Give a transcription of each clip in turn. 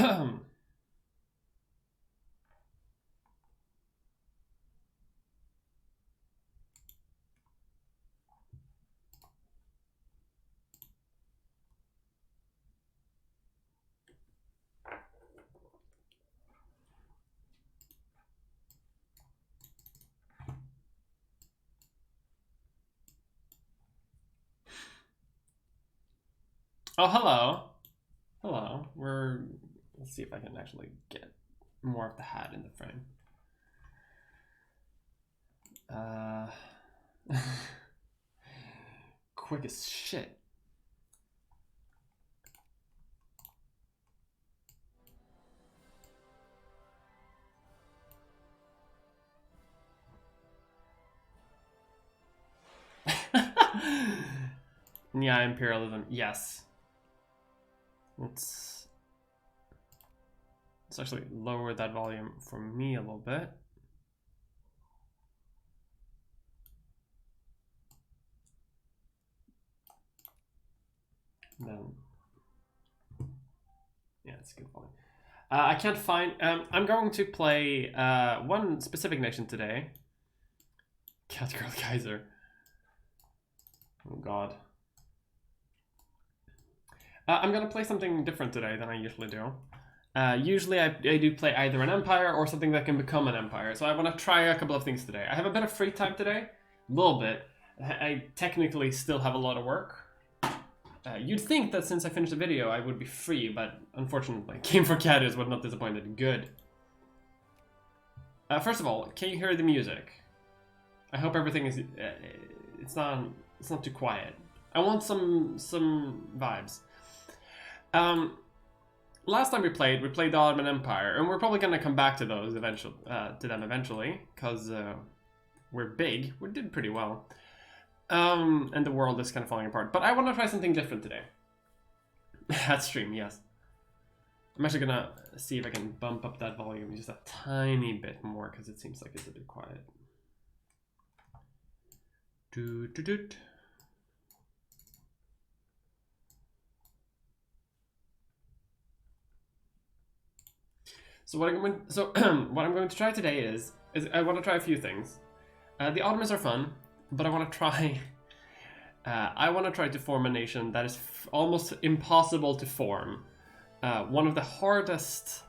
Oh, hello. Hello. Let's see if I can actually get more of the hat in the frame. Quick as shit. Yeah, imperialism. Yes. Let's actually lower that volume for me a little bit. Then, yeah, it's a good volume. I can't find. I'm going to play one specific nation today. Cat Girl Kaiser. Oh God. I'm gonna play something different today than I usually do. Usually I do play either an empire or something that can become an empire. So I want to try a couple of things today. I have a bit of free time today, a little bit. I technically still have a lot of work. You'd think that since I finished the video I would be free, but unfortunately, Game for Catters was not disappointed. Good. First of all, can you hear the music? I hope everything is. It's not too quiet. I want some vibes. Last time we played the Ottoman Empire, and we're probably gonna come back to those eventually, because we're big. We did pretty well. And the world is kind of falling apart. But I want to try something different today. At stream, yes. I'm actually gonna see if I can bump up that volume just a tiny bit more, because it seems like it's a bit quiet. So what I'm going to try today is I want to try a few things. The Ottomans are fun, but I want to try. I want to try to form a nation that is almost impossible to form. One of the hardest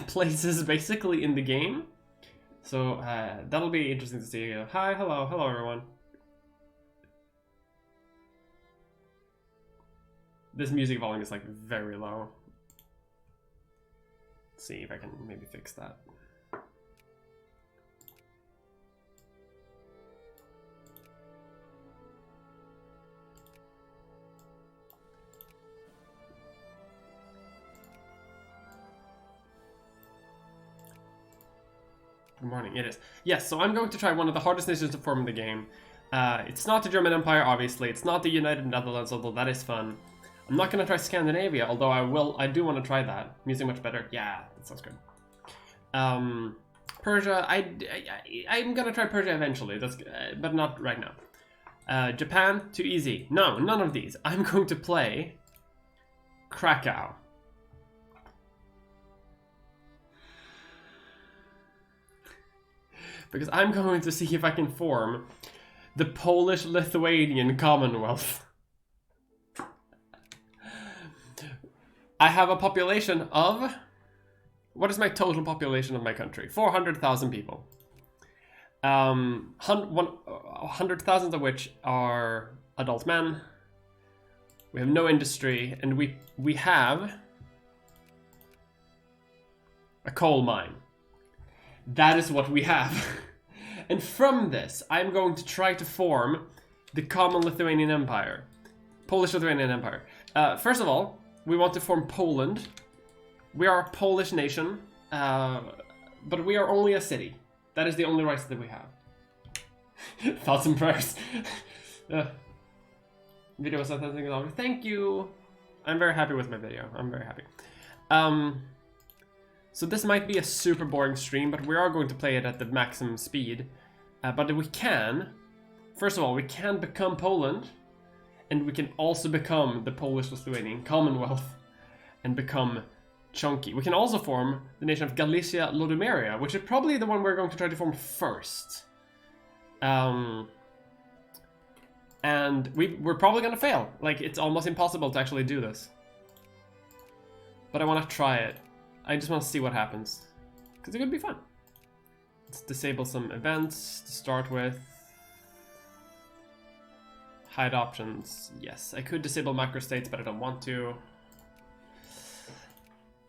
places, basically, in the game. So that'll be interesting to see. Hi, hello, everyone. This music volume is like very low. Let's see if I can maybe fix that. Good morning, it is. Yes, so I'm going to try one of the hardest nations to form in the game. It's not the German Empire, obviously. It's not the United Netherlands, although that is fun. I'm not going to try Scandinavia, although I do want to try that. Music much better. Yeah, that sounds good. Persia, I'm going to try Persia eventually, but not right now. Japan, too easy. No, none of these. I'm going to play Krakow. Because I'm going to see if I can form the Polish-Lithuanian Commonwealth. I have a population of... What is my total population of my country? 400,000 people. 100,000 of which are adult men. We have no industry, and we have a coal mine. That is what we have. And from this, I'm going to try to form the common Lithuanian Empire. Polish-Lithuanian Empire. First of all, we want to form Poland. We are a Polish nation, but we are only a city. That is the only rights that we have. Thoughts and prayers. Video was something. Thank you. I'm very happy with my video. I'm very happy. So this might be a super boring stream, but we are going to play it at the maximum speed. But we can, first of all, we can become Poland, and we can also become the Polish-Lithuanian Commonwealth. and become chunky. We can also form the nation of Galicia Lodomeria, which is probably the one we're going to try to form first. And we're probably going to fail. Like, it's almost impossible to actually do this. But I want to try it. I just want to see what happens. Because it could be fun. Let's disable some events to start with. Hide options. Yes, I could disable macro states, but I don't want to.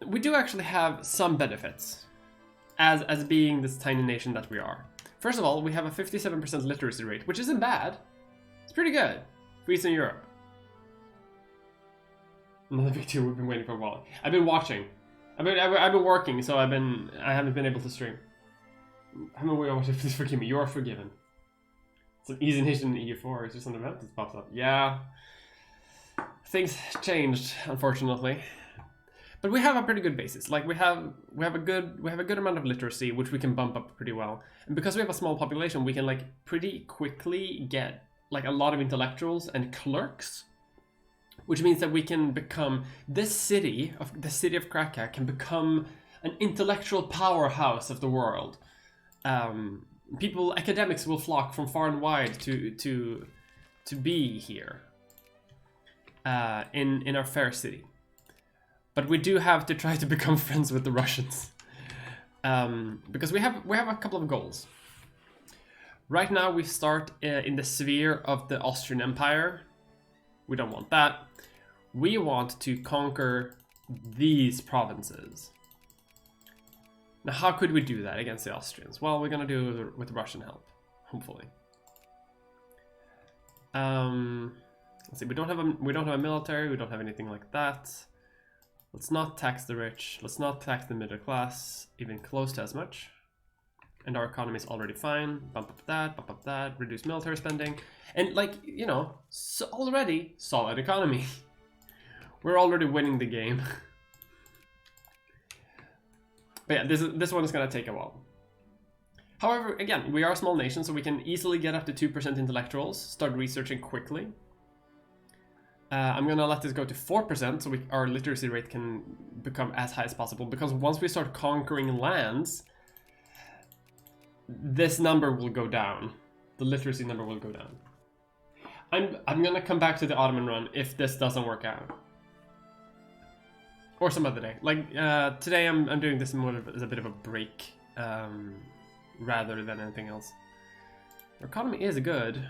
We do actually have some benefits as being this tiny nation that we are. First of all, we have a 57% literacy rate, which isn't bad. It's pretty good for Eastern Europe. Another video we've been waiting for a while. I've been watching. I've been working, so I haven't been able to stream. I'm aware of this. Forgive me. You are forgiven. It's an easy nation in EU4. It's just an event that pops up. Yeah, things changed, unfortunately. But we have a pretty good basis. Like we have a good amount of literacy, which we can bump up pretty well. And because we have a small population, we can like pretty quickly get like a lot of intellectuals and clerks, which means that we can become the city of Krakow can become an intellectual powerhouse of the world. Academics will flock from far and wide to be here in our fair city. But we do have to try to become friends with the Russians, because we have a couple of goals. Right now we start in the sphere of the Austrian Empire. We don't want that. We want to conquer these provinces. Now, how could we do that against the Austrians? Well, we're gonna do it with Russian help, hopefully. Let's see. We don't have a military. We don't have anything like that. Let's not tax the rich. Let's not tax the middle class even close to as much. And our economy is already fine. Bump up that. Reduce military spending, and like you know, so already solid economy. We're already winning the game. But yeah, this one is gonna take a while. However, again, we are a small nation, so we can easily get up to 2% intellectuals. Start researching quickly. I'm gonna let this go to 4%, so our literacy rate can become as high as possible. Because once we start conquering lands, this number will go down. The literacy number will go down. I'm gonna come back to the Ottoman run if this doesn't work out. Or some other day. Like, today I'm doing this more as a bit of a break, rather than anything else. Our economy is good,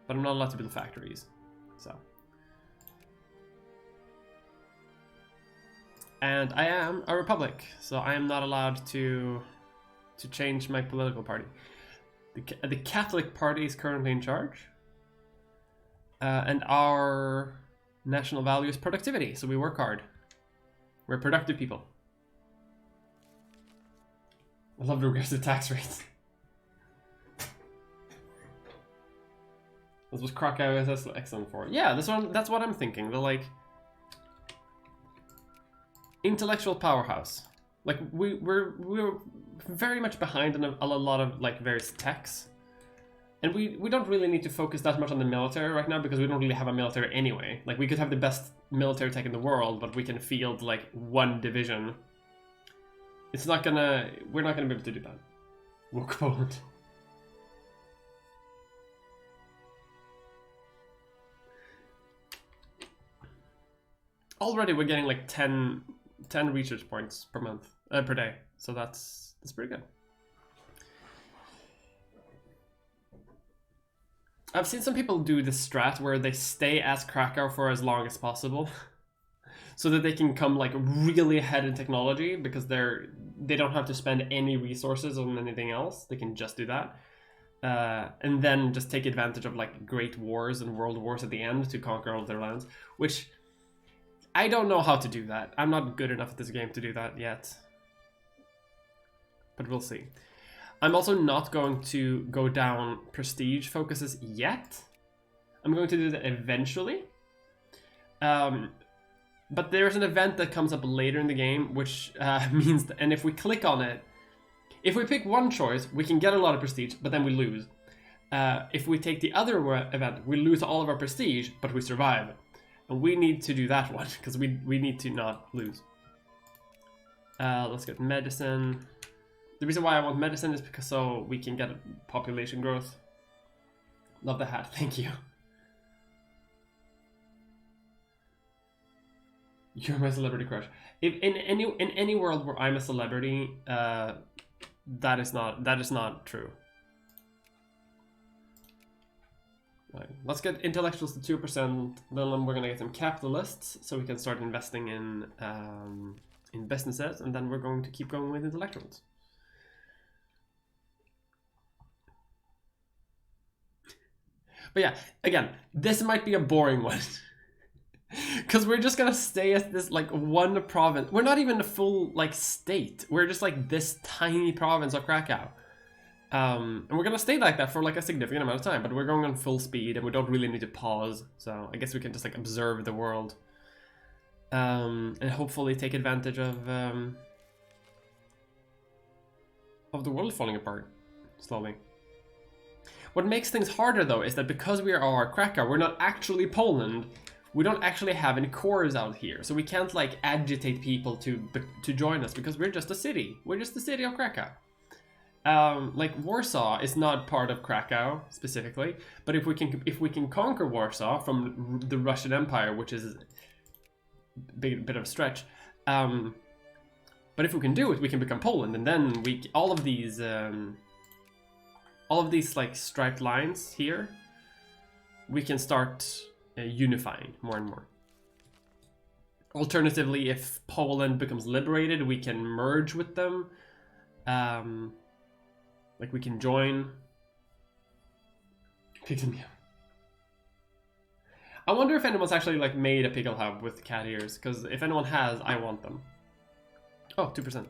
but I'm not allowed to build factories, so. And I am a republic, so I am not allowed to change my political party. The Catholic Party is currently in charge, and our national value is productivity, so we work hard. We're productive people. I love the regressive tax rates. This was Krakow is excellent for. Yeah, that's what I'm thinking. The like intellectual powerhouse. Like we're very much behind in a lot of like various techs. And we don't really need to focus that much on the military right now because we don't really have a military anyway. Like we could have the best military tech in the world, but we can field like one division. We're not gonna be able to do that. Woke Poland. Already we're getting like 10 research points per month, per day. So that's pretty good. I've seen some people do this strat where they stay as Krakow for as long as possible so that they can come like really ahead in technology because they don't have to spend any resources on anything else. They can just do that. And then just take advantage of like great wars and world wars at the end to conquer all of their lands, which I don't know how to do that. I'm not good enough at this game to do that yet. But we'll see. I'm also not going to go down prestige focuses yet. I'm going to do that eventually. But there's an event that comes up later in the game, which means that, and if we click on it, if we pick one choice, we can get a lot of prestige, but then we lose. If we take the other event, we lose all of our prestige, but we survive. And we need to do that one, because we need to not lose. Let's get medicine. The reason why I want medicine is because so we can get population growth. Love the hat, thank you. You're my celebrity crush. If in any world where I'm a celebrity, that is not true. Right. Let's get intellectuals to 2%. Then we're gonna get some capitalists, so we can start investing in businesses, and then we're going to keep going with intellectuals. But yeah, again, this might be a boring one. Because we're just gonna stay as this like one province. We're not even a full like state. We're just like this tiny province of Krakow. And we're gonna stay like that for like a significant amount of time, but we're going on full speed and we don't really need to pause. So I guess we can just like observe the world. And hopefully take advantage of the world falling apart slowly. What makes things harder though is that because we are Krakow, we're not actually Poland. We don't actually have any cores out here, so we can't like agitate people to join us because we're just a city. We're just the city of Krakow. Like Warsaw is not part of Krakow specifically, but if we can conquer Warsaw from the Russian Empire, which is a bit of a stretch, but if we can do it, we can become Poland, and then all of these like striped lines here, we can start unifying more and more. Alternatively, if Poland becomes liberated, we can merge with them. Like we can join. Pickle me up. I wonder if anyone's actually like made a pickle hub with cat ears, because if anyone has, I want them. Oh, 2%.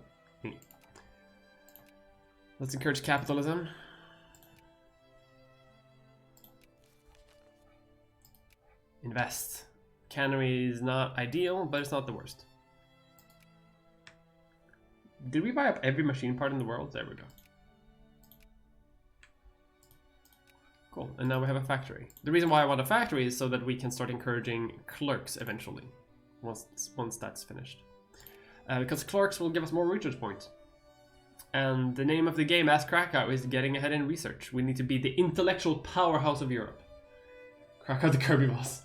Let's encourage capitalism. Invest. Cannery is not ideal, but it's not the worst. Did we buy up every machine part in the world? There we go. Cool, and now we have a factory. The reason why I want a factory is so that we can start encouraging clerks eventually, once that's finished. Because clerks will give us more research points. And the name of the game as Krakow is getting ahead in research. We need to be the intellectual powerhouse of Europe. Krakow the Kirby boss.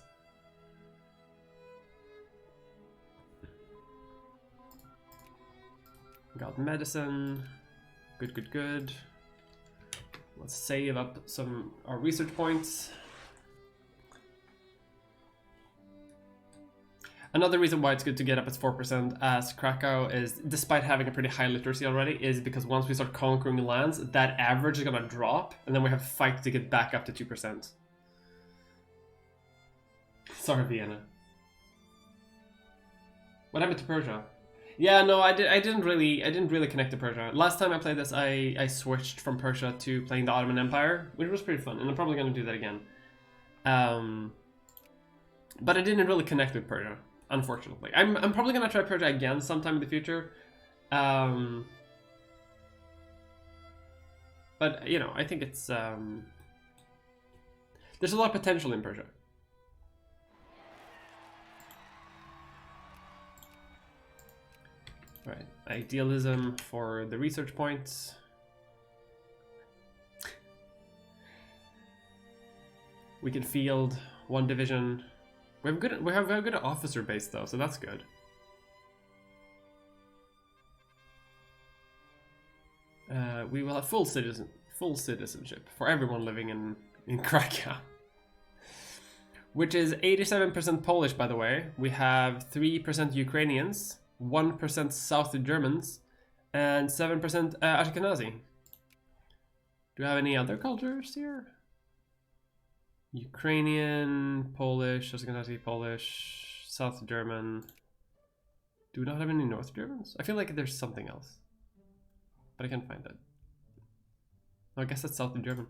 Got medicine. Good, good, good. Let's save up our research points. Another reason why it's good to get up as 4% as Krakow is, despite having a pretty high literacy already, is because once we start conquering lands, that average is gonna drop, and then we have to fight to get back up to 2%. Sorry, Vienna. What happened to Persia? Yeah, no, I didn't really connect to Persia. Last time I played this, I switched from Persia to playing the Ottoman Empire, which was pretty fun, and I'm probably gonna do that again. But I didn't really connect with Persia, unfortunately. I'm probably gonna try Persia again sometime in the future. But you know, I think it's there's a lot of potential in Persia. Right, idealism for the research points. We can field one division. We have a good officer base though, so that's good. We will have full citizenship for everyone living in Krakow, which is 87% Polish, by the way. We have 3% Ukrainians, 1% South Germans, and 7% Ashkenazi. Do we have any other cultures here? Ukrainian, Polish, Ashkenazi, Polish, South German. Do we not have any North Germans? I feel like there's something else, but I can't find it. Oh, I guess that's South German.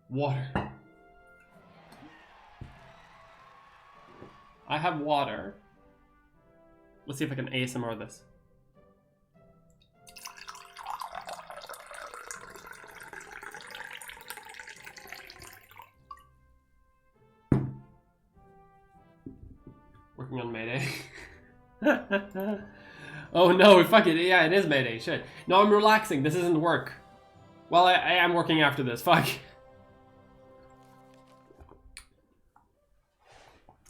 Water. I have water. Let's see if I can ASMR this. Oh no, fuck it. Yeah, it is Mayday. Shit. No, I'm relaxing. This isn't work. Well, I am working after this. Fuck.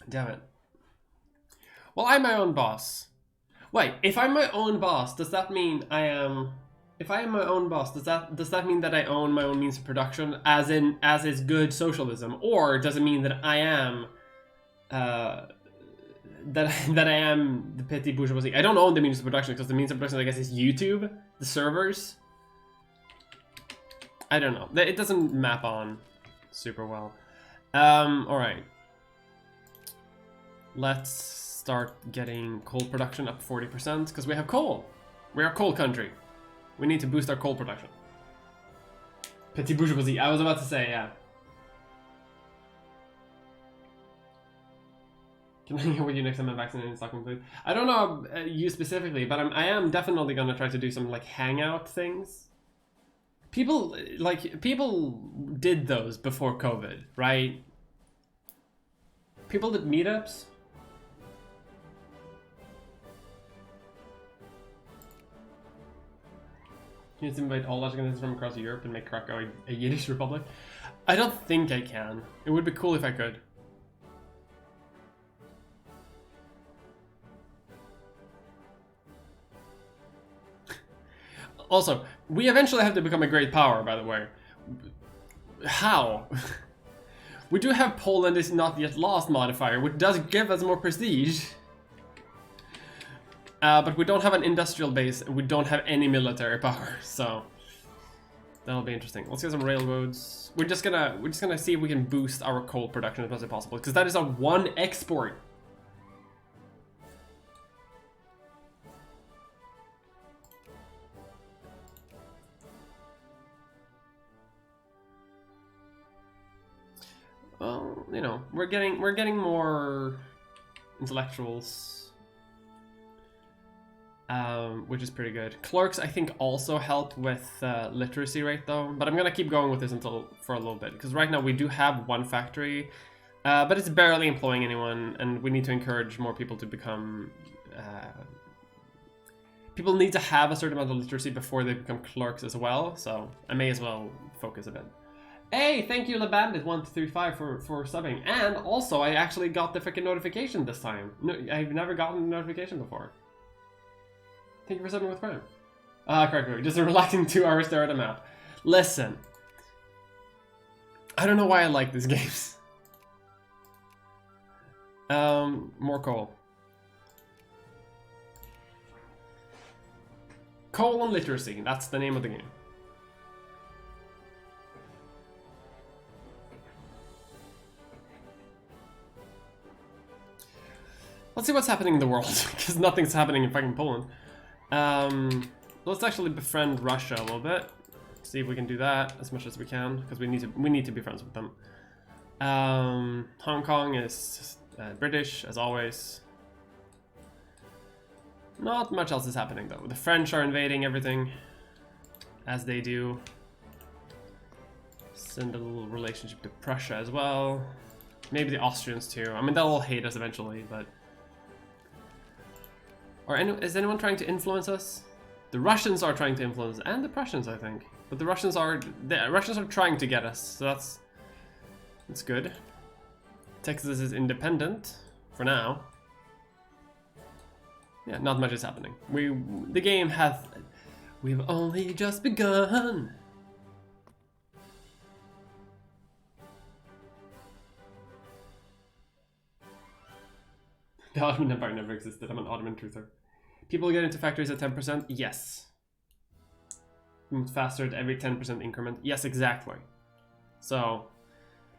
Damn it. Well, I'm my own boss. Wait, if I'm my own boss, does that mean I am... If I am my own boss, does that mean that I own my own means of production, as is good socialism? Or does it mean that I am... that I am the petty bourgeoisie? I don't own the means of production, because the means of production, I guess, is YouTube, the servers. I don't know. It doesn't map on super well. Alright. Let's start getting coal production up 40%, because we have coal. We are a coal country. We need to boost our coal production. Petit bourgeoisie. I was about to say, yeah. Can I hear with you next time I'm vaccinated and stocking food? I don't know you specifically, but I am definitely gonna try to do some like hangout things. People did those before COVID, right? People did meetups. Can you invite all logic entities from across Europe and make Krakow a Yiddish republic? I don't think I can. It would be cool if I could. Also, we eventually have to become a great power, by the way. How? We do have Poland is not yet lost modifier, which does give us more prestige. But we don't have an industrial base, and we don't have any military power, so that'll be interesting. Let's get some railroads. We're just gonna see if we can boost our coal production as much as possible, because that is our one export. Well, you know, we're getting more intellectuals. Which is pretty good. Clerks, I think, also help with literacy rate, though. But I'm gonna keep going with this for a little bit, because right now we do have one factory, but it's barely employing anyone, and we need to encourage more people to become. People need to have a certain amount of literacy before they become clerks as well. So I may as well focus a bit. Hey, thank you, LeBandit1235 for subbing, and also I actually got the freaking notification this time. No, I've never gotten a notification before. Thank you for subbing with Prime. Correct. Just a relaxing 2 hours stare at a map. Listen. I don't know why I like these games. More coal. Coal and literacy. That's the name of the game. Let's see what's happening in the world, because nothing's happening in fucking Poland. Let's actually befriend Russia a little bit. See if we can do that as much as we can, because we need to be friends with them. Hong Kong is British, as always. Not much else is happening, though. The French are invading everything, as they do. Send a little relationship to Prussia as well. Maybe the Austrians, too. I mean, they'll all hate us eventually, but... is anyone trying to influence us? The Russians are trying to influence us, and the Prussians, I think. But the Russians are trying to get us, so that's good. Texas is independent for now. Yeah, not much is happening. We've only just begun. The Ottoman Empire never existed. I'm an Ottoman truther. People get into factories at 10%? Yes. Move faster at every 10% increment? Yes, exactly. So,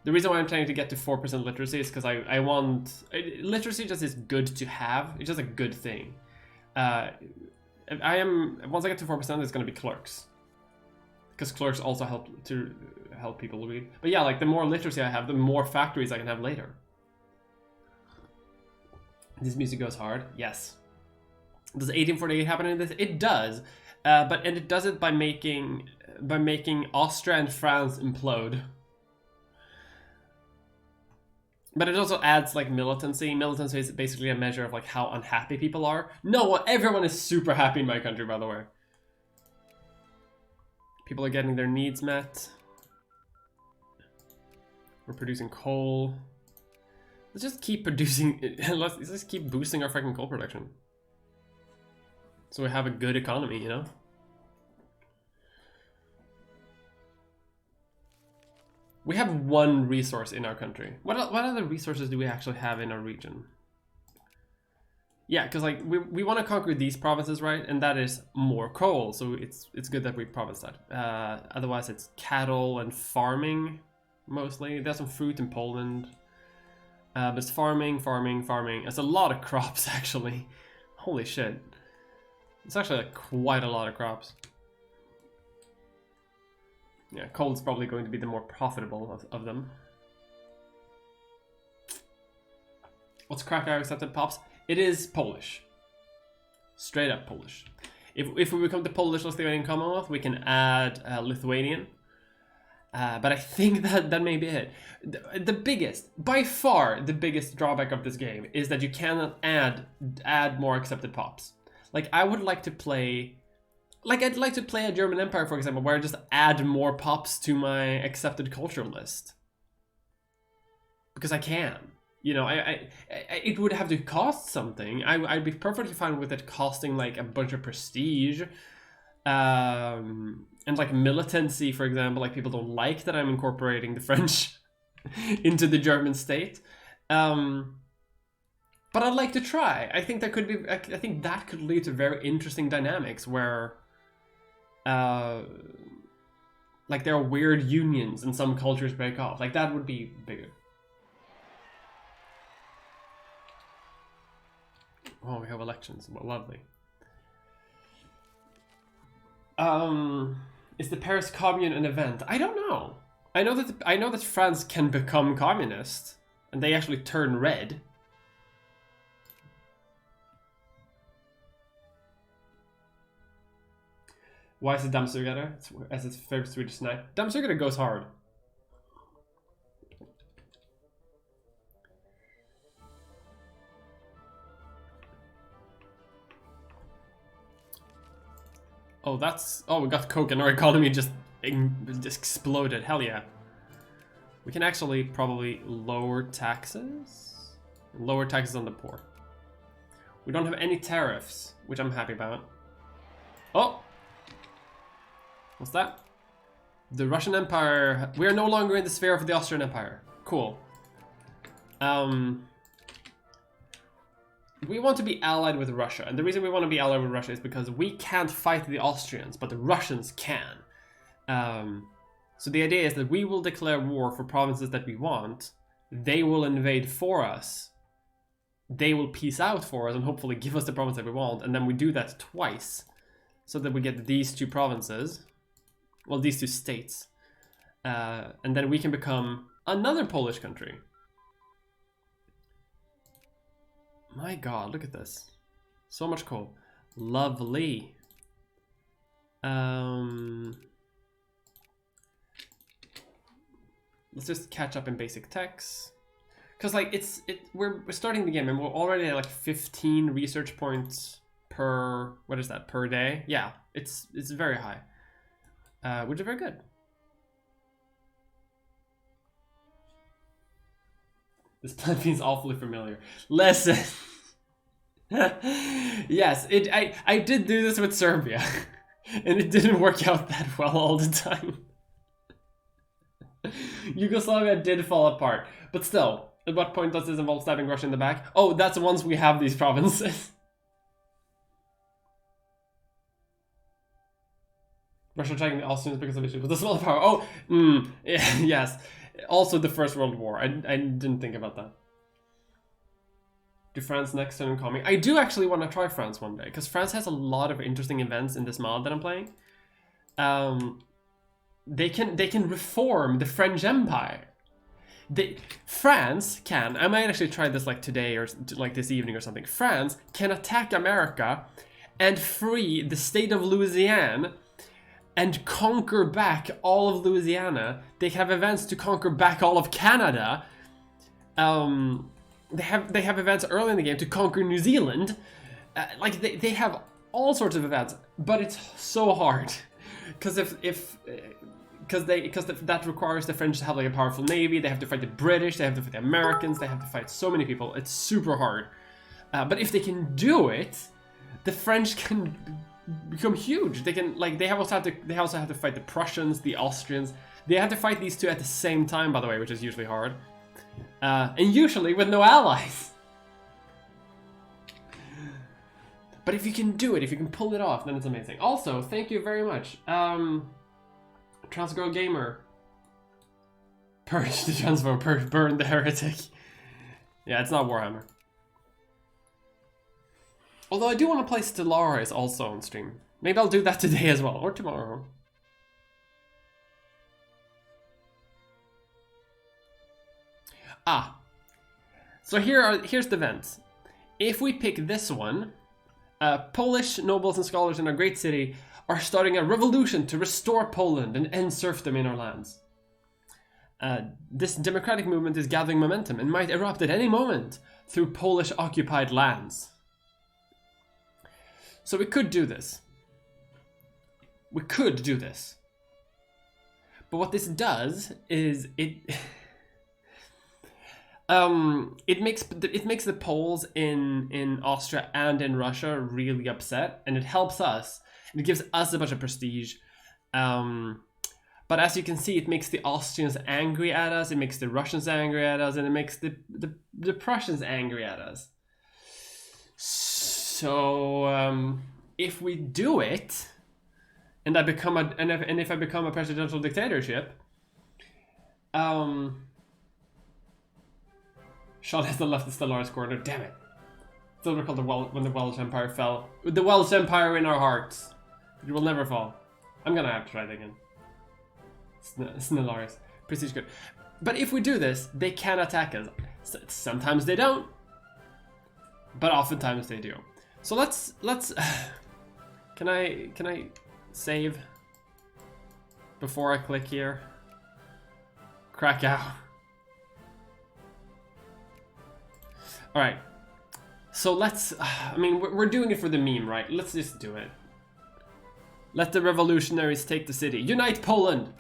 the reason why I'm trying to get to 4% literacy is because I want... literacy just is good to have. It's just a good thing. Once I get to 4%, it's going to be clerks. Because clerks also help people read. But yeah, like the more literacy I have, the more factories I can have later. This music goes hard. Yes. Does 1848 happen in this? It does, but it does it by making Austria and France implode. But it also adds like militancy. Militancy is basically a measure of like how unhappy people are. No, everyone is super happy in my country, by the way. People are getting their needs met. We're producing coal. Let's just keep producing. Let's just keep boosting our freaking coal production. So we have a good economy, you know? We have one resource in our country. What other resources do we actually have in our region? Yeah, because like we want to conquer these provinces, right? And that is more coal, so it's good that we province that. Otherwise, it's cattle and farming mostly. There's some fruit in Poland, but it's farming. It's a lot of crops actually. Holy shit! It's actually like quite a lot of crops. Yeah, coal is probably going to be the more profitable of them. What's Krakow accepted pops? It is Polish. Straight up Polish. If we become the Polish-Lithuanian Commonwealth, we can add Lithuanian. But I think that may be it. The biggest, by far, the biggest drawback of this game is that you cannot add more accepted pops. Like, I would like to play... Like, I'd like to play a German Empire, for example, where I just add more pops to my accepted culture list. Because I can. You know, it would have to cost something. I'd be perfectly fine with it costing, like, a bunch of prestige. And, like, militancy, for example. Like, people don't like that I'm incorporating the French into the German state. But I'd like to try. I think that could be... I think that could lead to very interesting dynamics where... like there are weird unions and some cultures break off. Like that would be bigger. Oh, we have elections. Well, lovely. Is the Paris Commune an event? I don't know. I know that France can become communist, and they actually turn red. Why is it Dammsugare as its favorite Swedish snack? Dammsugare goes hard. Oh, that's... Oh, we got Coke and our economy just exploded. Hell yeah. We can actually probably lower taxes? Lower taxes on the poor. We don't have any tariffs, which I'm happy about. Oh! What's that? The Russian Empire... We are no longer in the sphere of the Austrian Empire. Cool. We want to be allied with Russia. And the reason we want to be allied with Russia is because we can't fight the Austrians, but the Russians can. So the idea is that we will declare war for provinces that we want. They will invade for us. They will peace out for us and hopefully give us the province that we want. And then we do that twice. So that we get these two provinces. Well, these two states. And then we can become another Polish country. My god, look at this. So much coal. Lovely. Let's just catch up in basic techs. Because like we're starting the game and we're already at like 15 research points per, what is that, per day? Yeah, it's very high. Which is very good. This plan feels awfully familiar. Listen. Yes, I did do this with Serbia. And it didn't work out that well all the time. Yugoslavia did fall apart. But still, at what point does this involve stabbing Russia in the back? Oh, that's once we have these provinces. Russia attacking the Austrians because of issues with the small power. Oh, yes. Also the First World War. I didn't think about that. Do France next turn coming? I do actually want to try France one day, because France has a lot of interesting events in this mod that I'm playing. They can reform the French Empire. France can, I might actually try this like today or like this evening or something. France can attack America and free the state of Louisiana and conquer back all of Louisiana. They have events to conquer back all of Canada. They have events early in the game to conquer New Zealand. Like they have all sorts of events, but it's so hard because that requires the French to have like a powerful navy. They have to fight the British. They have to fight the Americans. They have to fight so many people. It's super hard. But if they can do it, the French can become huge. They can like they also have to fight the Prussians, the Austrians. They have to fight these two at the same time, by the way, which is usually hard. And usually with no allies. But if you can do it, if you can pull it off, then it's amazing. Also, thank you very much. Transgirl Gamer. Purge the transphobe, burn the heretic. Yeah, it's not Warhammer. Although I do want to play Stellaris also on stream. Maybe I'll do that today as well, or tomorrow. So here's the events. If we pick this one, Polish nobles and scholars in our great city are starting a revolution to restore Poland and end serfdom in our lands. This democratic movement is gathering momentum and might erupt at any moment through Polish occupied lands. So we could do this. We could do this. But what this does is it makes the Poles in Austria and in Russia really upset, and it helps us. It gives us a bunch of prestige. But as you can see, it makes the Austrians angry at us, it makes the Russians angry at us, and it makes the Prussians angry at us. So if we do it, and if I become a presidential dictatorship, Sean hasn't left the Stellaris corner. Damn it! Still recall when the Welsh Empire fell. With the Welsh Empire in our hearts, it will never fall. I'm gonna have to try it again. Stellaris, prestige good. But if we do this, they can attack us. Sometimes they don't, but oftentimes they do. So let's. Can I save before I click here? Krakow. All right. So let's. I mean, we're doing it for the meme, right? Let's just do it. Let the revolutionaries take the city. Unite Poland.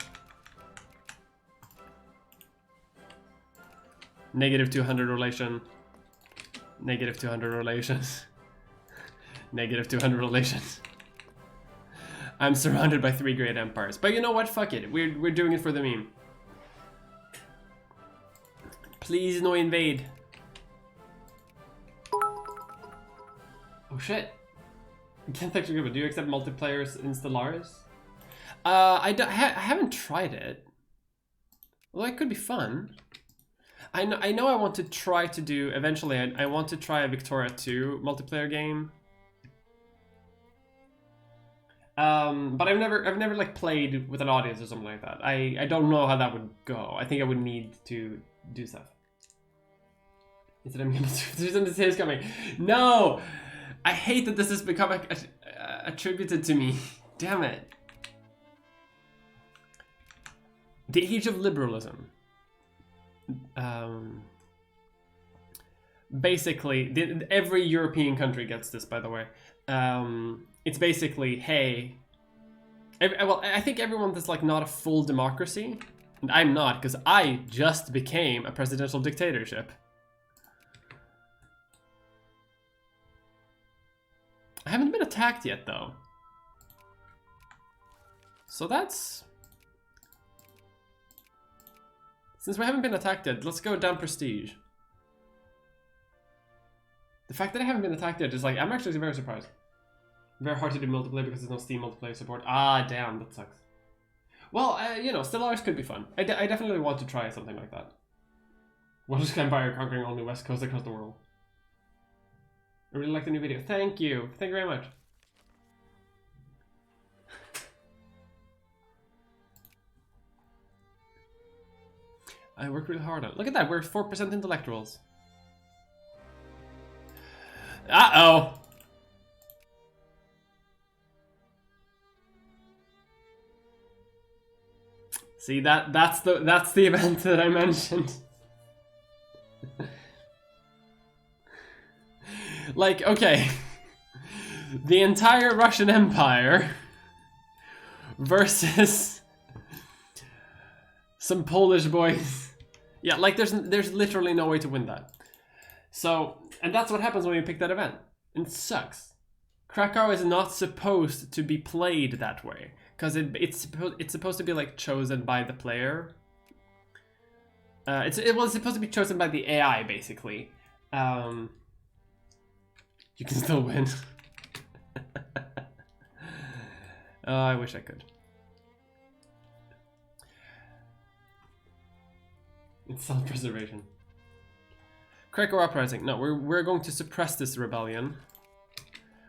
-200 relation. -200 relations. -200 relations. I'm surrounded by 3 great empires. But you know what? Fuck it. We're doing it for the meme. Please no invade. Oh shit. I can't actually give it. Do you accept multiplayers in Stellaris? I haven't tried it. Well, it could be fun. I know I want to try to do eventually. I want to try a Victoria 2 multiplayer game. But I've never like played with an audience or something like that. I don't know how that would go. I think I would need to do stuff. Instead I'm able to do something to say is coming. No! I hate that this has become attributed to me. Damn it. The age of liberalism. Basically, every European country gets this, by the way. It's basically, hey, well, I think everyone that's like not a full democracy, and I'm not, because I just became a presidential dictatorship. I haven't been attacked yet, though. So that's... Since we haven't been attacked yet, let's go down prestige. The fact that I haven't been attacked yet is like, I'm actually very surprised. Very hard to do multiplayer because there's no Steam multiplayer support. Ah, damn, that sucks. Well, you know, Stellaris could be fun. I definitely want to try something like that. Welsh Empire conquering all the west coast across the world. I really like the new video. Thank you. Thank you very much. I worked really hard on it. Look at that, we're 4% intellectuals. Uh-oh. See, that's the event that I mentioned. Like, okay. The entire Russian Empire versus some Polish boys. Yeah, like there's literally no way to win that. So, and that's what happens when you pick that event. It sucks. Krakow is not supposed to be played that way, because it's supposed to be like chosen by the player. It was supposed to be chosen by the AI basically. You can still win. Oh, I wish I could. It's self-preservation. Krakow uprising. No, we're going to suppress this rebellion,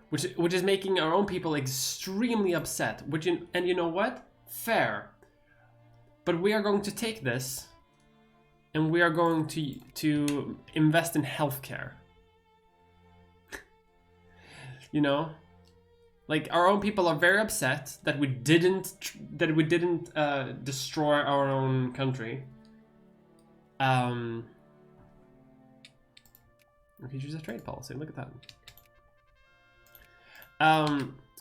which is making our own people extremely upset. And you know what? Fair. But we are going to take this, and we are going to invest in healthcare. You know, like our own people are very upset that we didn't destroy our own country. We could use a trade policy. Look at that.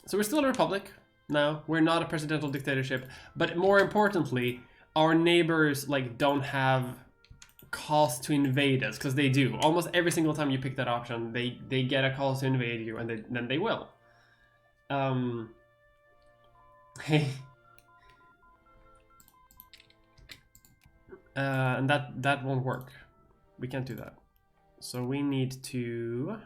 So we're still a republic. No, we're not a presidential dictatorship. But more importantly, our neighbors like don't have cause to invade us, because they do. Almost every single time you pick that option, they get a cause to invade you, and then they will. Hey. And that won't work. We can't do that. So we need to...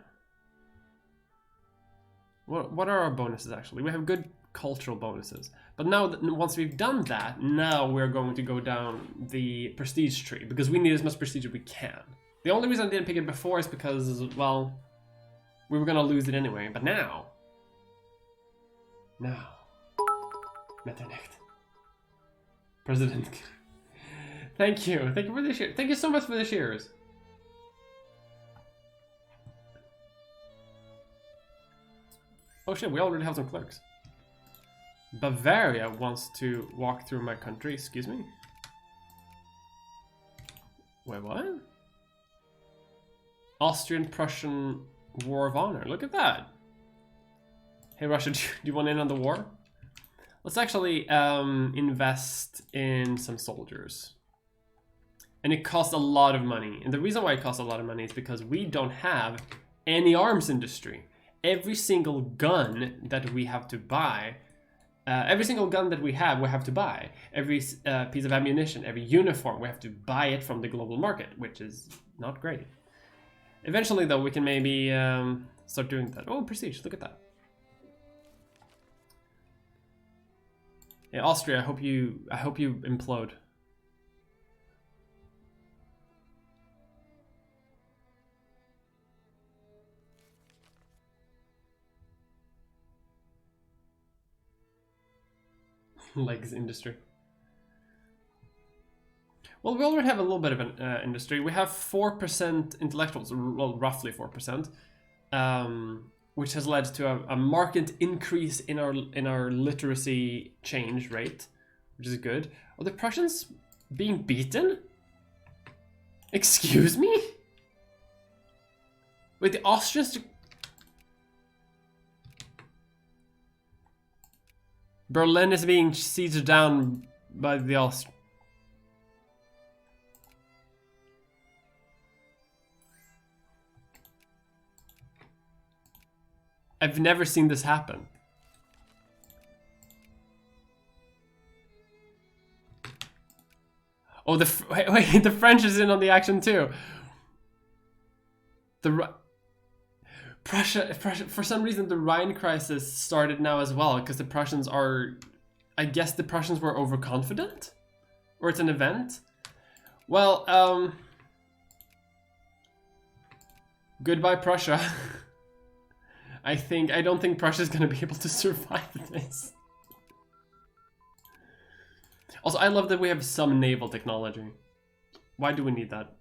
What are our bonuses actually? We have good cultural bonuses. But now, once we've done that, now we're going to go down the prestige tree, because we need as much prestige as we can. The only reason I didn't pick it before is because, well, we were going to lose it anyway. But now... Metternich. President. Thank you. Thank you for the share. Thank you so much for the shares. Oh shit, we already have some clerks. Bavaria wants to walk through my country. Excuse me? Wait, what? Austrian-Prussian War of Honor. Look at that. Hey Russia, do you want in on the war? Let's actually invest in some soldiers. And it costs a lot of money. And the reason why it costs a lot of money is because we don't have any arms industry. Every single gun that we have to buy, every single gun that we have to buy. Every piece of ammunition, every uniform, we have to buy it from the global market, which is not great. Eventually, though, we can maybe start doing that. Oh, prestige! Look at that. Hey, Austria, I hope you implode. Legs industry. Well, we already have a little bit of an industry. We have 4% intellectuals, well, roughly 4%, which has led to a marked increase in our literacy change rate, which is good. Are the Prussians being beaten? Excuse me? Wait, the Austrians... Berlin is being sieged down by the Austrians. I've never seen this happen. Oh, wait, the French is in on the action too. Prussia, for some reason, the Rhine crisis started now as well, because the Prussians are... I guess the Prussians were overconfident? Or it's an event? Well, goodbye, Prussia. I don't think Prussia's gonna be able to survive this. Also, I love that we have some naval technology. Why do we need that?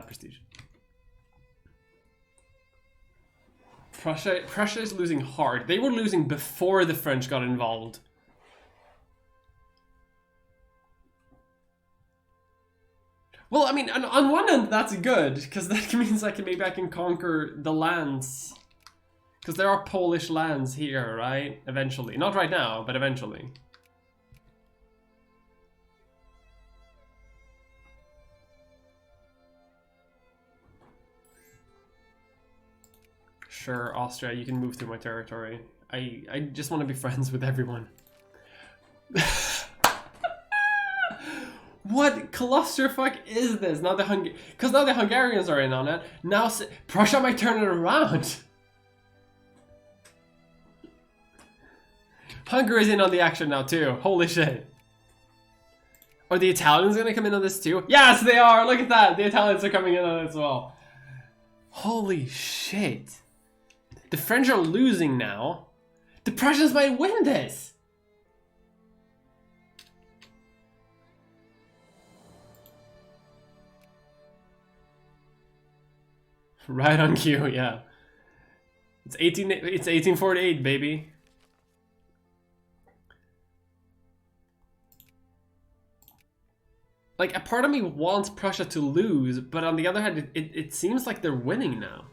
Prestige. Prussia is losing hard. They were losing before the French got involved. Well, I mean, on one end, that's good, because that means maybe I can conquer the lands. Because there are Polish lands here, right? Eventually. Not right now, but eventually. Sure, Austria, you can move through my territory. I just want to be friends with everyone. What clusterfuck is this? Now because now the Hungarians are in on it. Now Prussia might turn it around. Hungary's in on the action now too. Holy shit. Are the Italians gonna come in on this too? Yes, they are. Look at that. The Italians are coming in on it as well. Holy shit. The French are losing now. The Prussians might win this. Right on cue, yeah. It's 1848, baby. Like, a part of me wants Prussia to lose, but on the other hand, it seems like they're winning now.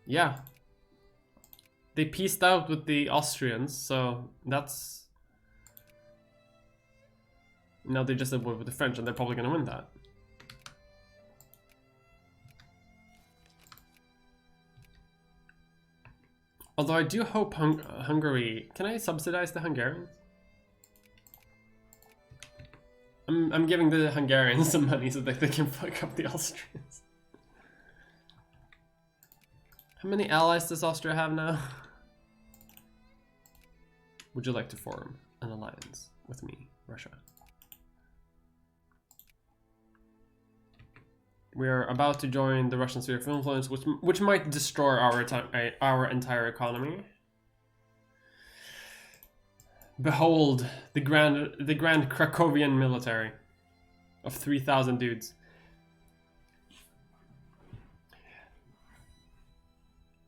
Yeah. They peaced out with the Austrians, so that's... Now they just avoid with the French, and they're probably gonna win that. Although I do hope Hungary... Can I subsidize the Hungarians? I'm giving the Hungarians some money so that they can fuck up the Austrians. How many allies does Austria have now? Would you like to form an alliance with me, Russia? We are about to join the Russian sphere of influence, which might destroy our entire economy. Behold the grand Krakowian military of 3,000 dudes.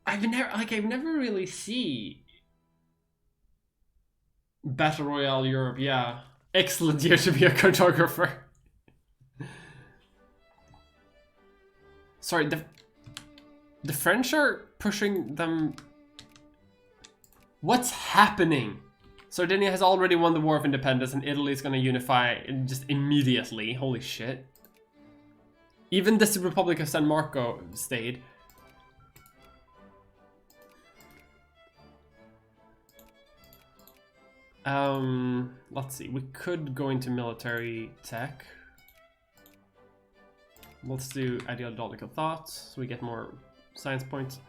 I've never really seen Battle Royale Europe. Yeah, excellent year to be a cartographer. Sorry, the French are pushing them. What's happening? Sardinia has already won the War of Independence, and Italy is going to unify just immediately. Holy shit! Even the Republic of San Marco stayed. Let's see. We could go into military tech. Let's do ideological thoughts so we get more science points.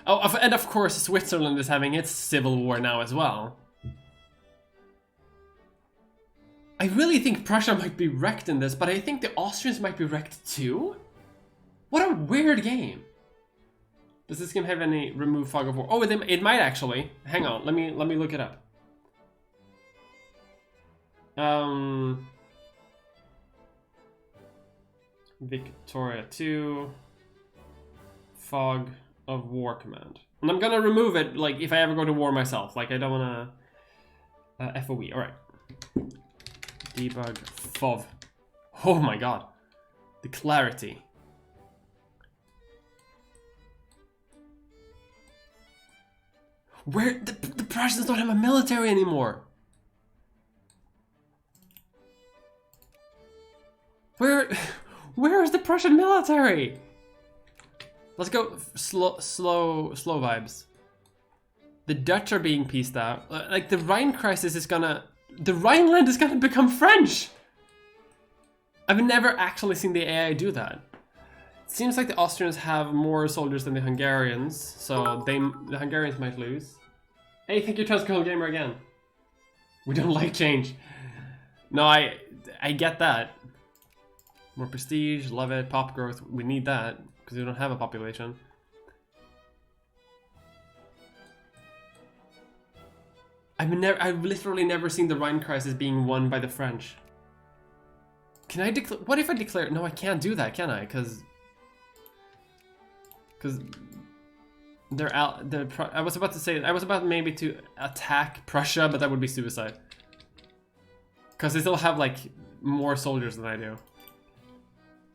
Oh, and of course Switzerland is having its civil war now as well. I really think Prussia might be wrecked in this, but I think the Austrians might be wrecked too? What a weird game. Does this game have any remove fog of war? Oh, it might actually. Hang on, let me look it up. Victoria 2 fog of war command. And I'm gonna remove it like if I ever go to war myself. Like I don't wanna FOE. Alright. Debug FOV. Oh my god. The clarity. Where the Prussians don't have a military anymore. Where is the Prussian military? Let's go slow vibes. The Dutch are being pieced out. Like the Rhine crisis is gonna... The Rhineland is gonna become French! I've never actually seen the AI do that. It seems like the Austrians have more soldiers than the Hungarians, so the Hungarians might lose. Hey, thank you, Transcool Gamer again. We don't like change. No, I get that. More prestige, love it, pop growth. We need that because we don't have a population. I've literally never seen the Rhine crisis being won by the French. Can I declare? What if I declare? No, I can't do that, can I? Because they're out. I was about to say. I was about maybe to attack Prussia, but that would be suicide. Because they still have like more soldiers than I do.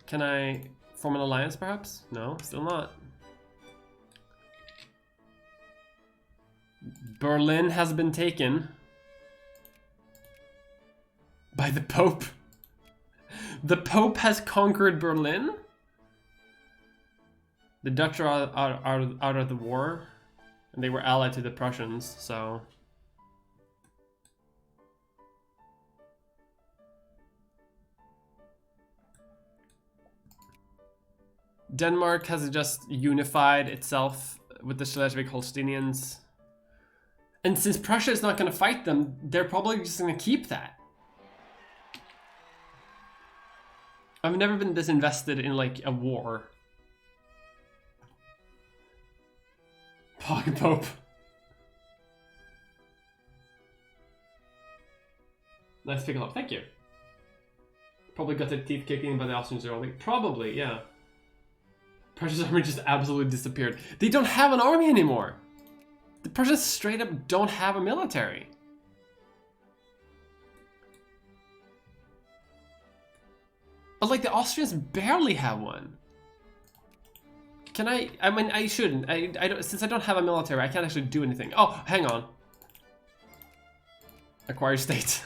Can I form an alliance, perhaps? No, still not. Berlin has been taken by the Pope. The Pope has conquered Berlin? The Dutch are out of the war, and they were allied to the Prussians, so... Denmark has just unified itself with the Schleswig-Holsteinians. And since Prussia is not going to fight them, they're probably just going to keep that. I've never been this invested in like a war. Pocket Pope. Nice pick up, thank you. Probably got their teeth kicked in by the Austrians early. Probably, yeah. Prussia's army just absolutely disappeared. They don't have an army anymore. The Prussians straight up don't have a military. But like the Austrians barely have one. Can I mean, I shouldn't. I don't, since I don't have a military, I can't actually do anything. Oh, hang on. Acquire state.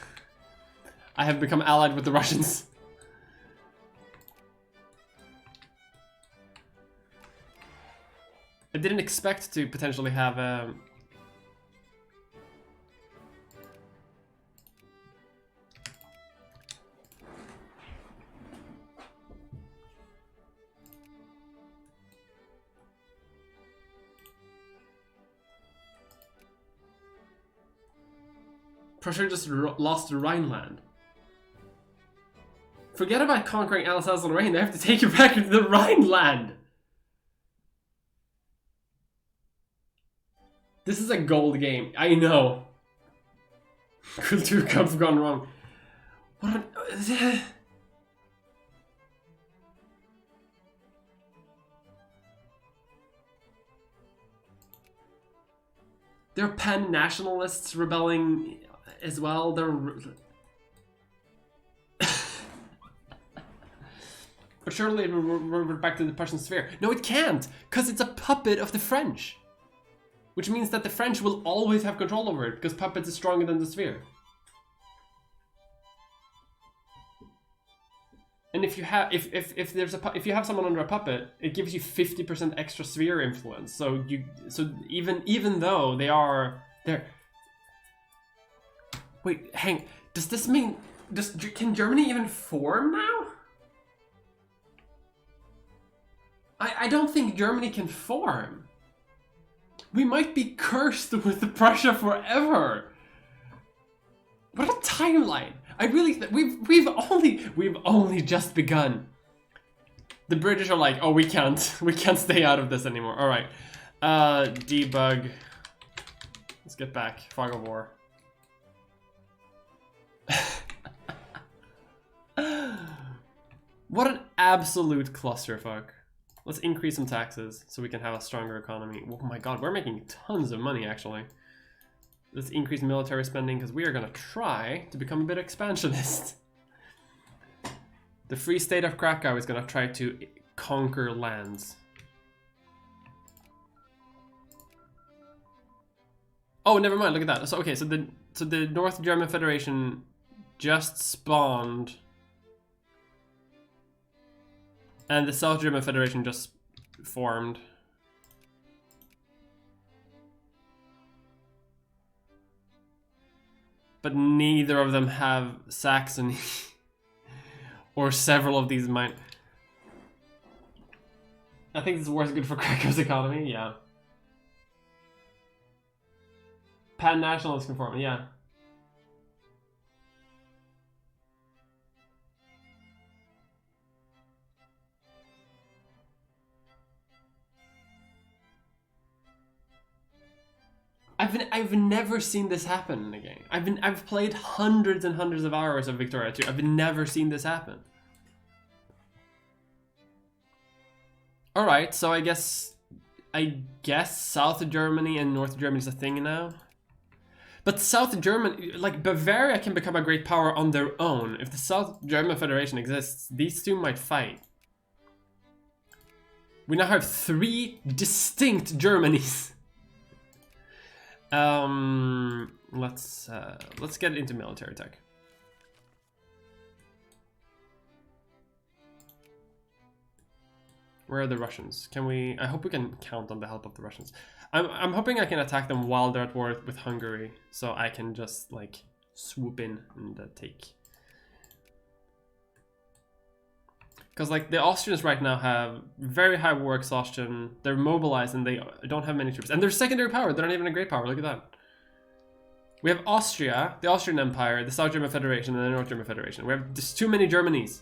I have become allied with the Russians. I didn't expect to potentially have Prussia just lost the Rhineland. Forget about conquering Alsace-Lorraine, they have to take you back into the Rhineland! This is a gold game, I know. Kulturkampf gone wrong. What on... There are pan-nationalists rebelling as well. They're... But surely it will revert back to the Prussian sphere. No, it can't, because it's a puppet of the French. Which means that the French will always have control over it, because puppets is stronger than the sphere. And if you have if you have someone under a puppet, it gives you 50% extra sphere influence. So even though they're wait, does this mean can Germany even form now? I don't think Germany can form. We might be cursed with the Prussia forever. What a timeline! I really we've only just begun. The British are like, oh, we can't stay out of this anymore. All right, debug. Let's get back. Fog of War. What an absolute clusterfuck. Let's increase some taxes so we can have a stronger economy. Oh my god, we're making tons of money actually. Let's increase military spending because we are gonna try to become a bit expansionist. The Free State of Krakow is gonna try to conquer lands. Oh, never mind, look at that. So okay, so the North German Federation just spawned. And the South German Federation just formed. But neither of them have Saxony. Or several of these might. I think this war is good for Krakow's economy, yeah. Pan-nationalist conformity, yeah. I've never seen this happen in a game. I've played hundreds and hundreds of hours of Victoria 2. I've never seen this happen. Alright, so I guess South Germany and North Germany is a thing now. But South Germany, like Bavaria can become a great power on their own. If the South German Federation exists, these two might fight. We now have 3 distinct Germanys. Let's get into military tech. Where are the Russians? Can we? I hope we can count on the help of the Russians. I'm hoping I can attack them while they're at war with Hungary, so I can just like swoop in and take. Because like the Austrians right now have very high war exhaustion. They're mobilized and they don't have many troops, and they're secondary power. They're not even a great power. Look at that. We have Austria, the Austrian Empire, the South German Federation, and the North German Federation. We have just too many Germanys.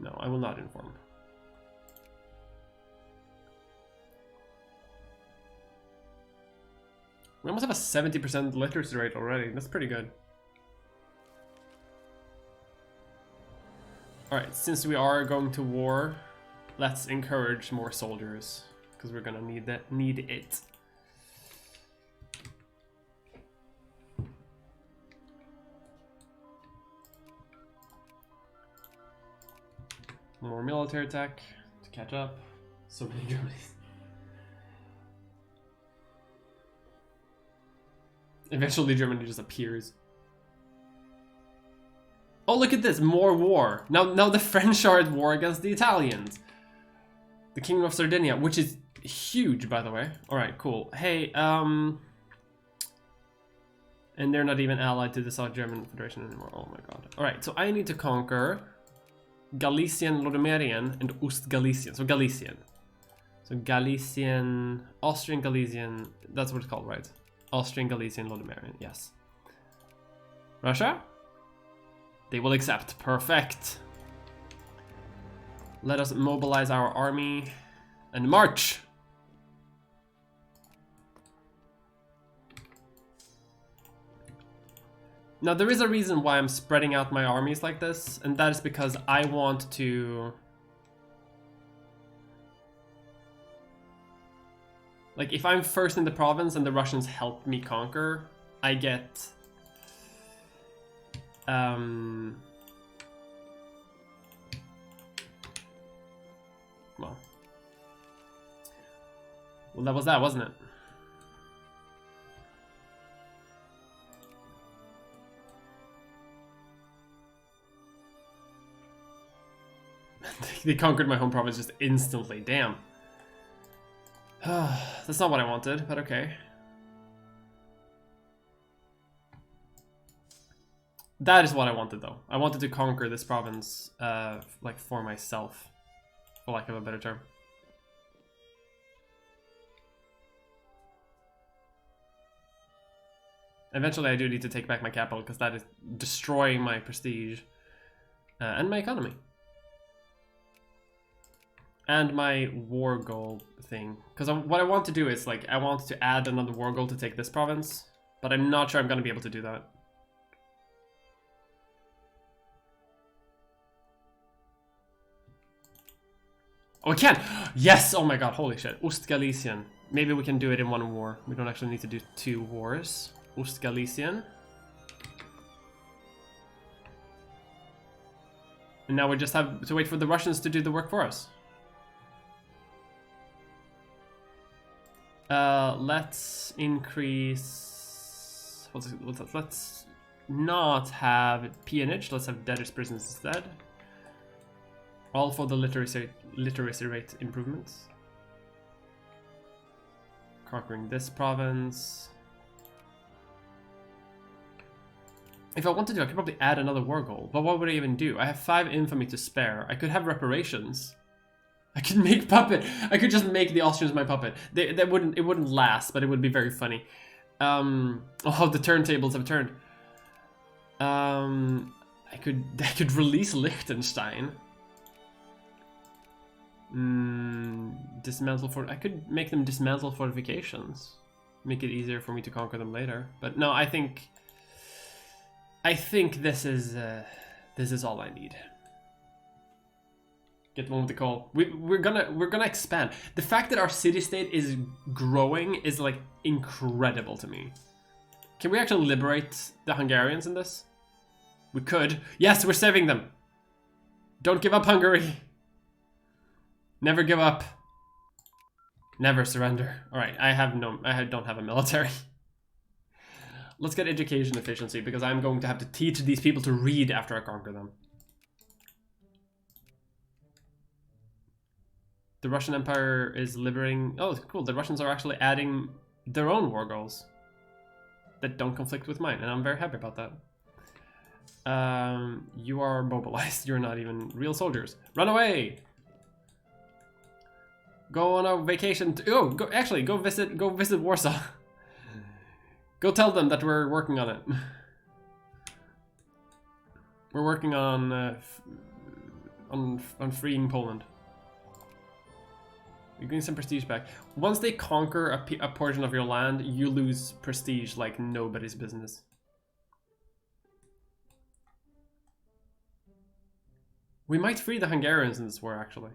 No, I will not inform. We almost have a 70% literacy rate already. That's pretty good. Alright, since we are going to war, let's encourage more soldiers. Because we're gonna need it. More military tech to catch up. So many Germanys. Eventually Germany just appears. Oh, look at this, more war. Now the French are at war against the Italians. The Kingdom of Sardinia, which is huge, by the way. Alright, cool. Hey, and they're not even allied to the South German Federation anymore. Oh my god. Alright, so I need to conquer Galician, Lodomerian, and Ostgalician. So Galician. So Galician, Austrian Galician, that's what it's called, right? Austrian Galician, Lodomerian, yes. Russia? They will accept. Perfect. Let us mobilize our army and march. Now there is a reason why I'm spreading out my armies like this, and that is because I want to... Like, if I'm first in the province and the Russians help me conquer, I get... Well, that was that, wasn't it? They conquered my home province just instantly, damn. That's not what I wanted, but okay. That is what I wanted, though. I wanted to conquer this province, like, for myself, for lack of a better term. Eventually, I do need to take back my capital, because that is destroying my prestige and my economy. And my war goal thing. Because what I want to do is, like, I want to add another war goal to take this province, but I'm not sure I'm going to be able to do that. Oh, we can! Yes! Oh my god, holy shit. Ostgalician. Maybe we can do it in one war. We don't actually need to do 2 wars. Ostgalician. And now we just have to wait for the Russians to do the work for us. Let's increase... Let's not have peonage. Let's have debtors' prisons instead. All for the literacy rate improvements. Conquering this province. If I wanted to, I could probably add another war goal. But what would I even do? I have 5 infamy to spare. I could have reparations. I could make puppet. I could just make the Austrians my puppet. It wouldn't last, but it would be very funny. Oh, the turntables have turned. I could release Liechtenstein. Dismantle for. I could make them dismantle fortifications. Make it easier for me to conquer them later. But no, I think this is all I need. Get one with the coal. We're gonna expand. The fact that our city-state is growing is like incredible to me. Can we actually liberate the Hungarians in this? We could. Yes, we're saving them. Don't give up, Hungary. Never give up. Never surrender. All right, I don't have a military. Let's get education efficiency because I'm going to have to teach these people to read after I conquer them. The Russian Empire is liberating... Oh, cool. The Russians are actually adding their own war goals that don't conflict with mine, and I'm very happy about that. You are mobilized. You're not even real soldiers. Run away! Go on a vacation. Go visit Warsaw. Go tell them that we're working on it. We're working on freeing Poland. You're getting some prestige back. Once they conquer a portion of your land, you lose prestige like nobody's business. We might free the Hungarians in this war, actually.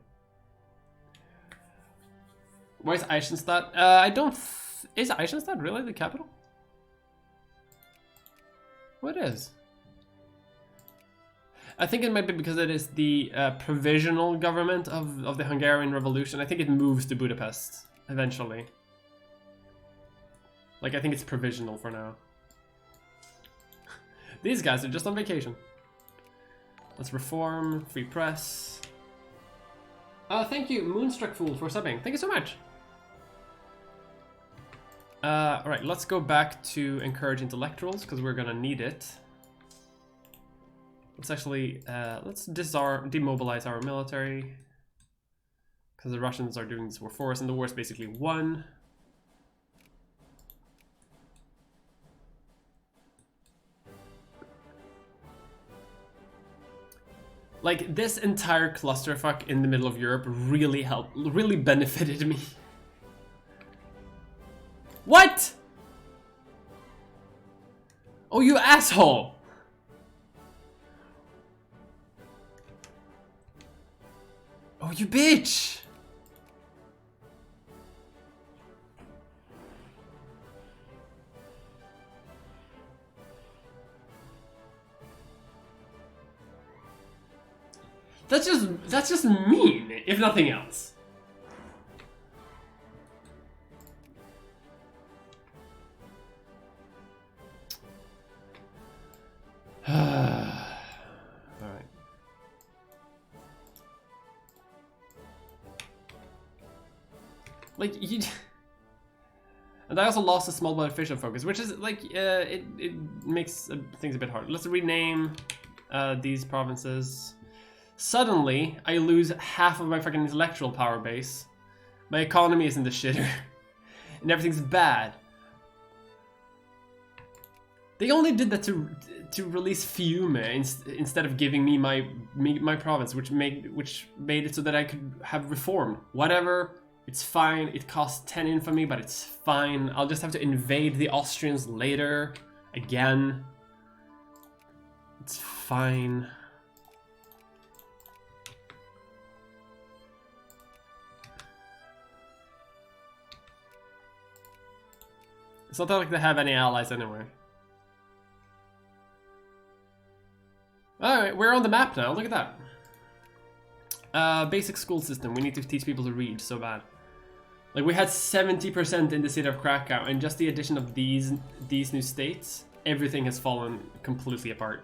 Why is Eisenstadt? Is Eisenstadt really the capital? What is? I think it might be because it is the provisional government of the Hungarian Revolution. I think it moves to Budapest eventually. Like, I think it's provisional for now. These guys are just on vacation. Let's reform, free press. Thank you, Moonstruck Fool, for subbing. Thank you so much. Alright, let's go back to encourage intellectuals, because we're gonna need it. Let's actually, let's demobilize our military. Because the Russians are doing this war for us, and the war is basically won. Like, this entire clusterfuck in the middle of Europe really benefited me. What? Oh, you asshole! Oh, you bitch! That's just mean, if nothing else. Alright. Like, you... And I also lost a small but official focus, which is, like, it makes things a bit hard. Let's rename these provinces. Suddenly, I lose half of my fucking intellectual power base. My economy is in the shitter. And everything's bad. They only did that to release Fiume instead of giving me my province, which made it so that I could have reform. Whatever, it's fine. It costs 10 infamy, but it's fine. I'll just have to invade the Austrians later, again. It's fine. It's not like they have any allies anyway. Alright, we're on the map now, look at that. Basic school system, we need to teach people to read so bad. Like, we had 70% in the city of Krakow, and just the addition of these new states, everything has fallen completely apart.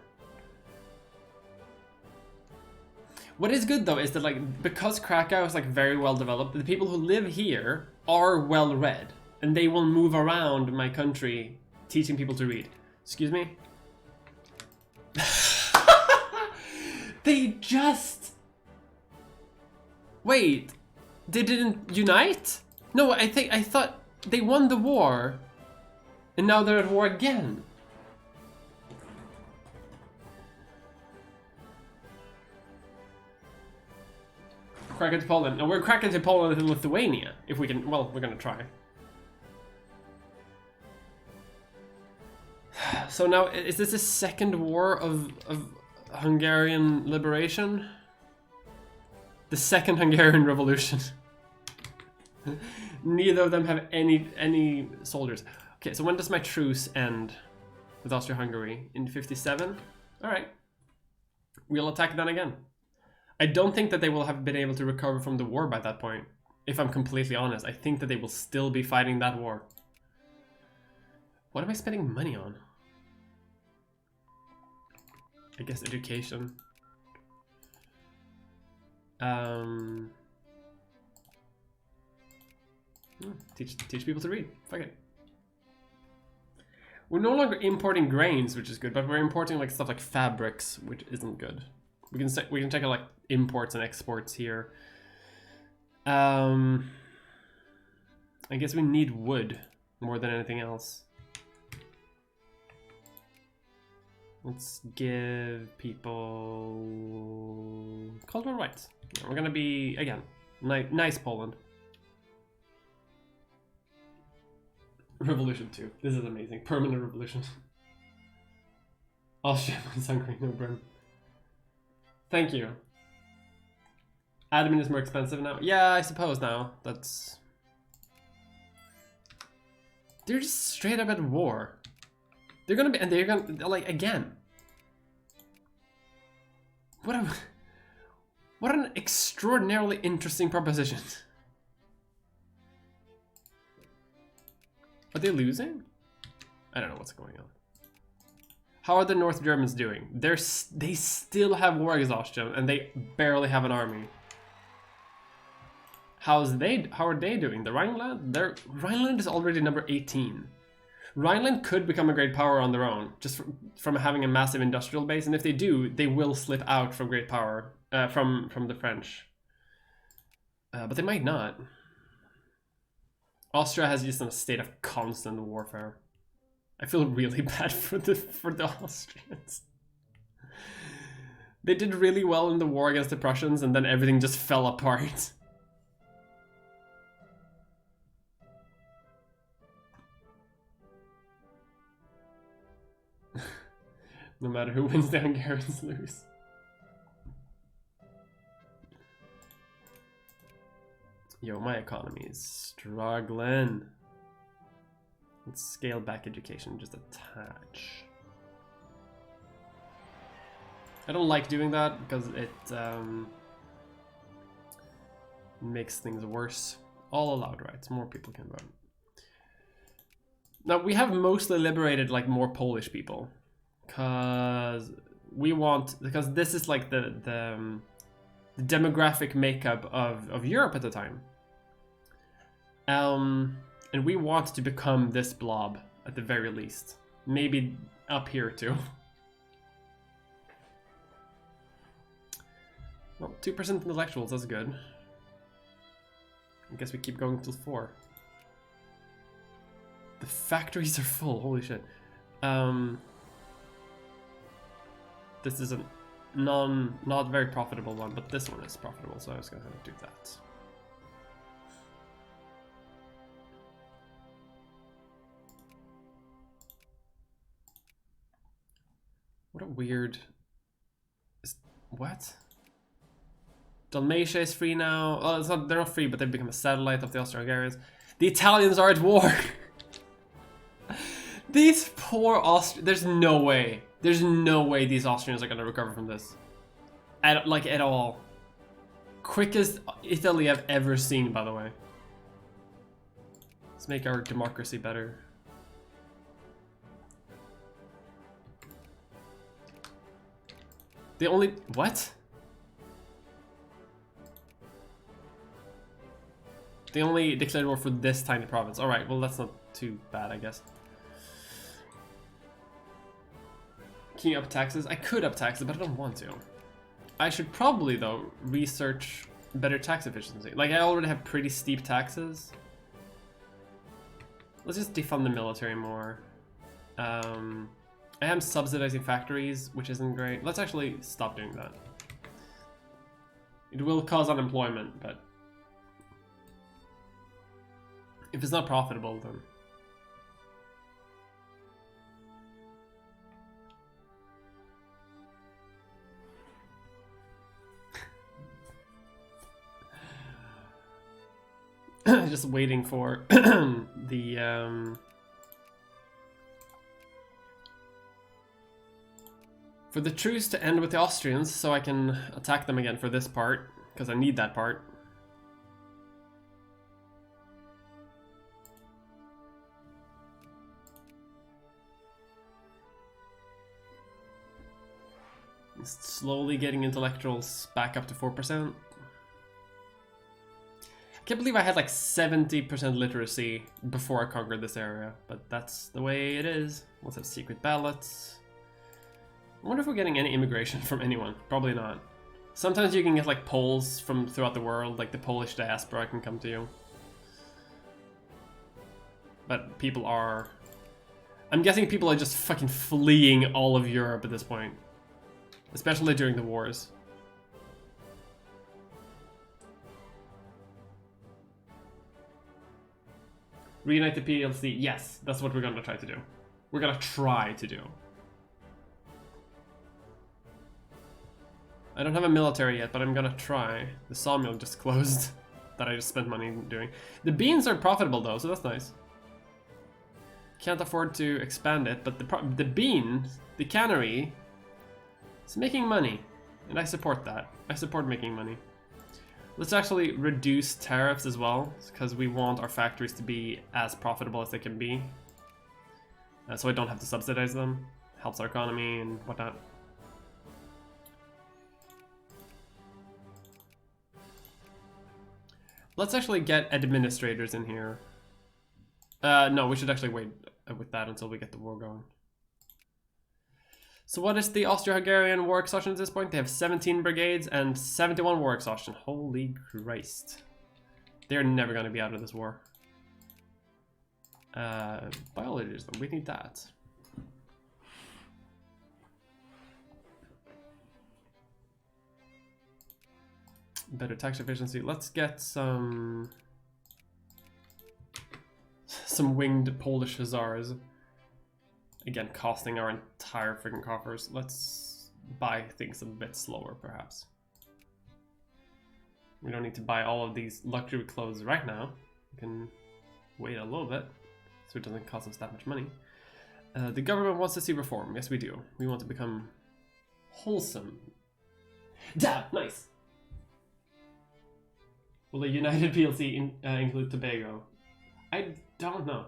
What is good though is that, like, because Krakow is like very well developed, the people who live here are well read, and they will move around my country teaching people to read. Excuse me? They just... Wait, they didn't unite? No, I thought they won the war, and now they're at war again. Crack into Poland. No, we're cracking into Poland and Lithuania, if we can. Well, we're gonna try. So now, is this a second war of Hungarian liberation? The Second Hungarian Revolution. Neither of them have any soldiers. Okay, so when does my truce end with Austria-Hungary? In 57? Alright. We'll attack then again. I don't think that they will have been able to recover from the war by that point. If I'm completely honest, I think that they will still be fighting that war. What am I spending money on? I guess education. Teach people to read. Fuck it. We're no longer importing grains, which is good, but we're importing like stuff like fabrics, which isn't good. We can check out like imports and exports here. I guess we need wood more than anything else. Let's give people cultural rights. We're gonna be, again, nice Poland. Revolution 2. This is amazing. Permanent revolution. Austria wins Hungary, no problem. Thank you. Admin is more expensive now. Yeah, I suppose now. That's... They're just straight up at war. They're gonna be, and they're gonna, like, again. What an extraordinarily interesting proposition. Are they losing? I don't know what's going on. How are the North Germans doing? They still have war exhaustion and they barely have an army. How are they doing? The Rhineland? Rhineland is already number 18. Rhineland could become a great power on their own, just from having a massive industrial base, and if they do, they will slip out from great power, from the French. But they might not. Austria has just a state of constant warfare. I feel really bad for the Austrians. They did really well in the war against the Prussians, and then everything just fell apart. No matter who wins, the Hungarians lose. Yo, my economy is struggling. Let's scale back education just a touch. I don't like doing that because it makes things worse. All allowed rights, more people can vote. Now we have mostly liberated like more Polish people. Because this is like the demographic makeup of Europe at the time. And we want to become this blob at the very least. Maybe up here too. Well, 2% intellectuals, that's good. I guess we keep going till 4. The factories are full, holy shit. This is a not very profitable one, but this one is profitable, so I was gonna do that. What a weird... What? Dalmatia is free now. Oh, it's not, they're not free, but they've become a satellite of the Austro-Hungarians. The Italians are at war! These poor Austrians... There's no way. There's no way these Austrians are going to recover from this. At all. Quickest Italy I've ever seen, by the way. Let's make our democracy better. They only... What? They only declared war for this tiny province. Alright, well that's not too bad, I guess. Can you up taxes? I could up taxes, but I don't want to. I should probably, though, research better tax efficiency. Like, I already have pretty steep taxes. Let's just defund the military more. I am subsidizing factories, which isn't great. Let's actually stop doing that. It will cause unemployment, but if it's not profitable, then... just waiting for for the truce to end with the Austrians, so I can attack them again for this part, because I need that part. Slowly getting intellectuals back up to 4%. I can't believe I had like 70% literacy before I conquered this area, but that's the way it is. Let's have secret ballots. I wonder if we're getting any immigration from anyone. Probably not. Sometimes you can get like Poles from throughout the world, like the Polish diaspora can come to you. But people are... I'm guessing people are just fucking fleeing all of Europe at this point. Especially during the wars. Reunite the PLC. Yes, that's what we're gonna try to do. We're gonna try to do. I don't have a military yet, but I'm gonna try. The sawmill just closed. That I just spent money doing. The beans are profitable though, so that's nice. Can't afford to expand it, but the beans, the cannery, it's making money, and I support that. I support making money. Let's actually reduce tariffs as well, because we want our factories to be as profitable as they can be. So I don't have to subsidize them. Helps our economy and whatnot. Let's actually get administrators in here. No, we should actually wait with that until we get the war going. So what is the Austro-Hungarian war exhaustion at this point? They have 17 brigades and 71 war exhaustion. Holy Christ. They're never going to be out of this war. Biologists, we need that. Better tax efficiency. Let's get some winged Polish hussars. Again, costing our entire freaking coffers. Let's buy things a bit slower, perhaps. We don't need to buy all of these luxury clothes right now. We can wait a little bit, so it doesn't cost us that much money. The government wants to see reform. Yes, we do. We want to become wholesome. Damn, nice! Will the United PLC include Tobago? I don't know.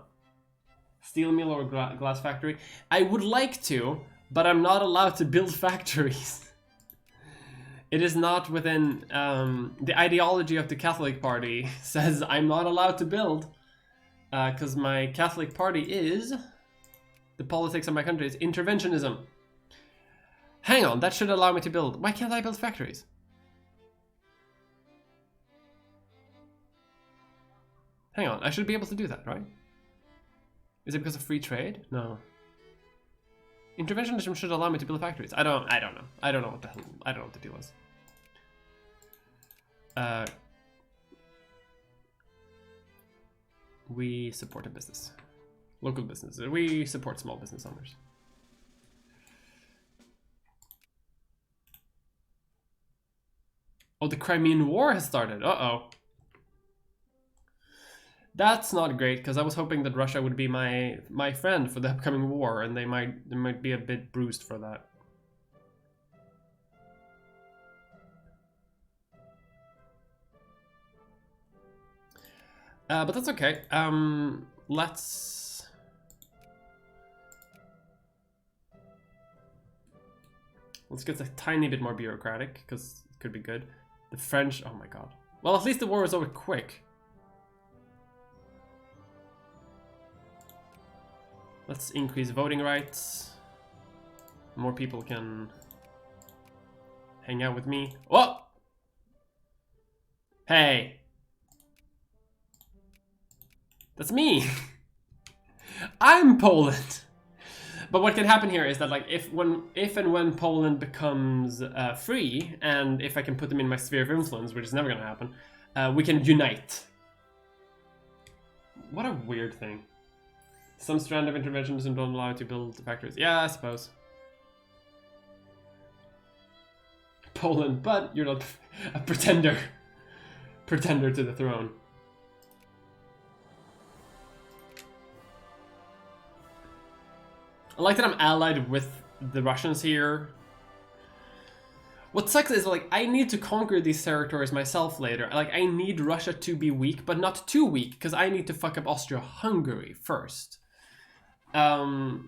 Steel mill or glass factory? I would like to, but I'm not allowed to build factories. It is not within the ideology of the Catholic Party says I'm not allowed to build because my Catholic Party is the politics of my country is interventionism. Hang on, that should allow me to build. Why can't I build factories? Hang on, I should be able to do that, right? Is it because of free trade? No. Interventionism should allow me to build factories. I don't know. I don't know what the hell. I don't know what the deal is. We support a business. Local business. We support small business owners. Oh, the Crimean War has started. Uh-oh. That's not great, because I was hoping that Russia would be my friend for the upcoming war, and they might be a bit bruised for that. But that's okay. Let's get a tiny bit more bureaucratic, because it could be good. The French, oh my god. Well, at least the war is over quick. Let's increase voting rights. More people can hang out with me. Whoa! Hey! That's me! I'm Poland! But what can happen here is that, like, if and when Poland becomes free, and if I can put them in my sphere of influence, which is never gonna happen, we can unite. What a weird thing. Some strand of interventionism don't allow you to build factories. Yeah, I suppose. Poland, but you're not a pretender. Pretender to the throne. I like that I'm allied with the Russians here. What sucks is, like, I need to conquer these territories myself later. Like, I need Russia to be weak, but not too weak, because I need to fuck up Austria-Hungary first. Ooh,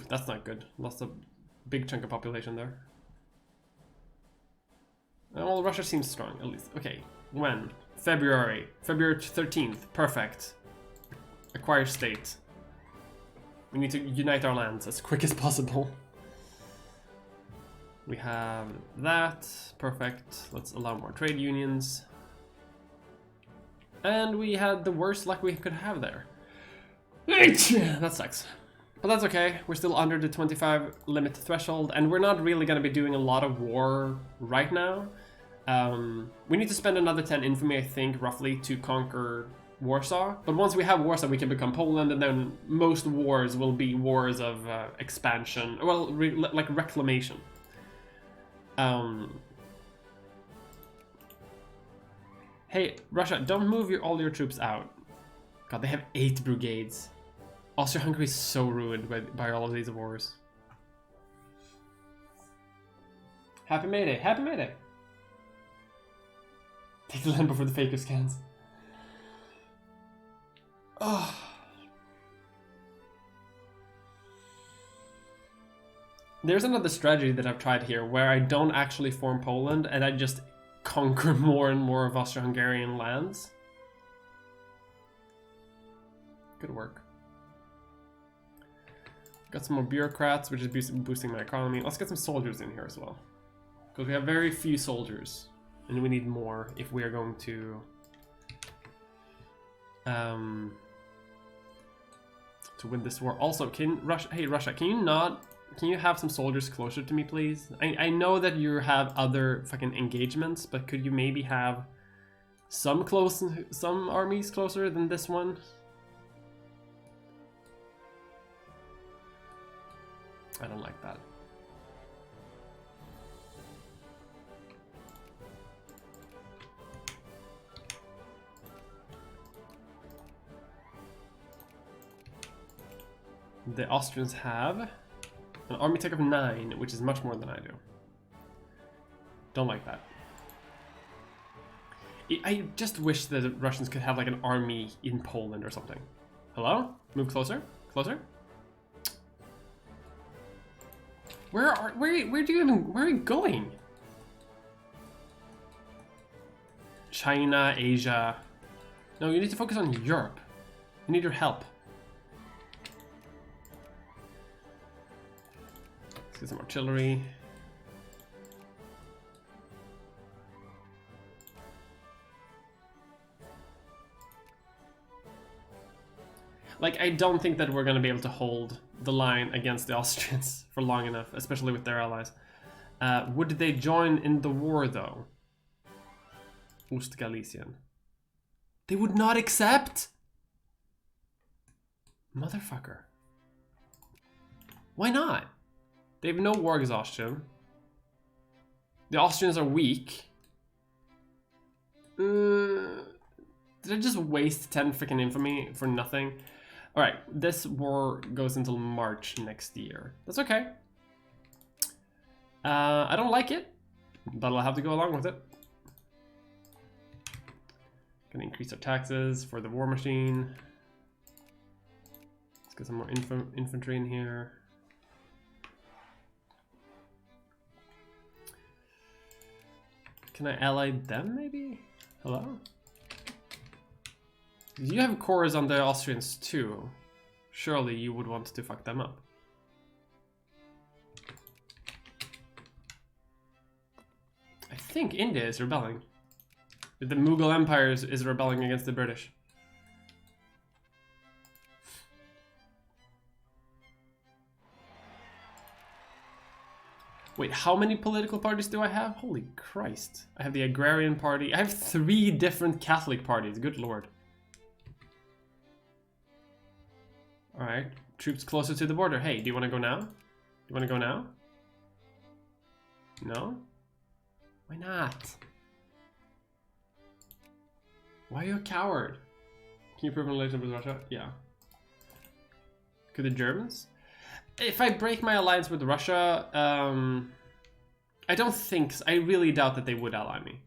that's not good. Lost a big chunk of population there. Well, Russia seems strong, at least. Okay, when? February 13th. Perfect. Acquire state. We need to unite our lands as quick as possible. We have that. Perfect. Let's allow more trade unions. And we had the worst luck we could have there. That sucks. But that's okay. We're still under the 25 limit threshold, and we're not really going to be doing a lot of war right now. We need to spend another 10 infamy, I think, roughly, to conquer Warsaw. But once we have Warsaw, we can become Poland, and then most wars will be wars of expansion. Well, like reclamation. Hey, Russia, don't move all your troops out. God, they have 8 brigades. Austria-Hungary is so ruined by all of these wars. Happy May Day! Happy May Day! Take the land before the faker scans. Oh. There's another strategy that I've tried here where I don't actually form Poland and I just conquer more and more of Austro-Hungarian lands. Good work. Got some more bureaucrats, which is boosting my economy. Let's get some soldiers in here as well. Because we have very few soldiers. And we need more if we are going to win this war. Also, hey Russia, can you have some soldiers closer to me, please? I know that you have other fucking engagements, but could you maybe have some armies closer than this one? I don't like that. The Austrians have an army tech of 9, which is much more than I do. Don't like that. I just wish that the Russians could have like an army in Poland or something. Hello? Move closer? Closer? Where are you going? China, Asia. No, you need to focus on Europe. We need your help. Let's get some artillery. Like, I don't think that we're going to be able to hold the line against the Austrians for long enough, especially with their allies. Would they join in the war, though? Ostgalician. They would not accept? Motherfucker. Why not? They have no war exhaustion. The Austrians are weak. Did I just waste 10 freaking infamy for nothing? Alright, this war goes until March next year. That's okay. I don't like it, but I'll have to go along with it. Gonna increase our taxes for the war machine. Let's get some more infantry in here. Can I ally them, maybe? Hello? You have cores on the Austrians too. Surely you would want to fuck them up. I think India is rebelling. The Mughal Empire is rebelling against the British. Wait, how many political parties do I have? Holy Christ. I have the Agrarian Party. I have 3 different Catholic parties. Good lord. Alright. Troops closer to the border. Hey, do you want to go now? Do you want to go now? No? Why not? Why are you a coward? Can you prove a relationship with Russia? Yeah. Could the Germans? If I break my alliance with Russia, I don't think... I really doubt that they would ally me.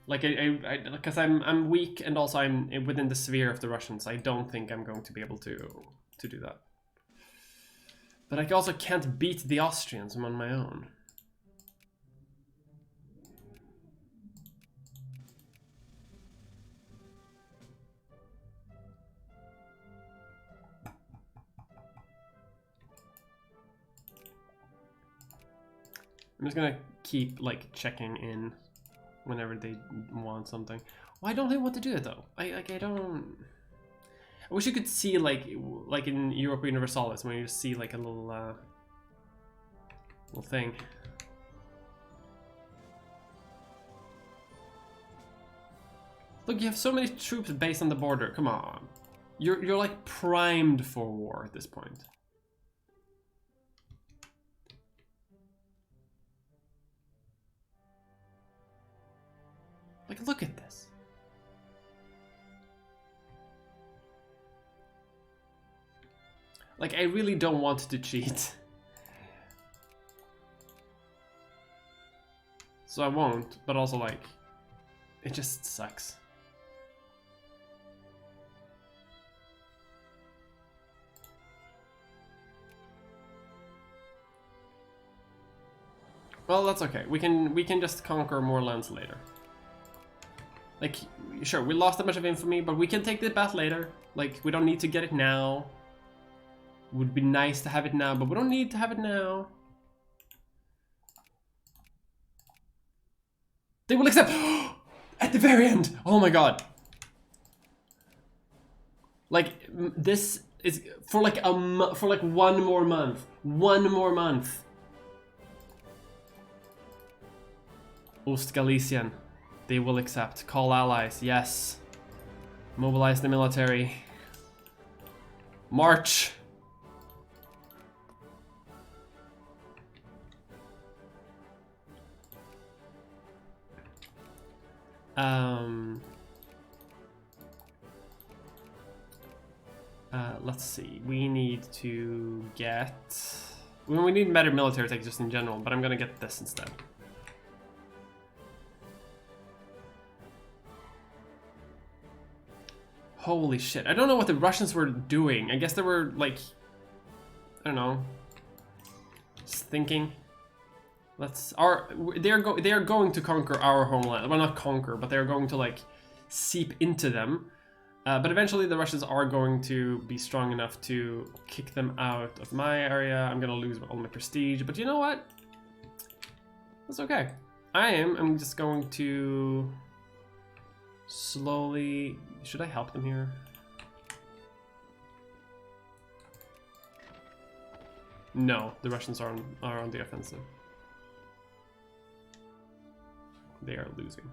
Like, because I'm weak, and also I'm within the sphere of the Russians. I don't think I'm going to be able to do that. But I also can't beat the Austrians. I'm on my own. I'm just gonna keep like checking in whenever they want something. Why don't they want to do it though? I don't. I wish you could see like in Europa Universalis when you see like a little thing. Look, you have so many troops based on the border. Come on, you're like primed for war at this point. Like, look at this. Like, I really don't want to cheat. So I won't, but also, like, it just sucks. Well, that's okay. We can just conquer more lands later. Like, sure, we lost a bunch of infamy, but we can take the bath later. Like, we don't need to get it now. Would be nice to have it now, but we don't need to have it now. They will accept at the very end. Oh my god. Like, this is for like one more month. One more month. Ostgalician. They will accept. Call allies, yes. Mobilize the military. March! Let's see. We need to get... we need better military tech just in general, but I'm gonna get this instead. Holy shit. I don't know what the Russians were doing. I guess they were like, I don't know, just thinking. They are going to conquer our homeland. Well, not conquer, but they are going to like seep into them. But eventually the Russians are going to be strong enough to kick them out of my area. I'm gonna lose all my prestige, but you know what? That's okay. I'm just going to slowly... Should I help them here? No, the Russians are on the offensive. They are losing.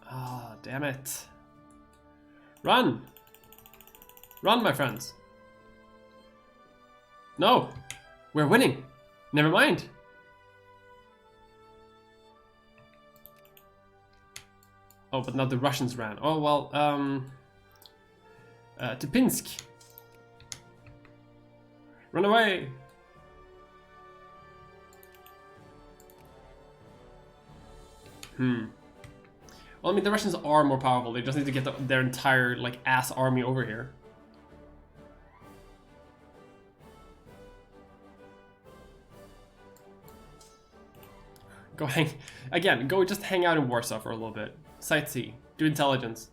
Ah, oh, damn it. Run! Run, my friends. No! We're winning! Never mind! Oh, but now the Russians ran. Oh, well, to Pinsk. Run away! Well, I mean, the Russians are more powerful. They just need to get their entire, like, ass army over here. Go just hang out in Warsaw for a little bit. Sightsee. Do intelligence.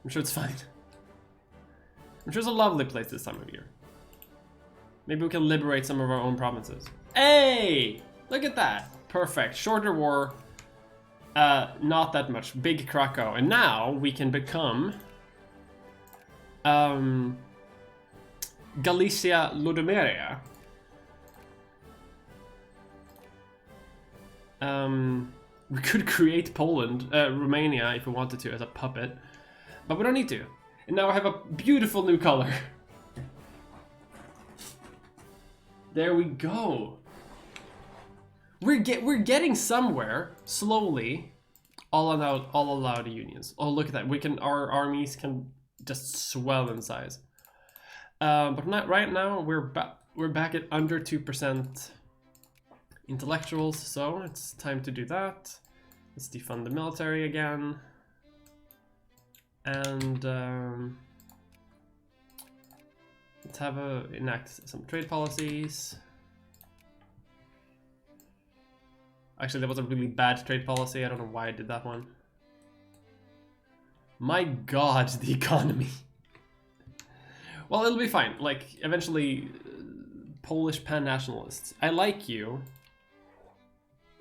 I'm sure it's fine. I'm sure it's a lovely place this time of year. Maybe we can liberate some of our own provinces. Hey! Look at that. Perfect. Shorter war. Not that much. Big Krakow. And now we can become... Galicia Lodomeria. We could create Poland, Romania if we wanted to as a puppet, but we don't need to. And now I have a beautiful new color. There we go. We're getting somewhere slowly. All allowed unions. Oh, look at that. Our armies can just swell in size. But not right now. We're back at under 2% intellectuals, so it's time to do that. Let's defund the military again. And let's have enact some trade policies. Actually, that was a really bad trade policy. I don't know why I did that one. My god, the economy. Well, it'll be fine. Like, eventually, Polish pan-nationalists. I like you.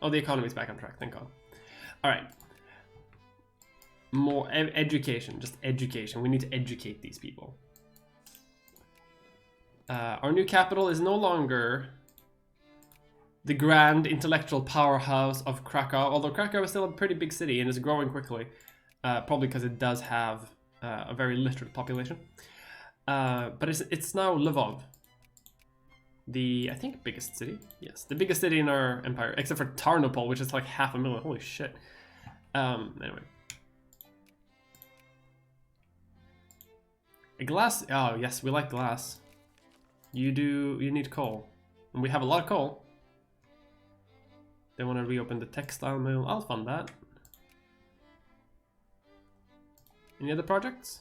Oh, the economy's back on track, thank god. Alright. More education, just education. We need to educate these people. Our new capital is no longer the grand intellectual powerhouse of Krakow, although Krakow is still a pretty big city and is growing quickly, probably because it does have a very literate population. But it's now Lvov, the, I think, biggest city. Yes, the biggest city in our empire, except for Tarnopol, which is like 500,000. Holy shit. Anyway. A glass, oh yes, we like glass. You need coal. And we have a lot of coal. They want to reopen the textile mill. I'll fund that. Any other projects?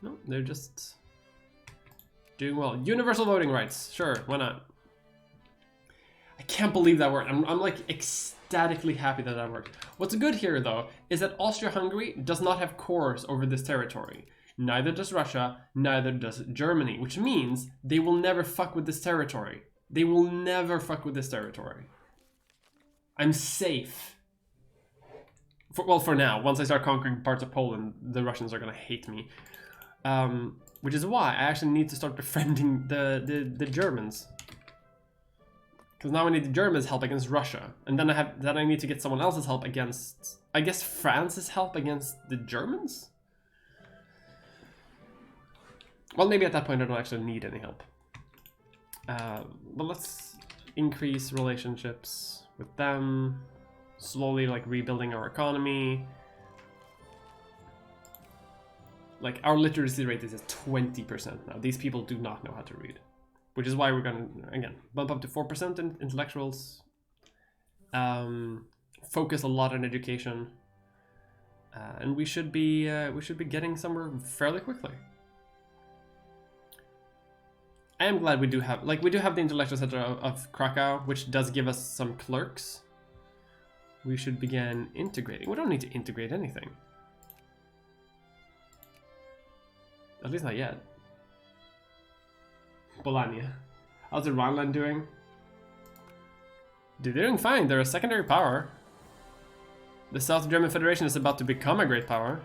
No, they're just doing well. Universal voting rights. Sure, why not? I can't believe that worked. I'm like ecstatically happy that that worked. What's good here though is that Austria-Hungary does not have cores over this territory. Neither does Russia, neither does Germany, which means they will never fuck with this territory. They will never fuck with this territory. I'm safe. Well, for now. Once I start conquering parts of Poland, the Russians are gonna hate me. Which is why I actually need to start befriending the Germans. Because now I need the Germans' help against Russia. And then I need to get someone else's help against, I guess, France's help against the Germans? Well, maybe at that point I don't actually need any help. But let's increase relationships with them, slowly like rebuilding our economy. Like our literacy rate is at 20% now. These people do not know how to read, which is why we're gonna again bump up to 4% in intellectuals. Focus a lot on education, and we should be getting somewhere fairly quickly. I am glad we do have the intellectual center of Krakow, which does give us some clerks. We should begin integrating. We don't need to integrate anything. At least not yet. Bologna. How's the Rhineland doing? Dude, they're doing fine. They're a secondary power. The South German Federation is about to become a great power.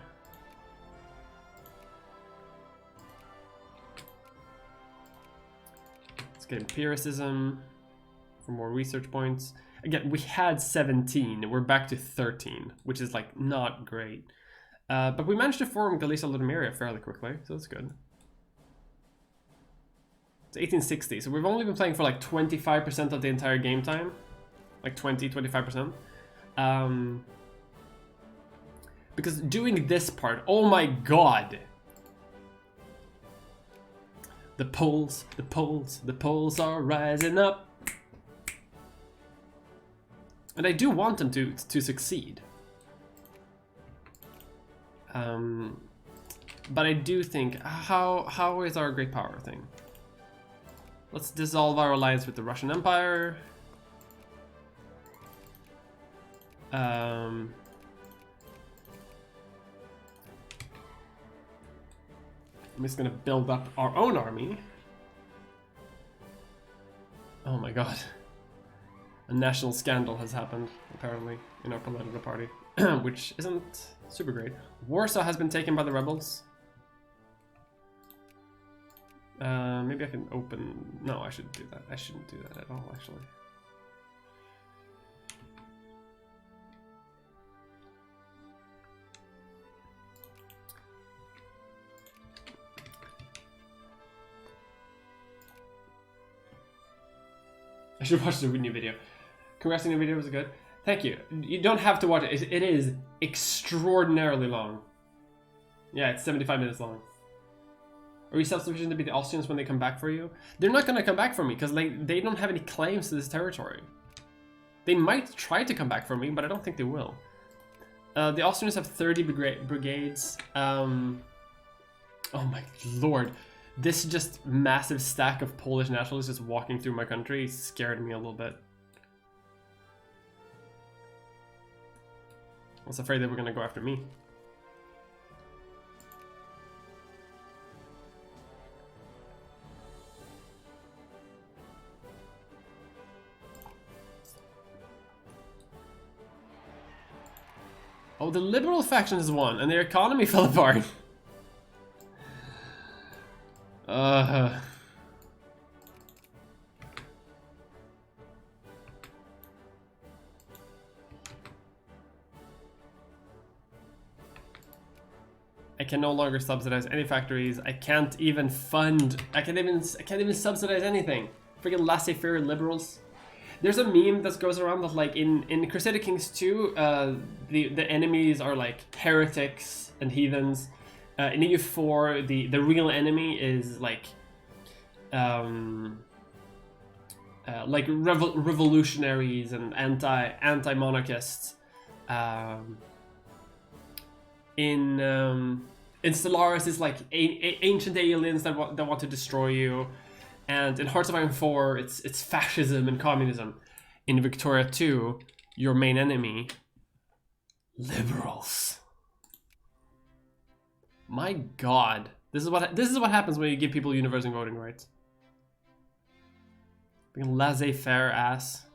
Get empiricism for more research points. Again, we had 17, we're back to 13, which is like not great. But we managed to form Galicia Ludomeria fairly quickly, so that's good. It's 1860, so we've only been playing for like 25% of the entire game time. Like 25%. Because doing this part, oh my god! The Poles are rising up. And I do want them to succeed. But I do think, how is our great power thing? Let's dissolve our alliance with the Russian Empire. I'm just gonna build up our own army. Oh my god. A national scandal has happened, apparently, in our political party, which isn't super great. Warsaw has been taken by the rebels. Maybe I can open... No, I shouldn't do that. I shouldn't do that at all, actually. I should watch the new video. Congrats on the new video, was good. Thank you. You don't have to watch it. It is extraordinarily long. Yeah, it's 75 minutes long. Are you self-sufficient to beat the Austrians when they come back for you? They're not gonna come back for me because they don't have any claims to this territory. They might try to come back for me, but I don't think they will. The Austrians have 30 brigades. Oh my lord. This just massive stack of Polish nationalists just walking through my country scared me a little bit. I was afraid they were gonna go after me. Oh, the liberal faction has won, and their economy fell apart. I can no longer subsidize any factories. I can't even fund. I can't even subsidize anything. Freaking laissez-faire liberals. There's a meme that goes around that like in Crusader Kings 2, the enemies are like heretics and heathens. In EU4, the real enemy is like revolutionaries and anti-monarchists. In Stellaris, it's like ancient aliens that want to destroy you. And in Hearts of Iron 4, it's fascism and communism. In Victoria 2, your main enemy, liberals. My God, this is what happens when you give people universal voting rights. Being laissez-faire ass.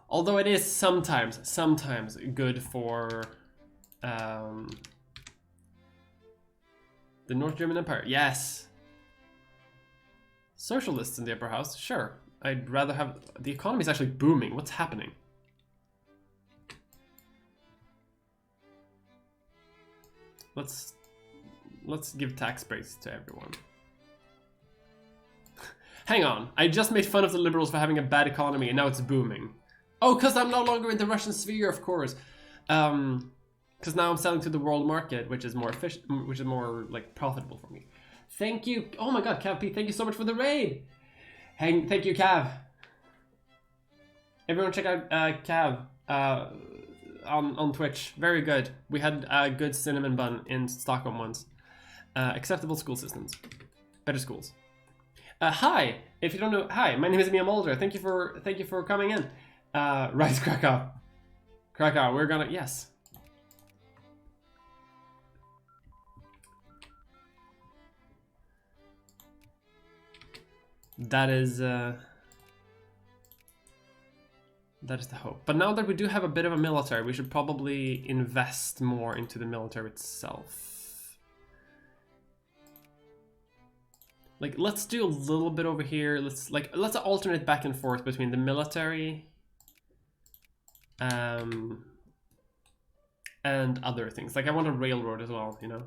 Although it is sometimes good for the North German Empire. Yes. Socialists in the upper house, sure. I'd rather have... The economy is actually booming. What's happening? Let's give tax breaks to everyone. Hang on. I just made fun of the liberals for having a bad economy and now it's booming. Oh, because I'm no longer in the Russian sphere, of course. Because now I'm selling to the world market, which is more efficient, which is more like profitable for me. Thank you. Oh my God, Cav P, thank you so much for the raid. Thank you, Cav. Everyone check out Cav on Twitch. Very good. We had a good cinnamon bun in Stockholm once. Acceptable school systems. Better schools. Hi. If you don't know, hi. My name is Mia Mulder. Thank you for coming in. Rise Krakow. Krakow. We're gonna yes. That is the hope. But now that we do have a bit of a military, we should probably invest more into the military itself. Like, let's do a little bit over here. Let's alternate back and forth between the military and other things. Like, I want a railroad as well, you know.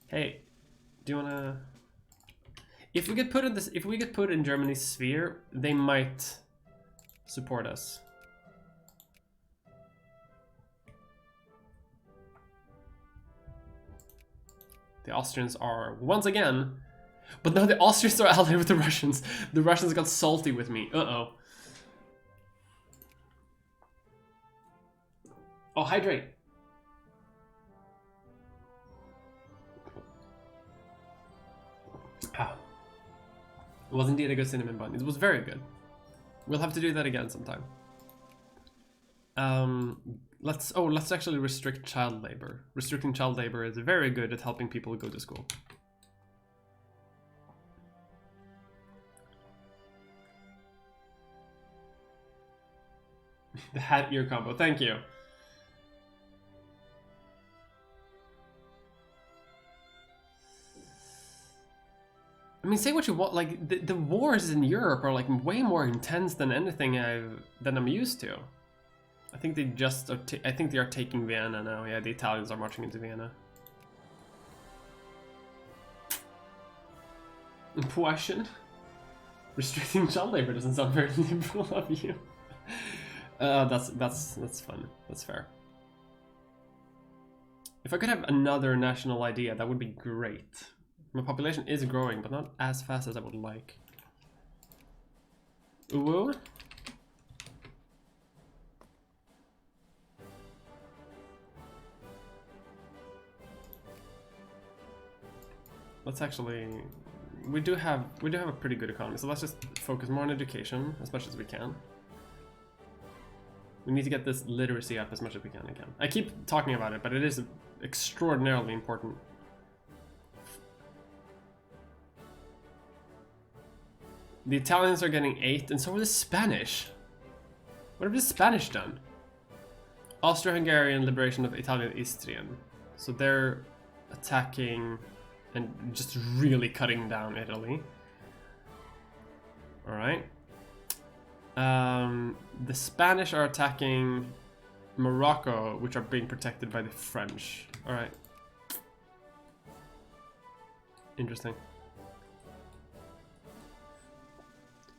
Hey, do you wanna? If we get put in Germany's sphere, they might support us. The Austrians are once again, but now the Austrians are allied with the Russians. The Russians got salty with me. Uh-oh. Oh, hydrate. Ah. It was indeed a good cinnamon bun. It was very good. We'll have to do that again sometime. Let's actually restrict child labor. Restricting child labor is very good at helping people go to school. The hat ear combo. Thank you. I mean, say what you want. Like the wars in Europe are like way more intense than anything I'm used to. I think they just are. I think they are taking Vienna now. Yeah, the Italians are marching into Vienna. Poison. Restricting child labor doesn't sound very liberal of you. That's fun. That's fair. If I could have another national idea, that would be great. My population is growing, but not as fast as I would like. Ooh. Let's actually, we do have a pretty good economy, so let's just focus more on education as much as we can. We need to get this literacy up as much as we can again. I keep talking about it, but it is extraordinarily important. The Italians are getting 8, and so are the Spanish. What have the Spanish done? Austro-Hungarian liberation of Italian Istrian. So they're attacking and just really cutting down Italy. Alright. The Spanish are attacking Morocco, which are being protected by the French. Alright. Interesting.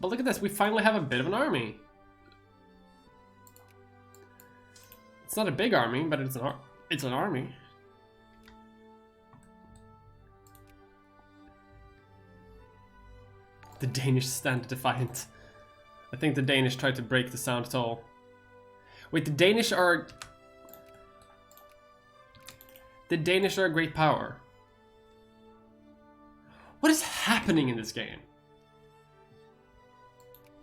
But look at this, we finally have a bit of an army. It's not a big army, but it's an army. The Danish stand defiant. I think the Danish tried to break the sound at all. Wait, the Danish are a great power. What is happening in this game?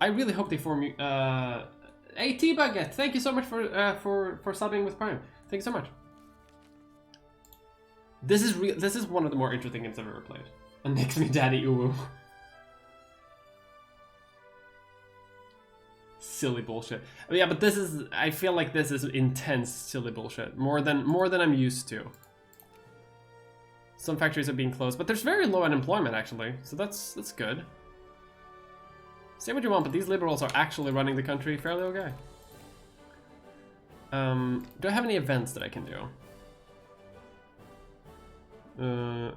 I really hope they form you. Hey, T-Bucket, thank you so much for subbing with Prime. Thank you so much. This is one of the more interesting games I've ever played. Annex me, Daddy Uwu. Silly bullshit. Yeah, but this is. I feel like this is intense, silly bullshit. More than I'm used to. Some factories are being closed, but there's very low unemployment actually, so that's good. Say what you want, but these liberals are actually running the country fairly okay. Do I have any events that I can do?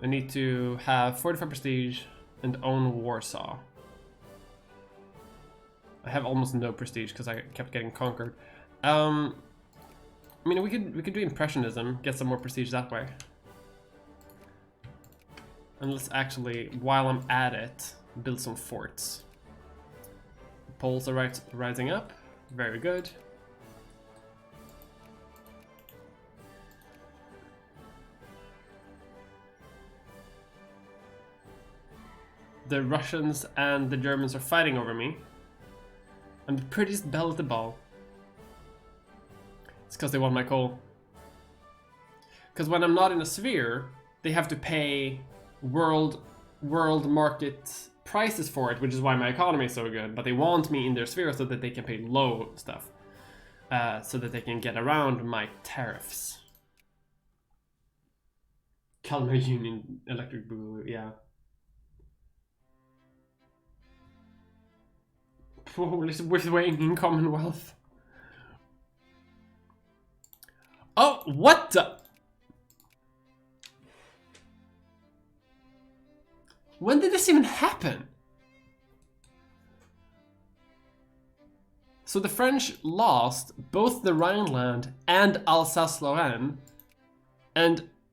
I need to have 45 prestige and own Warsaw. I have almost no prestige because I kept getting conquered. I mean, we could do impressionism, get some more prestige that way. And let's actually, while I'm at it, build some forts. Poles are rising up. Very good. The Russians and the Germans are fighting over me. I'm the prettiest belle at the ball. It's because they want my coal. Because when I'm not in a sphere, they have to pay world market prices for it, which is why my economy is so good. But they want me in their sphere so that they can pay low stuff, so that they can get around my tariffs. Kalmar Union Electric Boo, yeah. Lithuanian Commonwealth. Oh, what the? When did this even happen? So the French lost both the Rhineland and Alsace-Lorraine,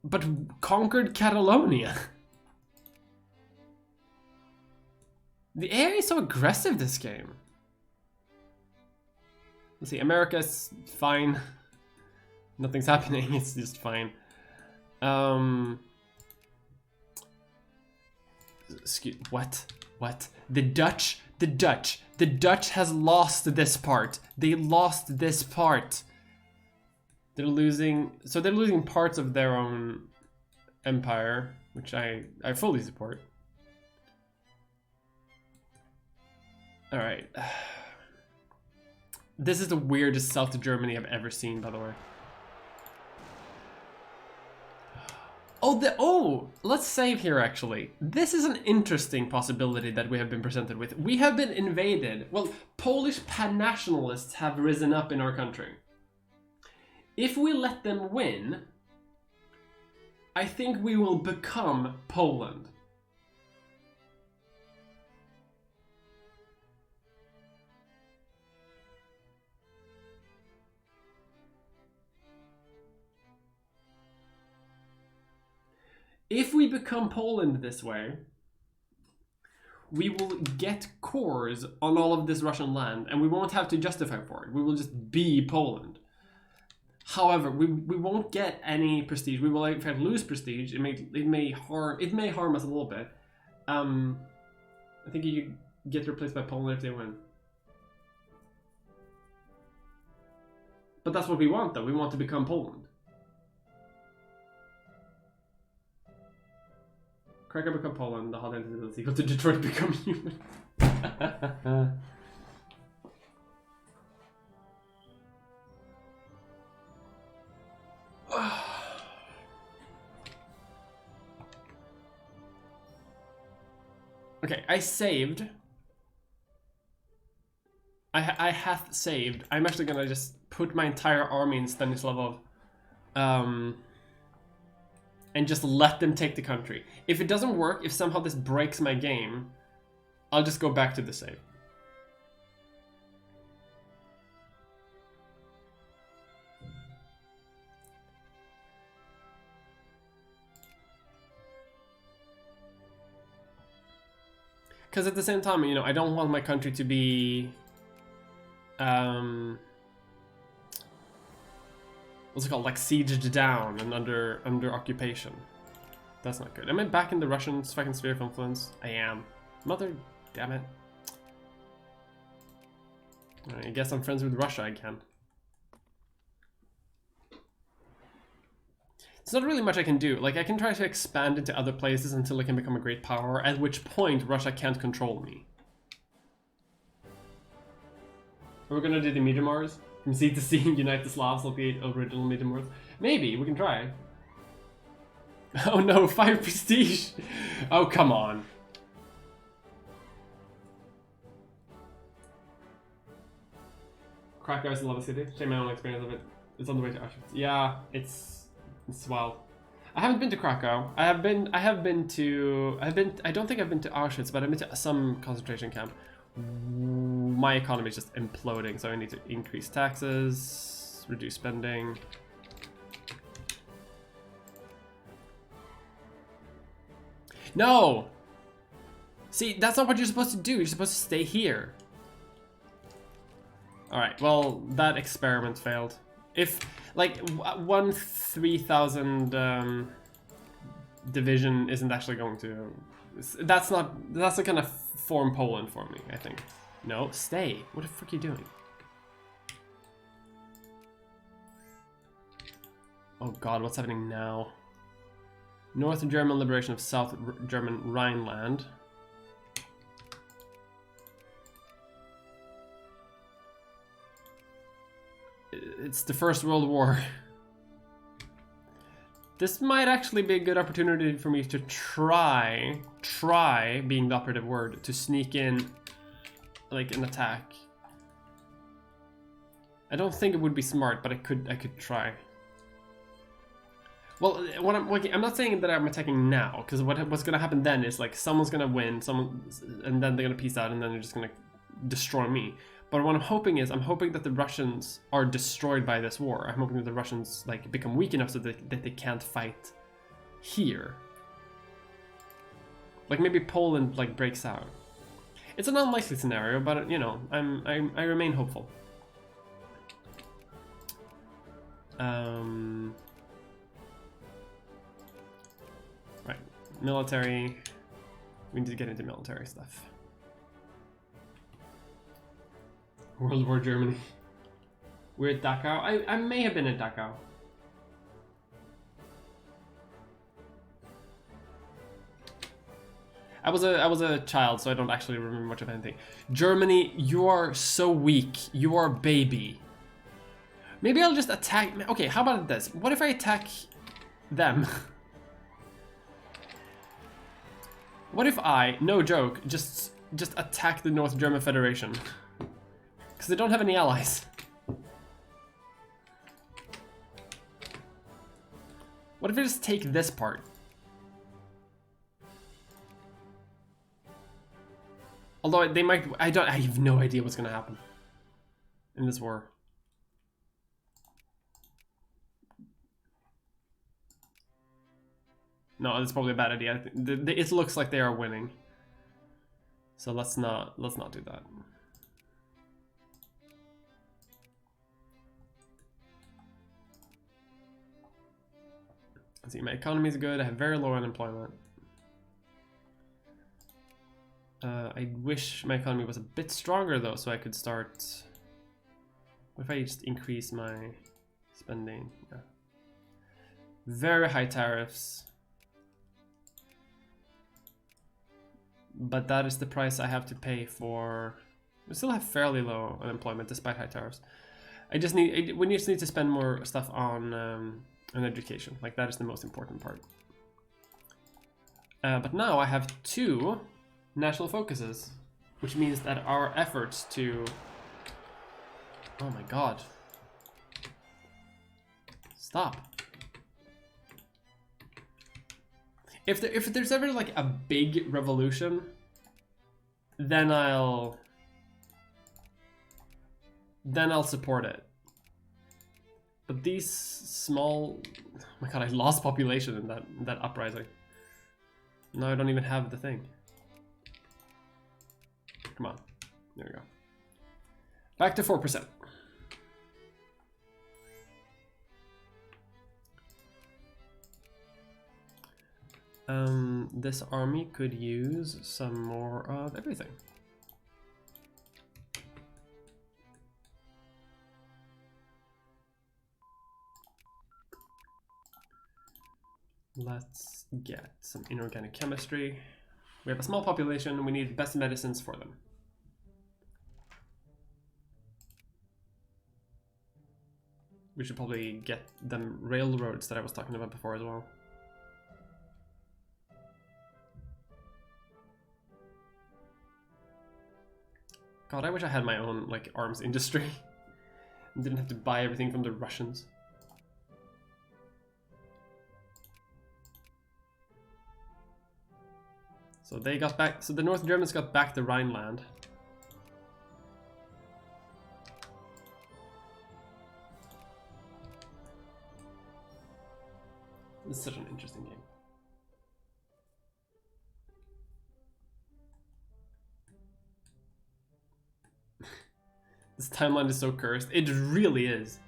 but conquered Catalonia. The AI is so aggressive this game. Let's see, America's fine. Nothing's happening, it's just fine. Excuse, what? The Dutch has lost this part. They lost this part. They're losing parts of their own empire, which I fully support. All right. This is the weirdest South Germany I've ever seen, by the way. Oh, let's save here actually. This is an interesting possibility that we have been presented with. We have been invaded. Well, Polish pan-nationalists have risen up in our country. If we let them win, I think we will become Poland. If we become Poland this way, we will get cores on all of this Russian land, and we won't have to justify for it. We will just be Poland. However, we won't get any prestige. We will in fact lose prestige. It may harm us a little bit. I think you get replaced by Poland if they win. But that's what we want, though. We want to become Poland. Krakow become Poland. The hot entity is equal to Detroit become human. Okay, I saved. I have saved. I'm actually gonna just put my entire army in Stanislavov, and just let them take the country. If it doesn't work, if somehow this breaks my game, I'll just go back to the save. Because at the same time, you know, I don't want my country to be, what's it called, like sieged down and under occupation. That's not good. Am I back in the Russian fucking sphere of influence? I am. Mother, damn it. I guess I'm friends with Russia again. There's not really much I can do. Like, I can try to expand into other places until I can become a great power, at which point Russia can't control me. Are we gonna do the Meteors? From sea to sea, unite the Slavs like the original Meteors? Maybe, we can try. Oh no, 5 prestige! Oh, come on. Krakow is a lovely city. Share my own experience of it. It's on the way to Auschwitz. Yeah, it's wild. I haven't been to Krakow. I don't think I've been to Auschwitz, but I've been to some concentration camp. My economy is just imploding, so I need to increase taxes, reduce spending. No! See, that's not what you're supposed to do. You're supposed to stay here. Alright, well, that experiment failed. If, like, 3,000 division isn't actually going to... That's not gonna form Poland for me, I think. No, stay. What the frick are you doing? Oh god, what's happening now? North German liberation of South German Rhineland. It's the First World War. This might actually be a good opportunity for me to try being the operative word, to sneak in like an attack. I don't think it would be smart, but I could try. Well, I'm not saying that I'm attacking now, because what's gonna happen then is like someone's gonna win, and then they're gonna peace out, and then they're just gonna destroy me. But what I'm hoping that the Russians are destroyed by this war. I'm hoping that the Russians like become weak enough so that they can't fight here. Like maybe Poland like breaks out. It's an unlikely scenario, but you know, I remain hopeful. Right, military. We need to get into military stuff. World War Germany. We're at Dachau. I may have been at Dachau. I was a child, so I don't actually remember much of anything. Germany, you are so weak. You are a baby. Maybe I'll just attack. Okay, how about this? What if I attack them? What if I, no joke, just attack the North German Federation? Because they don't have any allies. What if I just take this part? Although they might, I have no idea what's gonna happen in this war. No, that's probably a bad idea. It looks like they are winning. So let's not do that. Let's see, my economy is good. I have very low unemployment. I wish my economy was a bit stronger though, so I could start. What if I just increase my spending? Yeah. Very high tariffs. But that is the price I have to pay for. We still have fairly low unemployment despite high tariffs. We just need to spend more stuff on education. Like, that is the most important part. But now I have 2 national focuses, which means that our efforts to... Oh my god. Stop. If there's ever like a big revolution, then I'll support it. But these small... Oh my god, I lost population in that uprising. Now I don't even have the thing. Come on. There we go. Back to 4%. This army could use some more of everything. Let's get some inorganic chemistry. We have a small population, we need best medicines for them. We should probably get them railroads that I was talking about before as well. God, I wish I had my own like arms industry and didn't have to buy everything from the Russians. So they got back, so the North Germans got back the Rhineland. This is such an interesting game. This timeline is so cursed. It really is.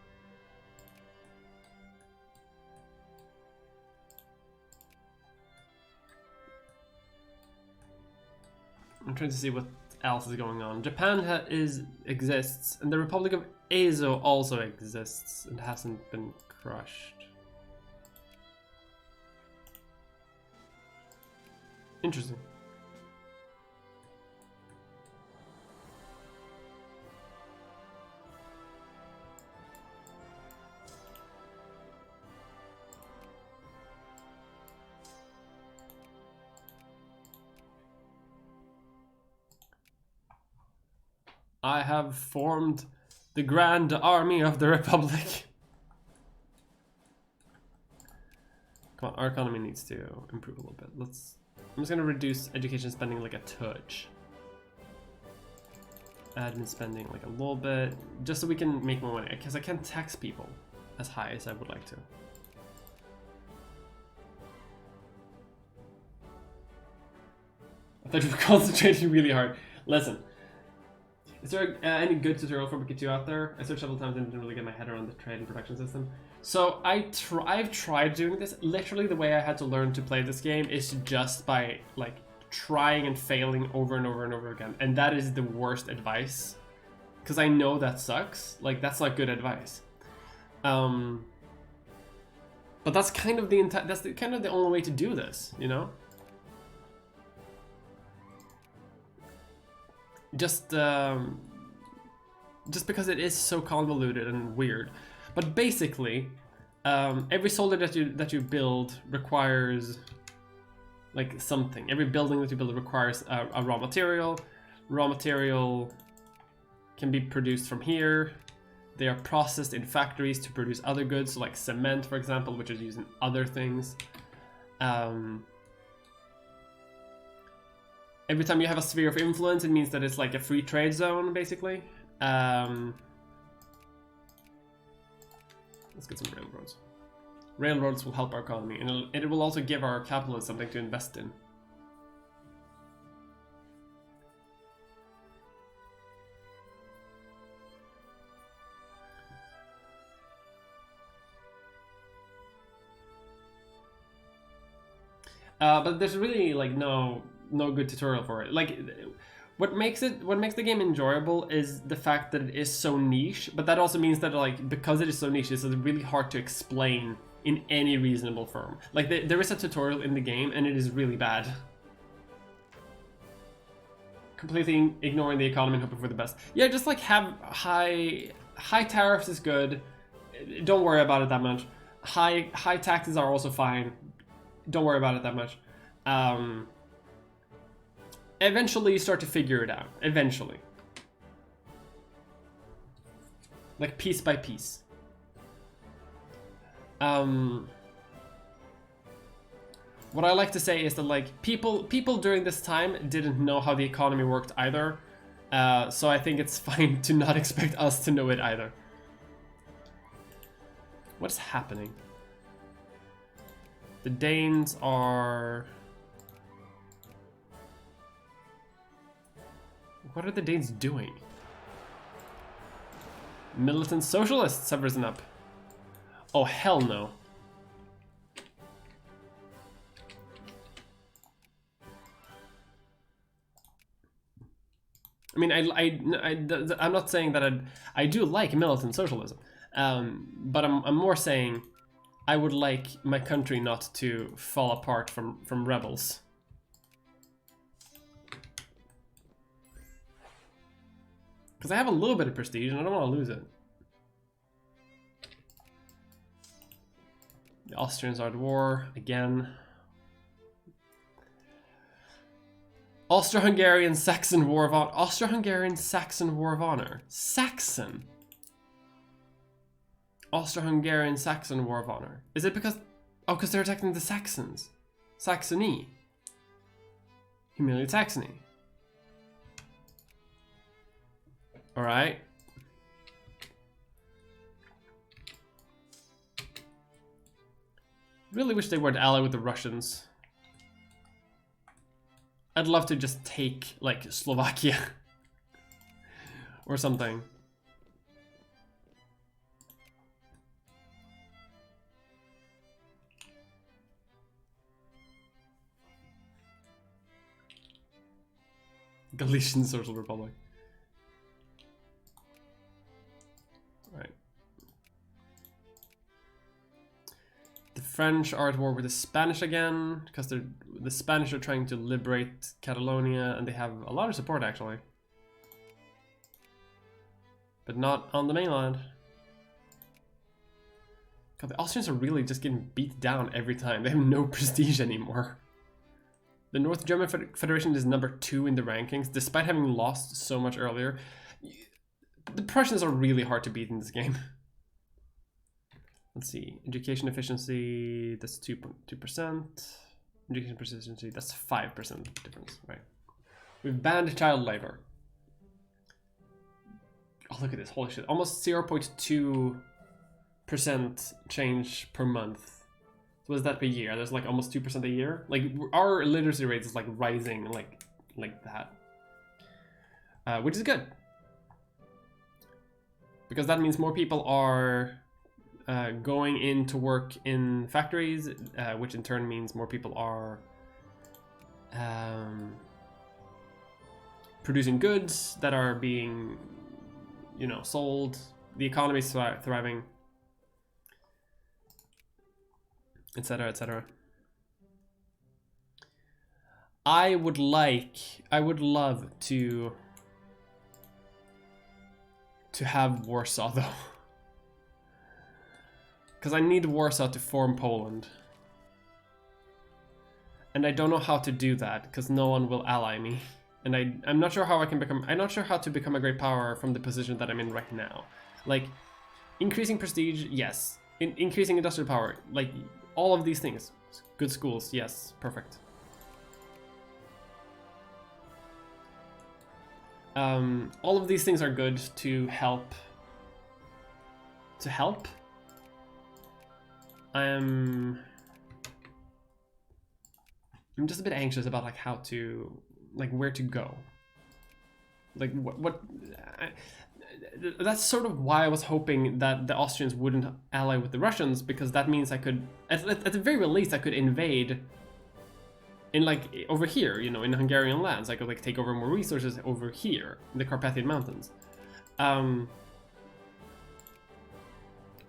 I'm trying to see what else is going on. Japan exists, and the Republic of Azo also exists and hasn't been crushed. Interesting. I have formed the Grand Army of the Republic. Come on, our economy needs to improve a little bit. I'm just gonna reduce education spending like a touch. Admin spending like a little bit, just so we can make more money, because I can't tax people as high as I would like to. I thought you were concentrating really hard. Listen. Is there any good tutorial for Wiki 2 out there? I searched several times and didn't really get my head around the trade and production system. So I've tried doing this. Literally the way I had to learn to play this game is just by like trying and failing over and over and over again. And that is the worst advice. Because I know that sucks. Like, that's not good advice. But that's kind of the only way to do this, you know? Just because it is so convoluted and weird. But basically, every soldier that you build requires like something. Every building that you build requires a raw material. Raw material can be produced from here. They are processed in factories to produce other goods, like cement, for example, which is used in other things. Every time you have a sphere of influence, it means that it's like a free trade zone, basically. Let's get some railroads. Railroads will help our economy, and it will also give our capitalists something to invest in. But there's really like no good tutorial for it. Like, what makes the game enjoyable is the fact that it is so niche. But that also means that, like, because it is so niche, it's really hard to explain in any reasonable form. Like, there is a tutorial in the game, and it is really bad. Completely ignoring the economy and hoping for the best. Yeah, just like have high tariffs is good. Don't worry about it that much. High taxes are also fine. Don't worry about it that much. Eventually you start to figure it out. Eventually. Like piece by piece. What I like to say is that, like, people during this time didn't know how the economy worked either. So I think it's fine to not expect us to know it either. What's happening? The Danes are... What are the Danes doing? Militant socialists have risen up. Oh, hell no. I mean, I'm not saying that I do like militant socialism, but I'm more saying I would like my country not to fall apart from rebels. Because I have a little bit of prestige and I don't want to lose it. The Austrians are at war again. Austro-Hungarian Saxon War of Honor. Austro-Hungarian Saxon War of Honor. Saxon. Austro-Hungarian Saxon War of Honor. Is it because... Oh, because they're attacking the Saxons. Saxony. Humiliate Saxony. Alright. Really wish they weren't allied with the Russians. I'd love to just take, like, Slovakia. Or something. Galician Social Republic. Right. The French are at war with the Spanish again, because the Spanish are trying to liberate Catalonia, and they have a lot of support actually. But not on the mainland. God, the Austrians are really just getting beat down every time. They have no prestige anymore. The North German Federation is number 2 in the rankings, despite having lost so much earlier. The Prussians are really hard to beat in this game. Let's see. Education efficiency, that's 2.2%. Education proficiency, that's 5% difference, right? We've banned child labor. Oh, look at this, holy shit. Almost 0.2% change per month. So what is that per year? There's like almost 2% a year. Like, our literacy rate is like rising like that. Which is good. Because that means more people are going in to work in factories, which in turn means more people are producing goods that are being, you know, sold. The economy is thriving, etc., etc. I would love to have Warsaw though. Because I need Warsaw to form Poland. And I don't know how to do that, because no one will ally me. And I'm not sure how I'm not sure how to become a great power from the position that I'm in right now. Like, increasing prestige, yes. Increasing industrial power, like, all of these things. Good schools, yes, perfect. All of these things are good to help. I'm just a bit anxious about like how to, like where to go. Like that's sort of why I was hoping that the Austrians wouldn't ally with the Russians, because that means I could, at the very least, I could invade in like over here, you know, in Hungarian lands. I could like take over more resources over here in the Carpathian Mountains.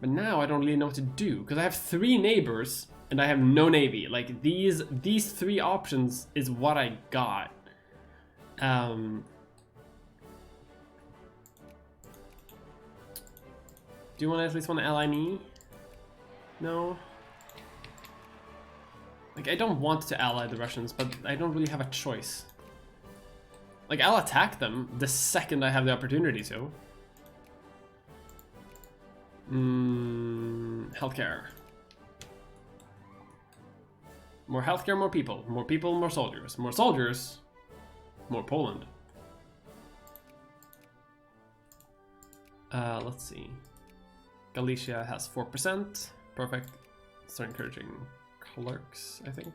But now I don't really know what to do, because I have 3 neighbors and I have no navy. Like these 3 options is what I got. Do you at least want to ally me? No? Like, I don't want to ally the Russians, but I don't really have a choice. Like, I'll attack them the second I have the opportunity to. Healthcare. More healthcare, more people. More people, more soldiers. More soldiers, more Poland. Let's see. Galicia has 4%. Perfect. Start encouraging clerks, I think.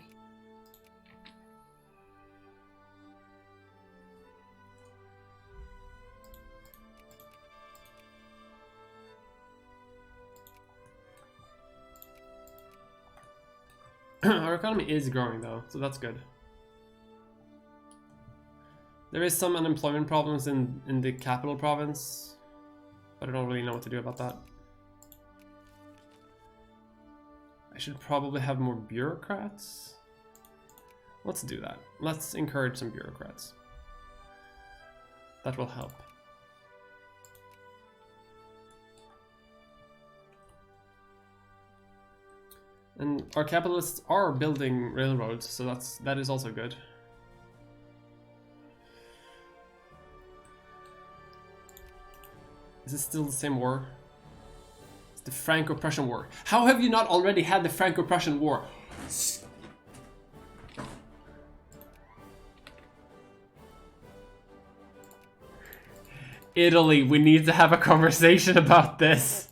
Our economy is growing though, so that's good. There is some unemployment problems in the capital province, but I don't really know what to do about that. I should probably have more bureaucrats. Let's do that. Let's encourage some bureaucrats. That will help. And our capitalists are building railroads, so that is also good. Is it still the same war? It's the Franco-Prussian War. How have you not already had the Franco-Prussian War? Italy, we need to have a conversation about this.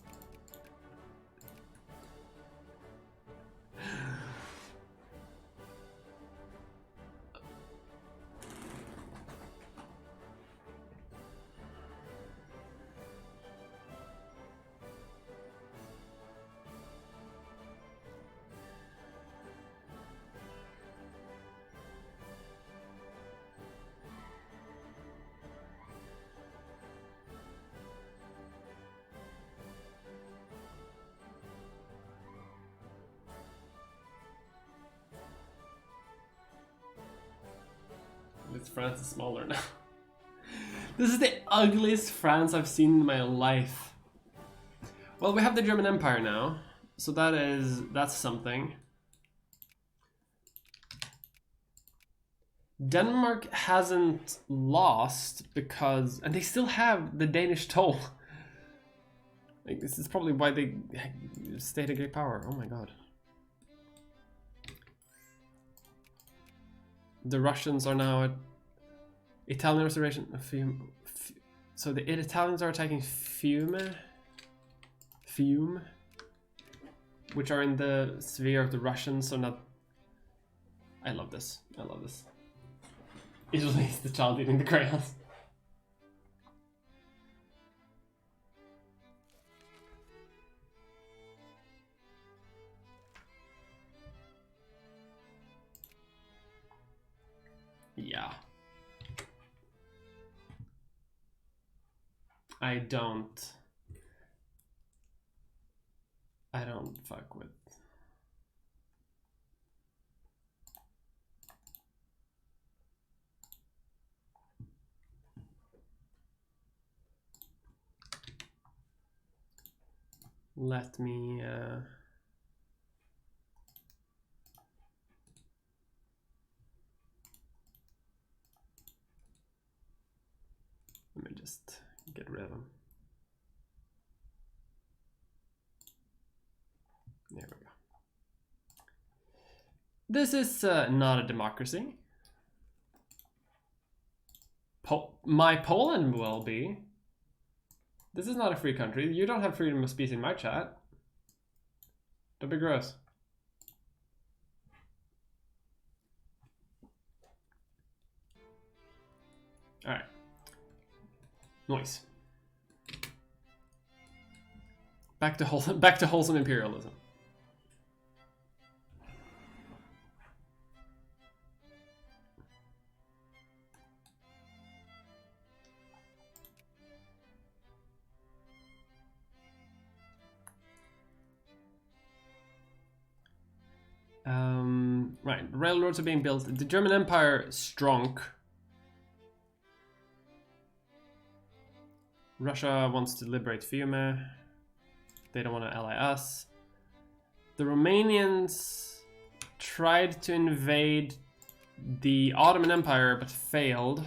France is smaller now. This is the ugliest France I've seen in my life. Well, we have the German Empire now, so that's something. Denmark hasn't lost because, and they still have the Danish toll. Like, this is probably why they stayed a great power. Oh my god. The Russians are now at Italian restoration. So the Italians are attacking Fiume, which are in the sphere of the Russians. So not. I love this. I love this. Italy is the child eating the crayons. Yeah. I don't fuck with. Let me just get rid of them. There we go. This is not a democracy. My Poland will be. This is not a free country. You don't have freedom of speech in my chat. Don't be gross. All right. Noise. Back to wholesome imperialism. Right, railroads are being built. The German Empire strong. Russia wants to liberate Fiume. They don't want to ally us. The Romanians tried to invade the Ottoman Empire but failed.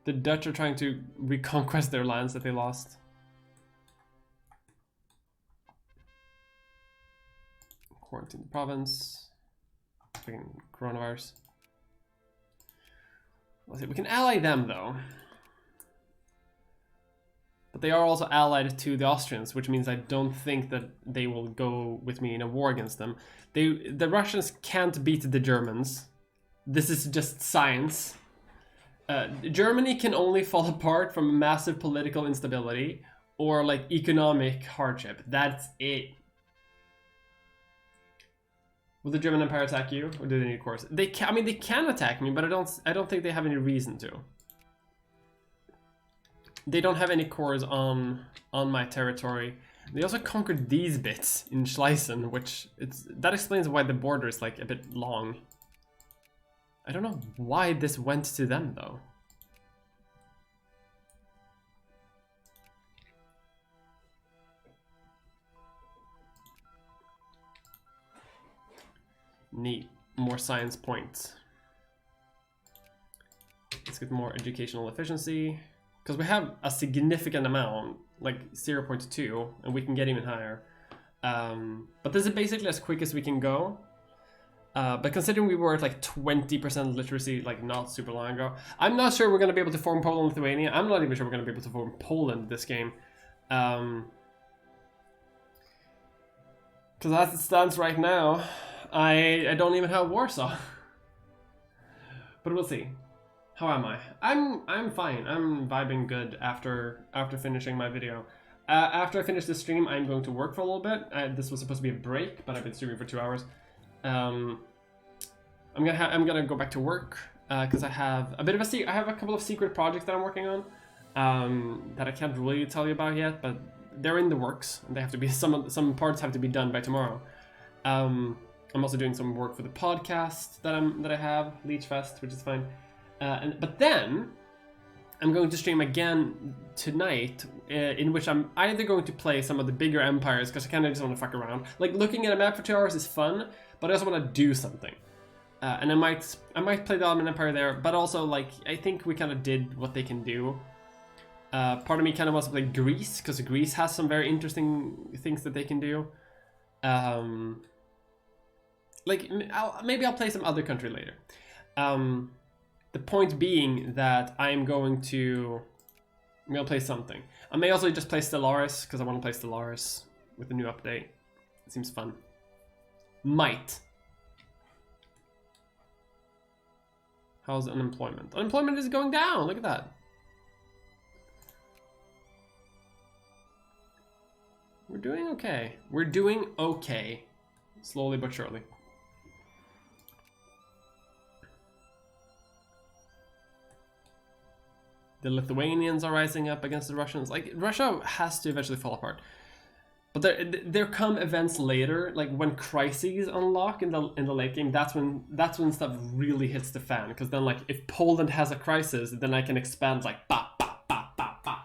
The Dutch are trying to reconquest their lands that they lost. Quarantine the province. Freaking coronavirus. Let's see, we can ally them though. But they are also allied to the Austrians, which means I don't think that they will go with me in a war against them. The Russians can't beat the Germans. This is just science. Germany can only fall apart from massive political instability or like economic hardship. That's it. Will the German Empire attack you, or do they need cores? They can. I mean, they can attack me, but I don't think they have any reason to. They don't have any cores on my territory. They also conquered these bits in Schlesien, which that explains why the border is like a bit long. I don't know why this went to them though. Neat. More science points. Let's get more educational efficiency. Because we have a significant amount, like 0.2, and we can get even higher. But this is basically as quick as we can go. But considering we were at like 20% literacy, like not super long ago, I'm not sure we're going to be able to form Poland and Lithuania. I'm not even sure we're going to be able to form Poland this game. Because as it stands right now, I don't even have Warsaw. But we'll see. How am I? I'm fine. I'm vibing good after finishing my video. After I finish the stream, I'm going to work for a little bit. This was supposed to be a break, but I've been streaming for 2 hours. I'm gonna go back to work because I have a bit of I have a couple of secret projects that I'm working on that I can't really tell you about yet, but they're in the works and they have to be some parts have to be done by tomorrow. I'm also doing some work for the podcast that I have, Leechfest, which is fine. But then I'm going to stream again tonight, in which I'm either going to play some of the bigger empires because I kind of just want to fuck around. Like looking at a map for 2 hours is fun, but I also want to do something. And I might play the Ottoman Empire there, but also like I think we kind of did what they can do. Part of me kind of wants to play Greece because Greece has some very interesting things that they can do. Like maybe I'll play some other country later. The point being that I'm gonna play something. I may also just play Stellaris because I want to play Stellaris with the new update. It seems fun. Might. How's unemployment? Unemployment is going down. Look at that. We're doing okay. We're doing okay. Slowly but surely. The Lithuanians are rising up against the Russians. Like Russia has to eventually fall apart. But there come events later, like when crises unlock in the late game. That's when stuff really hits the fan. Because then, like, if Poland has a crisis, then I can expand like ba ba ba ba ba.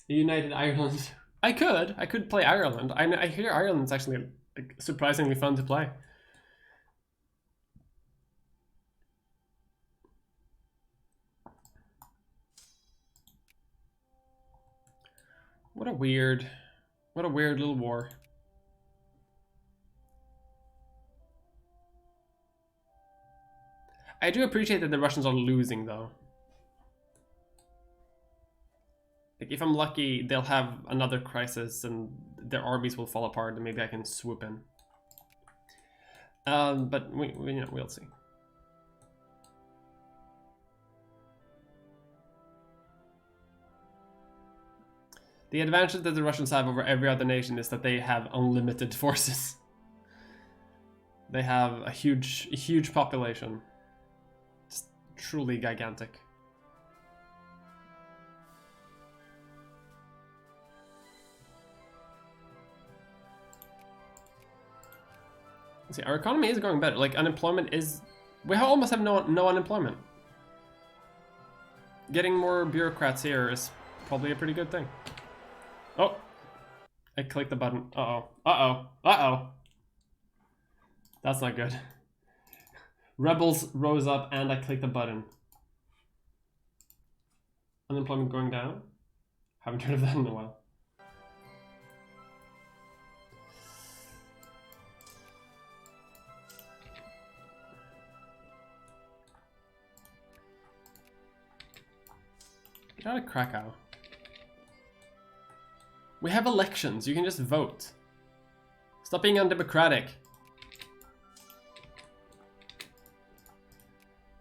United Ireland. I could play Ireland. I hear Ireland's actually like, surprisingly fun to play. What a weird little war. I do appreciate that the Russians are losing though. Like, if I'm lucky, they'll have another crisis and their armies will fall apart, and maybe I can swoop in. But we'll see. The advantage that the Russians have over every other nation is that they have unlimited forces. They have a huge population. It's truly gigantic. See, our economy is going better. Like, unemployment is... We almost have no unemployment. Getting more bureaucrats here is probably a pretty good thing. Oh! I clicked the button. Uh-oh. Uh-oh. Uh-oh. That's not good. Rebels rose up and I clicked the button. Unemployment going down? Haven't heard of that in a while. Get out of Krakow. We have elections. You can just vote. Stop being undemocratic.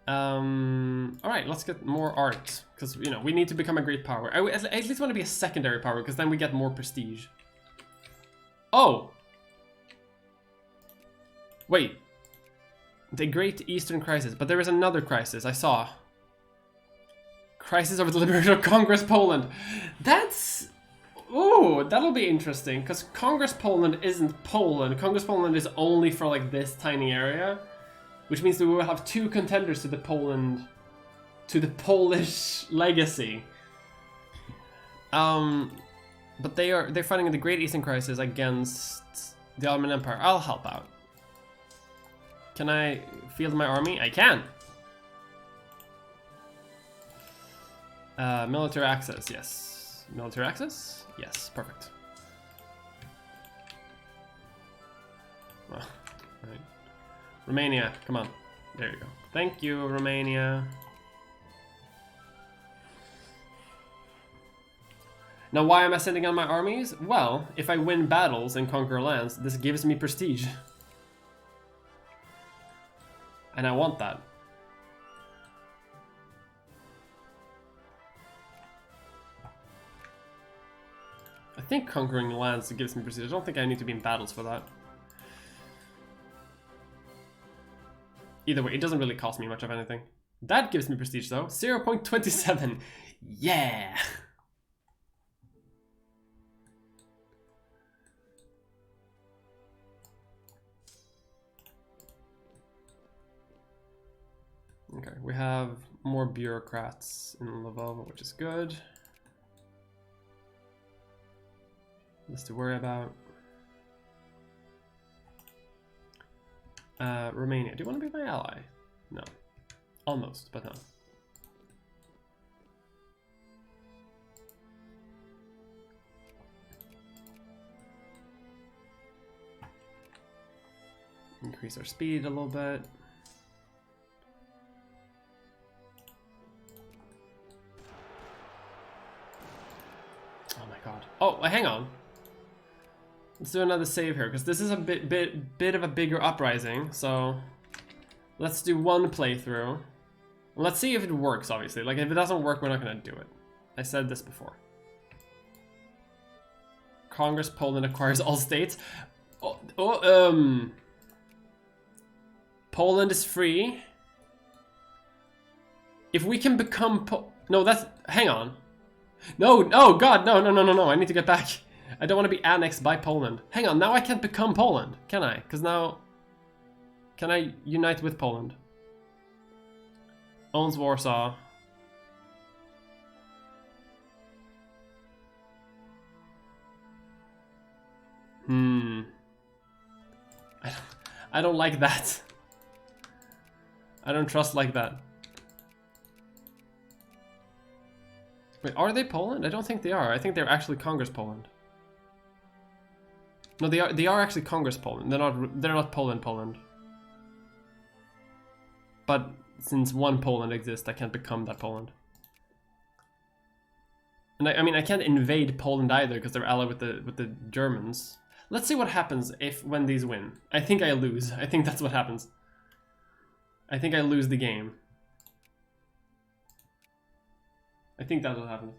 Alright, let's get more art. Because, you know, we need to become a great power. I at least want to be a secondary power, because then we get more prestige. Oh! Wait. The Great Eastern Crisis. But there is another crisis, I saw. Crisis over the liberation of Congress Poland. That's... Ooh, that'll be interesting, because Congress Poland isn't Poland. Congress Poland is only for, like, this tiny area. Which means that we will have two contenders to the Polish legacy. But they're fighting in the Great Eastern Crisis against the Ottoman Empire. I'll help out. Can I field my army? I can! Military access, yes. Military access? Yes, perfect. Well, alright. Romania, come on. There you go. Thank you, Romania. Now, why am I sending on my armies? Well, if I win battles and conquer lands, this gives me prestige. And I want that. I think conquering lands gives me prestige. I don't think I need to be in battles for that. Either way, it doesn't really cost me much of anything. That gives me prestige though. 0.27. Yeah! Okay, we have more bureaucrats in Lvov, which is good. Less to worry about. Romania. Do you want to be my ally? No. Almost, but no. Increase our speed a little bit. Oh my god. Oh, hang on. Let's do another save here, because this is a bit of a bigger uprising, so let's do one playthrough. Let's see if it works, obviously. Like, if it doesn't work, we're not gonna do it. I said this before. Congress Poland acquires all states. Poland is free. If we can become no, that's... Hang on. No, oh god, no, I need to get back. I don't want to be annexed by Poland. Hang on, now I can't become Poland, can I? Because now... Can I unite with Poland? Owns Warsaw. I don't like that. I don't trust like that. Wait, are they Poland? I don't think they are. I think they're actually Congress Poland. No, they are actually Congress Poland. They're not Poland. But since one Poland exists, I can't become that Poland. And I mean, I can't invade Poland either because they're allied with the Germans. Let's see what happens when these win. I think I lose. I think that's what happens. I think I lose the game. I think that's what happens.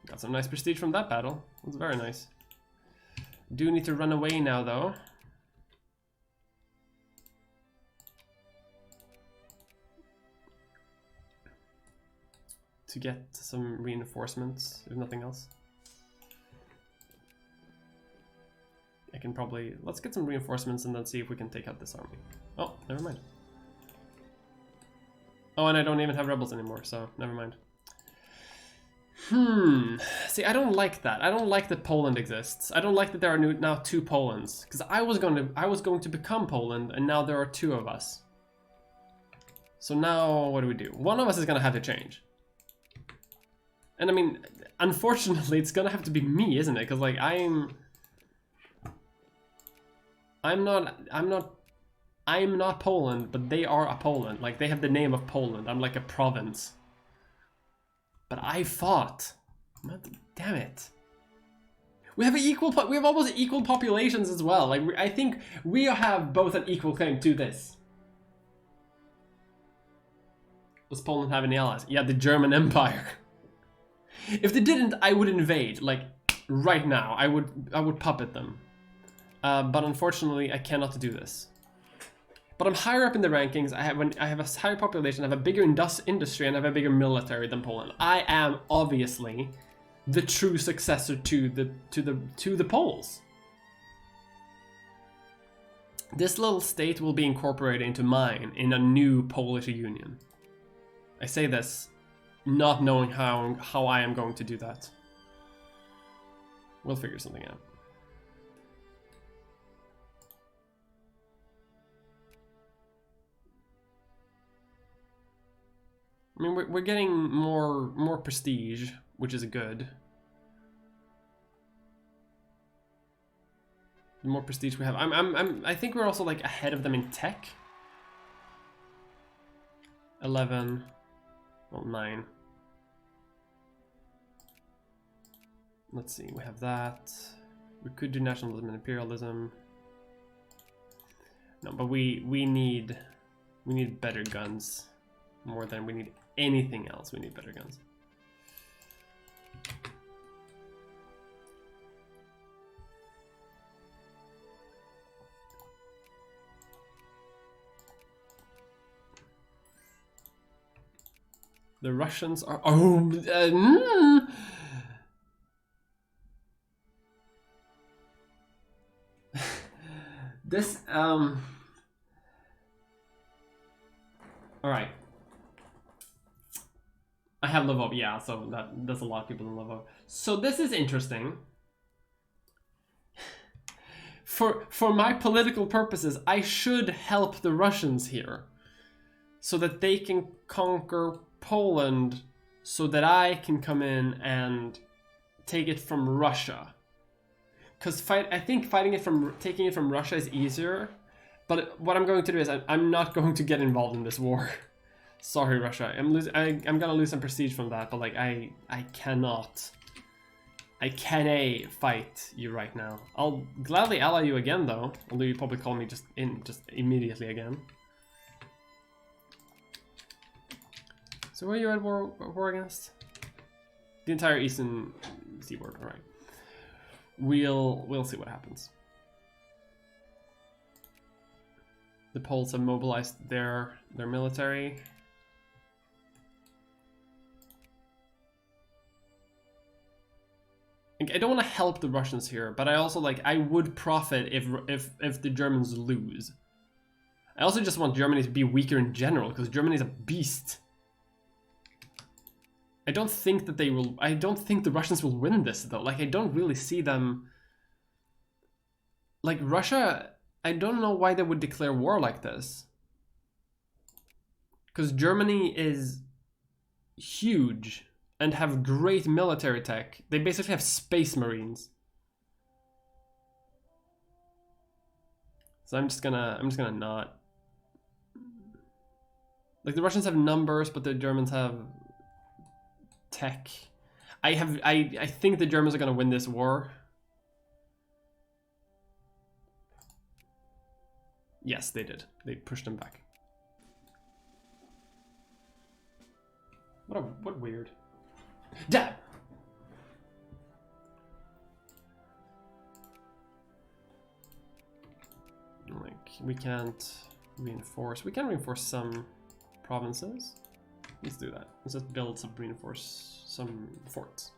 Got some nice prestige from that battle. That's very nice. Do need to run away now, though. To get some reinforcements, if nothing else. I can probably... Let's get some reinforcements and then see if we can take out this army. Oh, never mind. Oh, and I don't even have rebels anymore, so never mind. See, I don't like that. I don't like that Poland exists. I don't like that there are now two Polands. Because I was going to become Poland, and now there are two of us. So now, what do? One of us is going to have to change. And I mean, unfortunately, it's going to have to be me, isn't it? Because, like, I'm not Poland, but they are a Poland. Like, they have the name of Poland. I'm like a province. But I fought. Damn it. We have almost equal populations as well. Like, I think we have both an equal claim to this. Does Poland have any allies? Yeah, the German Empire. If they didn't, I would invade. Like, right now. I would puppet them. But unfortunately, I cannot do this. But I'm higher up in the rankings. I have a higher population, I have a bigger industry, and I have a bigger military than Poland. I am obviously the true successor to the Poles. This little state will be incorporated into mine in a new Polish union. I say this not knowing how I am going to do that. We'll figure something out. I mean, we're getting more prestige, which is good. The more prestige we have, I think we're also like ahead of them in tech. 11, well 9. Let's see, we have that. We could do nationalism and imperialism. No, but we need better guns more than we need anything else. We need better guns. The Russians are this all right. I have Lvov, yeah, so that's a lot of people in Lvov. So this is interesting. For my political purposes, I should help the Russians here. So that they can conquer Poland, so that I can come in and take it from Russia. Because I think taking it from Russia is easier. But what I'm going to do is I'm not going to get involved in this war. Sorry, Russia. I'm gonna lose some prestige from that, but like I cannot fight you right now. I'll gladly ally you again though, although you probably call me just immediately again. So who are you at war against? The entire eastern seaboard. All right. We'll see what happens. The Poles have mobilized their military. I don't want to help the Russians here, but I also I would profit if the Germans lose. I also just want Germany to be weaker in general because Germany is a beast. I don't think that they will. I don't think the Russians will win this though. Like I don't really see them. Like Russia, I don't know why they would declare war like this. Because Germany is huge and have great military tech. They basically have space marines. So I'm just gonna not. Like the Russians have numbers, but the Germans have tech. I think the Germans are gonna win this war. Yes, they did. They pushed them back. What weird. Damn! Like, we can't reinforce. We can reinforce some provinces. Let's do that. Let's just build some, reinforce some forts.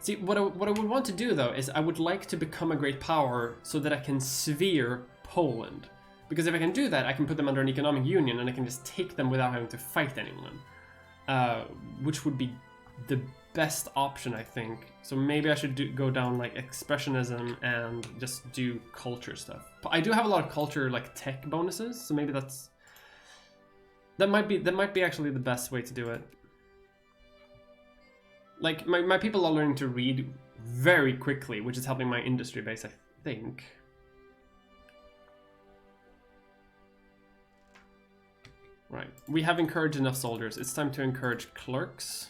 See, what I would want to do though is I would like to become a great power so that I can sphere Poland. Because if I can do that, I can put them under an economic union and I can just take them without having to fight anyone. Which would be the best option, I think. So maybe I should go down like expressionism and just do culture stuff. But I do have a lot of culture like tech bonuses, so maybe that might be actually the best way to do it. Like my people are learning to read very quickly, which is helping my industry base, I think. Right, we have encouraged enough soldiers. It's time to encourage clerks.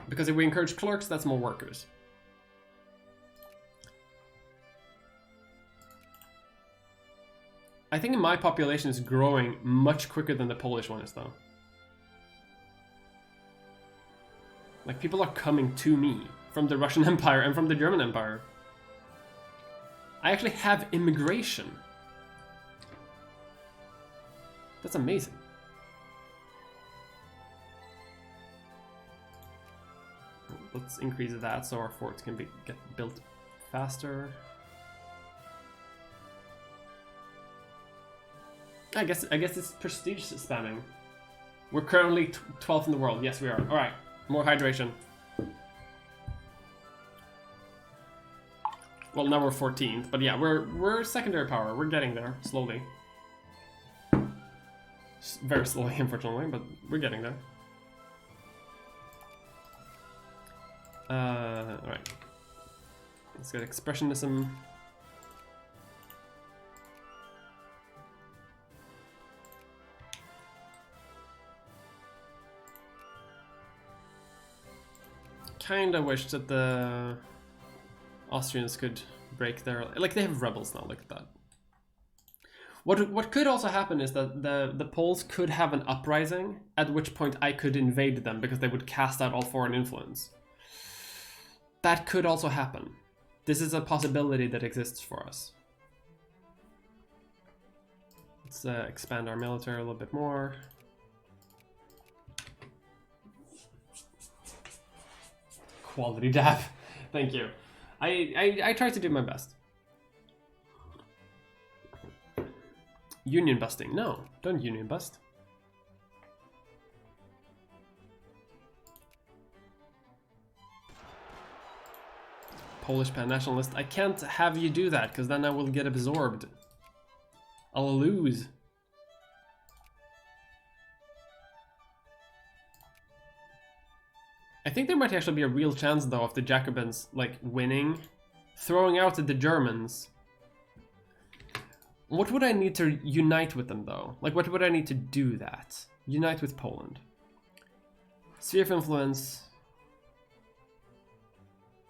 Because if we encourage clerks, that's more workers. I think my population is growing much quicker than the Polish one is, though. Like, people are coming to me from the Russian Empire and from the German Empire. I actually have immigration. That's amazing. Let's increase that so our forts can get built faster. I guess it's prestige spamming. We're currently 12th in the world. Yes, we are. All right, more hydration. Well, now we're 14th, but yeah, we're secondary power. We're getting there slowly. Very slowly, unfortunately, but we're getting there. Alright. Let's get expressionism. Kinda wish that the Austrians could break their... Like, they have rebels now, look at that. What could also happen is that the Poles could have an uprising, at which point I could invade them because they would cast out all foreign influence. That could also happen. This is a possibility that exists for us. Let's expand our military a little bit more. Quality dab. Thank you. I try to do my best. Union busting. No, don't union bust. Polish pan-nationalist. I can't have you do that because then I will get absorbed. I'll lose. I think there might actually be a real chance though of the Jacobins like winning, throwing out the Germans. What would I need to unite with them though? Like what would I need to do that? Unite with Poland. Sphere of influence.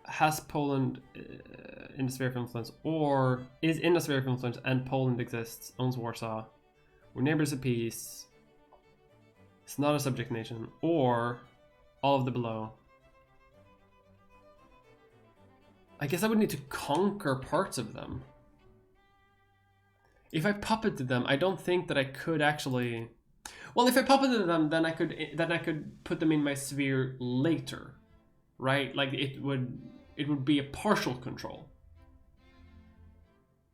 Has Poland in the sphere of influence, or is in the sphere of influence and Poland exists, owns Warsaw. We're neighbors of peace. It's not a subject nation, or all of the below. I guess I would need to conquer parts of them. If I puppeted them, I don't think that I could actually... Well, if I puppeted them, then I could put them in my sphere later, right? Like it would be a partial control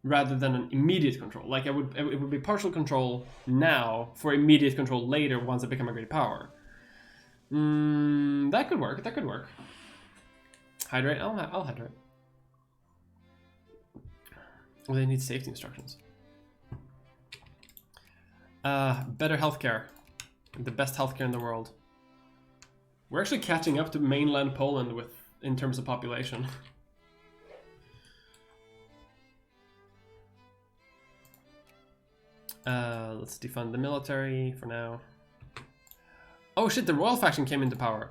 rather than an immediate control. Like it would be partial control now for immediate control later once I become a great power. That could work. That could work. Hydrate. I'll hydrate. Well, they need safety instructions. Better healthcare. The best healthcare in the world. We're actually catching up to mainland Poland in terms of population. Let's defund the military for now. Oh shit, the royal faction came into power.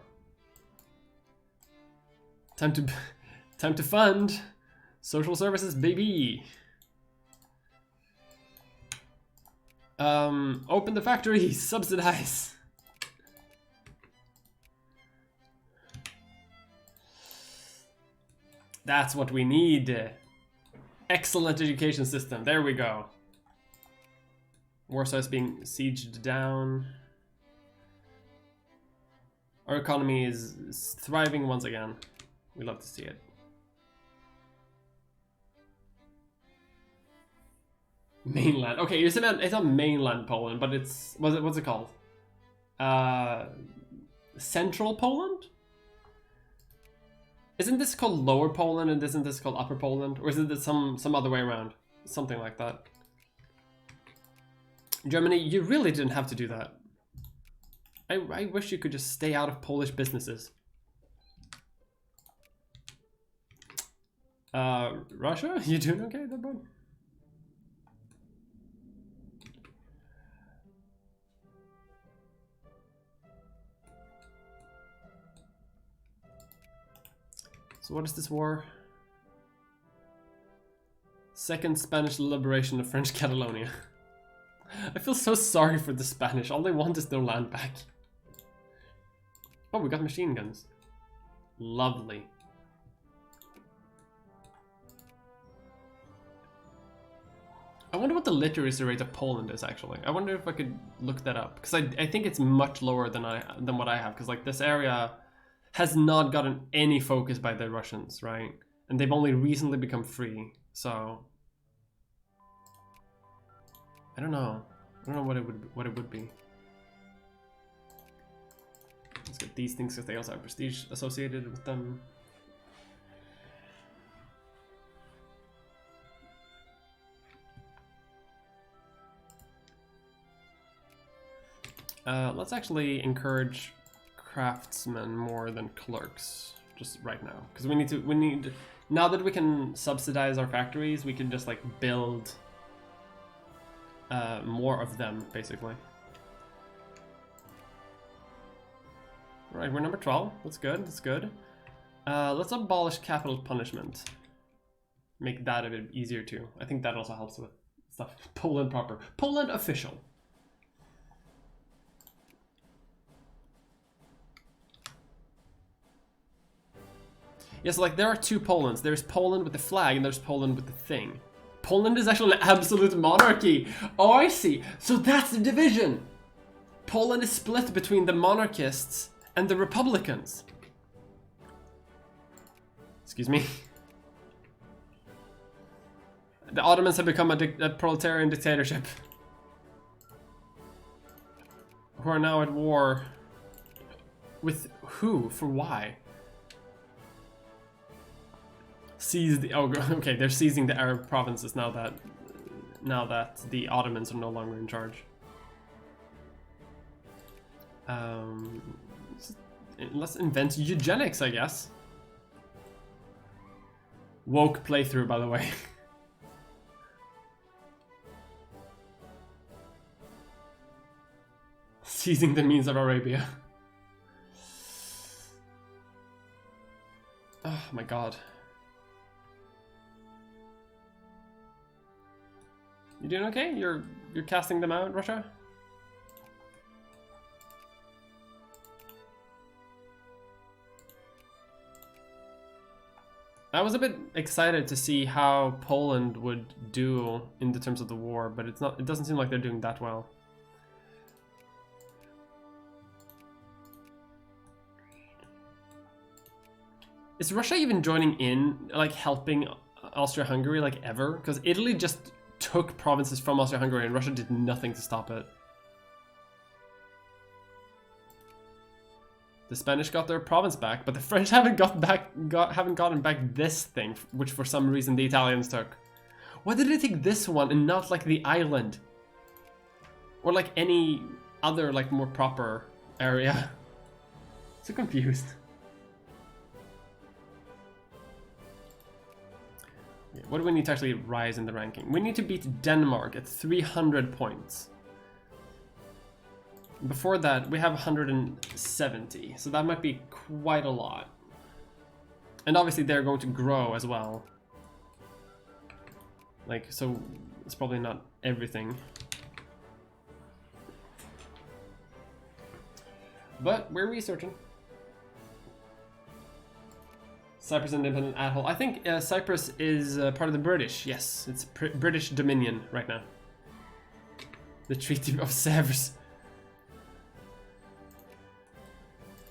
Time to fund social services, baby. Open the factories, subsidize. That's what we need. Excellent education system. There we go. Warsaw is being sieged down. Our economy is thriving once again. We love to see it. Mainland. Okay, it's not mainland Poland, but it's what's it called? Central Poland? Isn't this called Lower Poland and isn't this called Upper Poland? Or is it some other way around? Something like that. Germany, you really didn't have to do that. I wish you could just stay out of Polish businesses. Russia? You doing okay there, bud? So what is this war? Second Spanish liberation of French Catalonia. I feel so sorry for the Spanish. All they want is their land back. Oh, we got machine guns. Lovely. I wonder what the literacy rate of Poland is actually. I wonder if I could look that up, because I think it's much lower than what I have, because like this area has not gotten any focus by the Russians, right? And they've only recently become free, so I don't know. I don't know what it would be. Let's get these things because they also have prestige associated with them. Let's actually encourage craftsmen more than clerks just right now, because we need now that we can subsidize our factories, we can just like build more of them basically. Right, we're number 12. That's good. That's good. Let's abolish capital punishment. Make that a bit easier too. I think that also helps with stuff. Poland proper. Poland official. Yes, like there are two Polands. There's Poland with the flag and there's Poland with the thing. Poland is actually an absolute monarchy. Oh, I see. So that's the division. Poland is split between the monarchists and the republicans. Excuse me. The Ottomans have become a proletarian dictatorship, who are now at war with who? For why? Seize the, oh, okay, they're seizing the Arab provinces now that the Ottomans are no longer in charge. Let's invent eugenics, I guess. Woke playthrough, by the way. Seizing the means of Arabia. Oh my god. You doing okay? You're casting them out, Russia? I was a bit excited to see how Poland would do in the terms of the war, but it's not. It doesn't seem like they're doing that well. Is Russia even joining in, like helping Austria-Hungary, like ever? Because Italy just took provinces from Austria-Hungary and Russia did nothing to stop it. The Spanish got their province back, but the French haven't gotten back this thing, which for some reason the Italians took. Why did they take this one and not like the island? Or like any other like more proper area? So confused. Okay, what do we need to actually rise in the ranking? We need to beat Denmark at 300 points. Before that, we have 170, so that might be quite a lot. And obviously they're going to grow as well. Like, so it's probably not everything. But we're researching. Cyprus independent atoll. I think Cyprus is part of the British. Yes, it's British Dominion right now. The Treaty of Sèvres.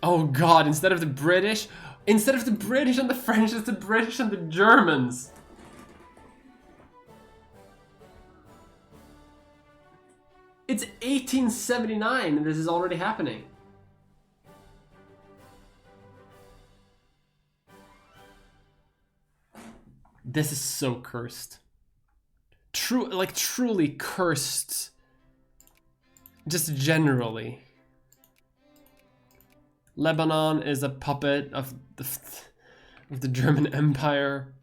Oh god, instead of the British and the French, it's the British and the Germans. It's 1879 and this is already happening. This is so cursed. Truly cursed. Just generally. Lebanon is a puppet of the German Empire.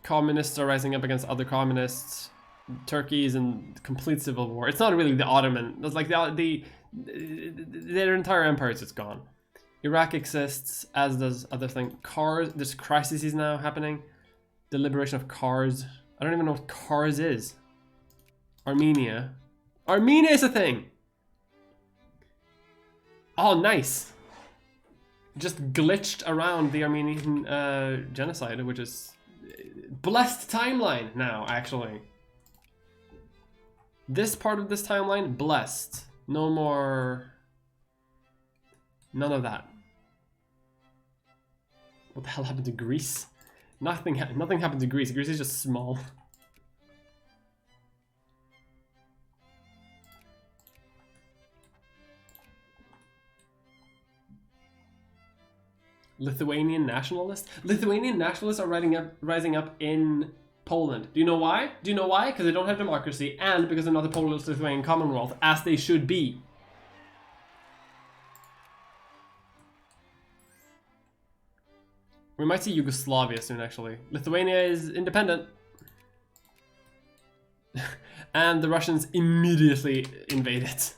Communists are rising up against other communists. Turkey is in complete civil war. It's not really the Ottoman. It's like their entire empire is just gone. Iraq exists, as does other things. Kars, there's crises now happening. The liberation of Kars. I don't even know what Kars is. Armenia. Armenia is a thing! Oh, nice. Just glitched around the Armenian genocide, which is blessed timeline now, actually. This part of this timeline, blessed. No more... None of that. What the hell happened to Greece? Nothing happened to Greece. Greece is just small. Lithuanian nationalists? Lithuanian nationalists are rising up in Poland. Do you know why? Do you know why? Because they don't have democracy and because they're not the Polish-Lithuanian Commonwealth, as they should be. We might see Yugoslavia soon, actually. Lithuania is independent. And the Russians immediately invade it.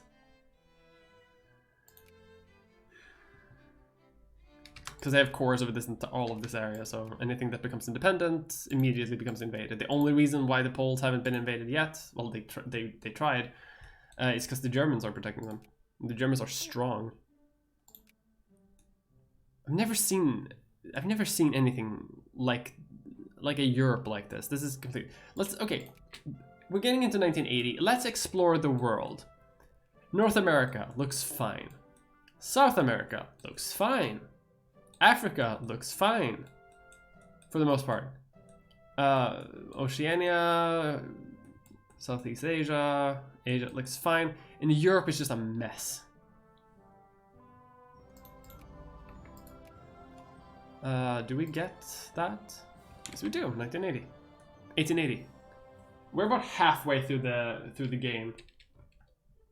Because they have cores over this all of this area, so anything that becomes independent immediately becomes invaded. The only reason why the Poles haven't been invaded yet, well, they tried, is because the Germans are protecting them. The Germans are strong. I've never seen anything like a Europe like this. This is complete. Okay, we're getting into 1980. Let's explore the world. North America looks fine. South America looks fine. Africa looks fine, for the most part. Oceania, Southeast Asia, Asia looks fine. And Europe is just a mess. Do we get that? Yes, we do. 1980, 1880. We're about halfway through the game,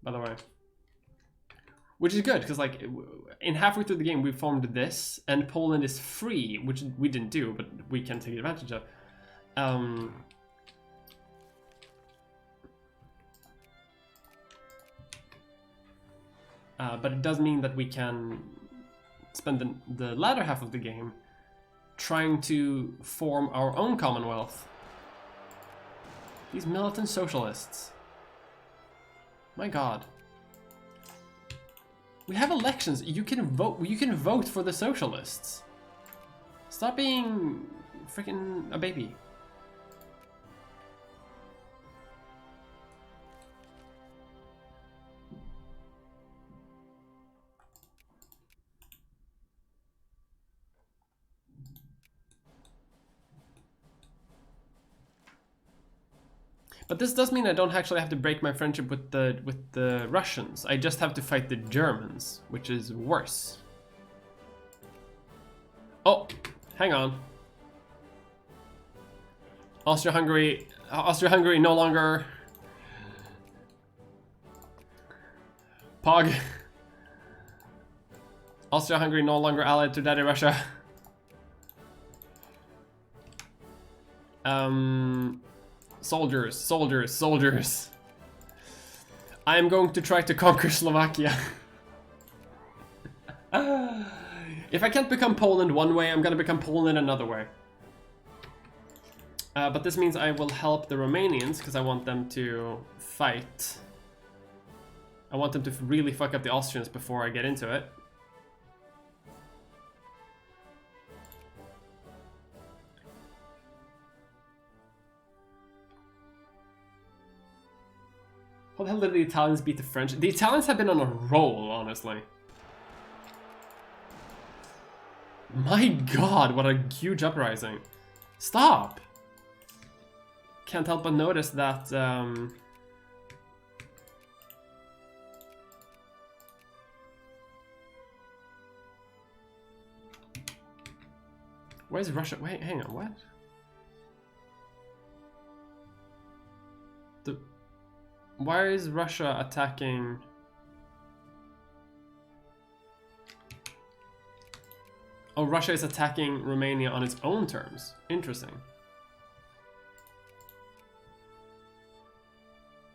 by the way. Which is good, because like in halfway through the game we formed this, and Poland is free, which we didn't do, but we can take advantage of. But it does mean that we can spend the latter half of the game trying to form our own commonwealth. These militant socialists. My god. We have elections. You can vote. You can vote for the socialists. Stop being freaking a baby. But this does mean I don't actually have to break my friendship with the Russians. I just have to fight the Germans, which is worse. Oh, hang on. Austria-Hungary no longer. Pog. Austria-Hungary no longer allied to Daddy Russia. Soldiers, soldiers, soldiers. I am going to try to conquer Slovakia. If I can't become Poland one way, I'm gonna become Poland another way. But this means I will help the Romanians because I want them to fight. I want them to really fuck up the Austrians before I get into it. How the hell did the Italians beat the French? The Italians have been on a roll, honestly. My god, what a huge uprising. Stop! Can't help but notice that where's Russia? Wait, hang on, what? Why is Russia attacking? Oh, Russia is attacking Romania on its own terms. Interesting.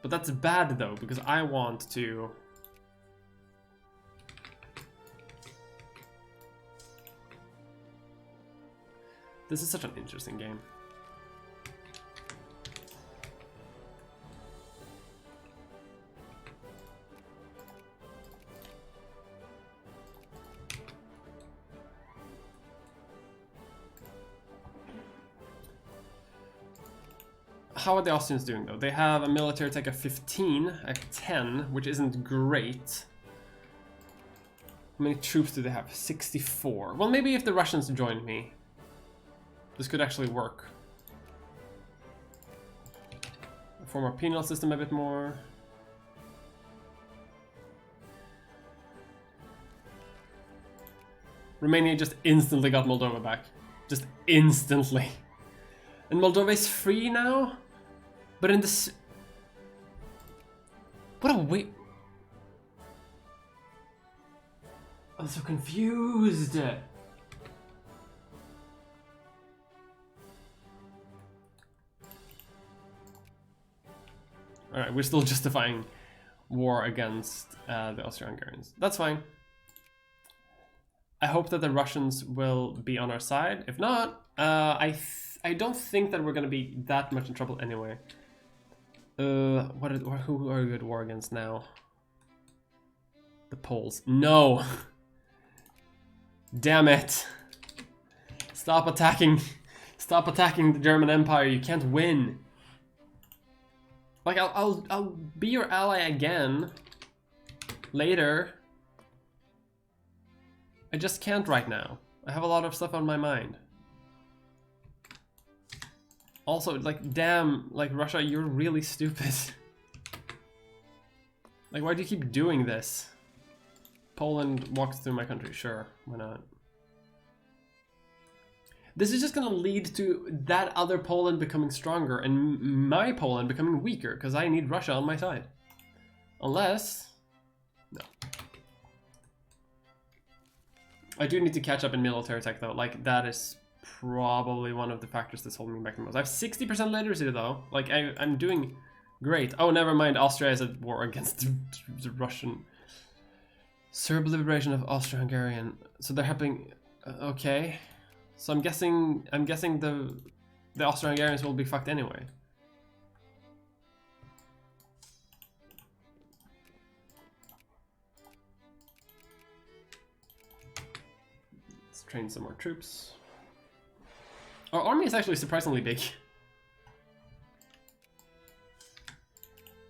But that's bad though, because I want to... This is such an interesting game. How are the Austrians doing though? They have a military attack of 15, at 10, which isn't great. How many troops do they have? 64. Well, maybe if the Russians join me, this could actually work. Reform our penal system a bit more. Romania just instantly got Moldova back. Just instantly. And Moldova is free now? But in this... What a wait... I'm so confused. Alright, we're still justifying war against the Austro-Hungarians. That's fine. I hope that the Russians will be on our side. If not, I don't think that we're going to be that much in trouble anyway. Who are we at war against now? The Poles. No! Damn it! Stop attacking! Stop attacking the German Empire. You can't win. Like I'll be your ally again later. I just can't right now. I have a lot of stuff on my mind. Also, like, damn, like, Russia, you're really stupid. Like, why do you keep doing this? Poland walks through my country, sure, why not? This is just gonna lead to that other Poland becoming stronger and my Poland becoming weaker, because I need Russia on my side. Unless... No. I do need to catch up in military tech though, like, that is probably one of the factors that's holding me back the most. I have 60% literacy though, like I'm doing great. Oh, never mind, Austria is at war against the Russian. Serb liberation of Austro-Hungarian. So they're helping, okay. So I'm guessing the Austro-Hungarians will be fucked anyway. Let's train some more troops. Our army is actually surprisingly big.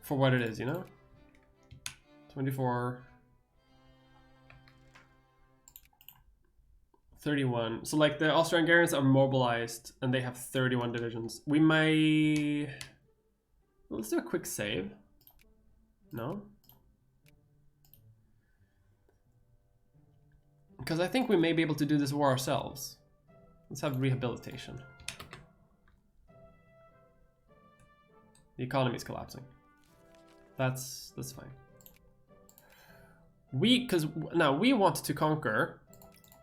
For what it is, you know? 24... 31. So like the Austro-Hungarians are mobilized and they have 31 divisions. We may... Let's do a quick save. No? Because I think we may be able to do this war ourselves. Let's have rehabilitation. The economy is collapsing. That's fine. Because now we want to conquer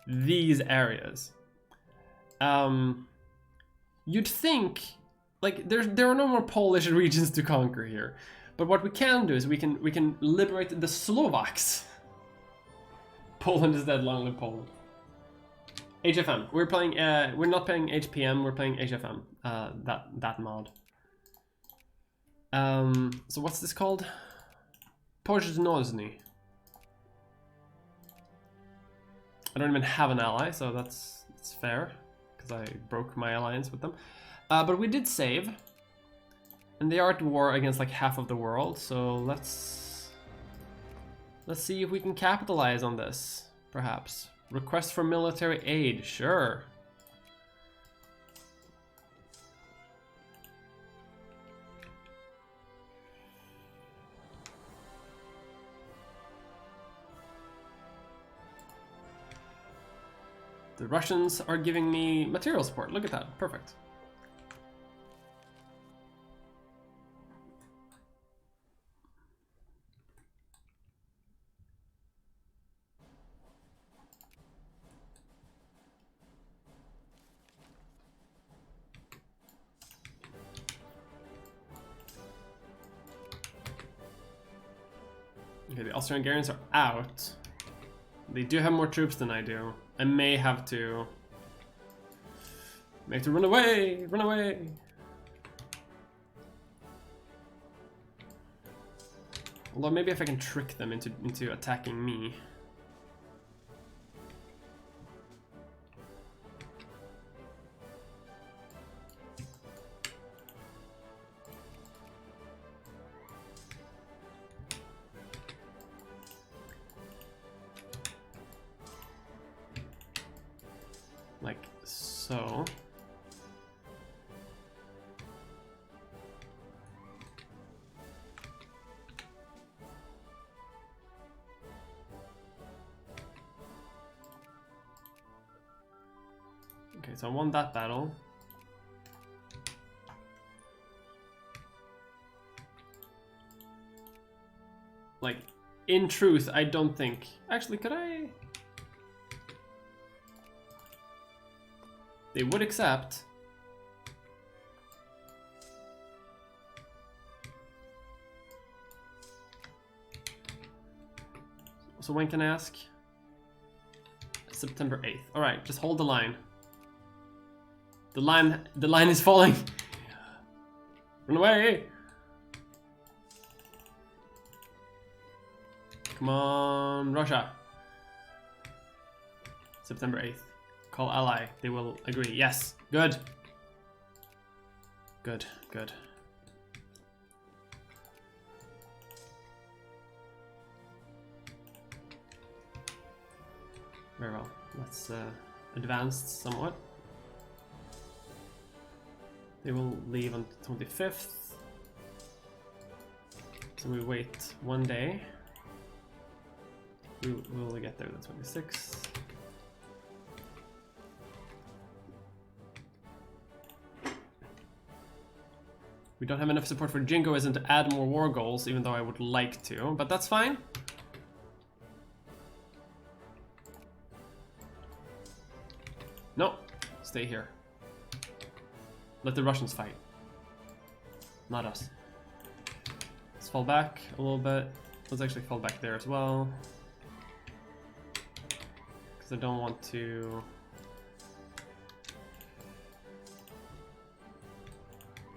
these areas. You'd think like there are no more Polish regions to conquer here. But what we can do is we can liberate the Slovaks. Poland is dead, long live Poland. HFM. We're playing. We're not playing HPM. We're playing HFM. That mod. So what's this called? Poznozny. I don't even have an ally, so that's fair because I broke my alliance with them. But we did save, and they are at war against like half of the world. So let's see if we can capitalize on this. Perhaps request for military aid. Sure. The Russians are giving me material support. Look at that. Perfect. Okay, the Austro-Hungarians are out. They do have more troops than I do. I may have to run away! Run away! Although maybe if I can trick them into attacking me. Like so. Okay, so I won that battle. Like, in truth, I don't think... Actually, could I... They would accept. So when can I ask? September 8th. All right, just hold the line. The line is falling. Run away. Come on, Russia. September 8th. Call ally. They will agree. Yes. Good. Good. Good. Very well. Let's advance somewhat. They will leave on the 25th. So we wait 1 day. We will get there the 26th. We don't have enough support for Jingoism to add more war goals, even though I would like to, but that's fine. No, stay here. Let the Russians fight. Not us. Let's fall back a little bit. Let's actually fall back there as well. Because I don't want to...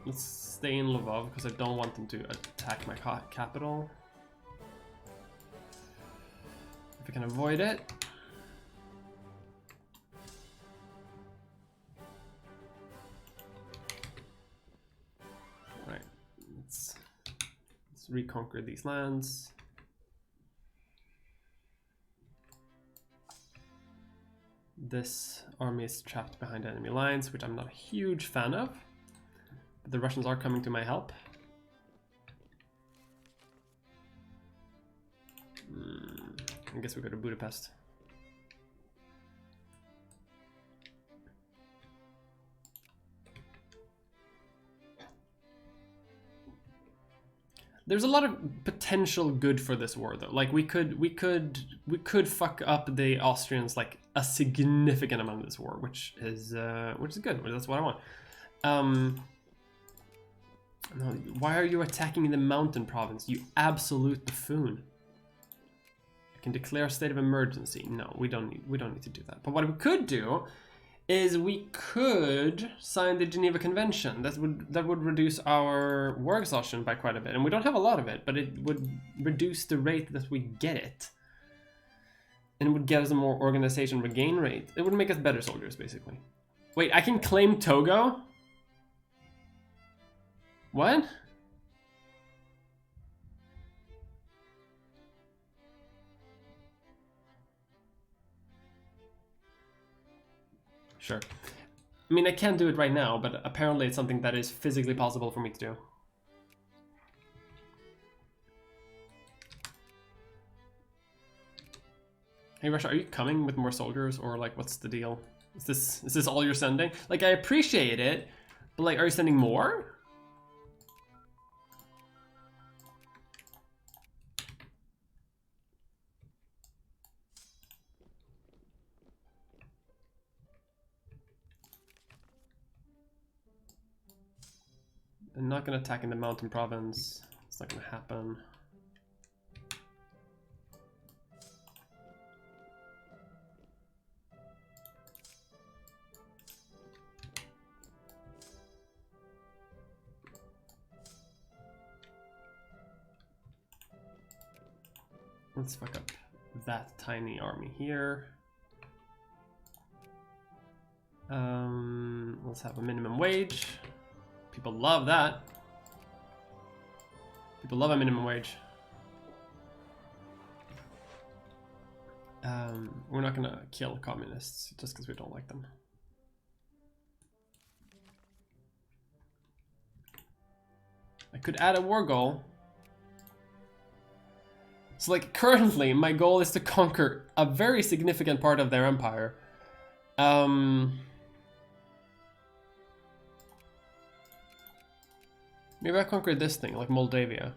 Let's stay in Lvov because I don't want them to attack my capital. If I can avoid it. Right, let's reconquer these lands. This army is trapped behind enemy lines, which I'm not a huge fan of. The Russians are coming to my help. I guess we go to Budapest. There's a lot of potential good for this war, though. Like we could fuck up the Austrians like a significant amount of this war, which is good. That's what I want. Why are you attacking the mountain province, you absolute buffoon? I can declare a state of emergency. No, we don't need to do that. But what we could do is we could sign the Geneva Convention. That would reduce our war exhaustion by quite a bit. And we don't have a lot of it, but it would reduce the rate that we get it. And it would get us a more organization regain rate. It would make us better soldiers, basically. Wait, I can claim Togo? What? Sure. I mean, I can't do it right now, but apparently it's something that is physically possible for me to do. Hey Russia, are you coming with more soldiers, or like what's the deal? Is this all you're sending? Like, I appreciate it, but like, are you sending more? I'm not gonna attack in the mountain province. It's not gonna happen. Let's fuck up that tiny army here. Let's have a minimum wage. People love that. People love a minimum wage. We're not gonna kill communists just because we don't like them. I could add a war goal. So like currently my goal is to conquer a very significant part of their empire. Maybe I conquer this thing, like Moldavia.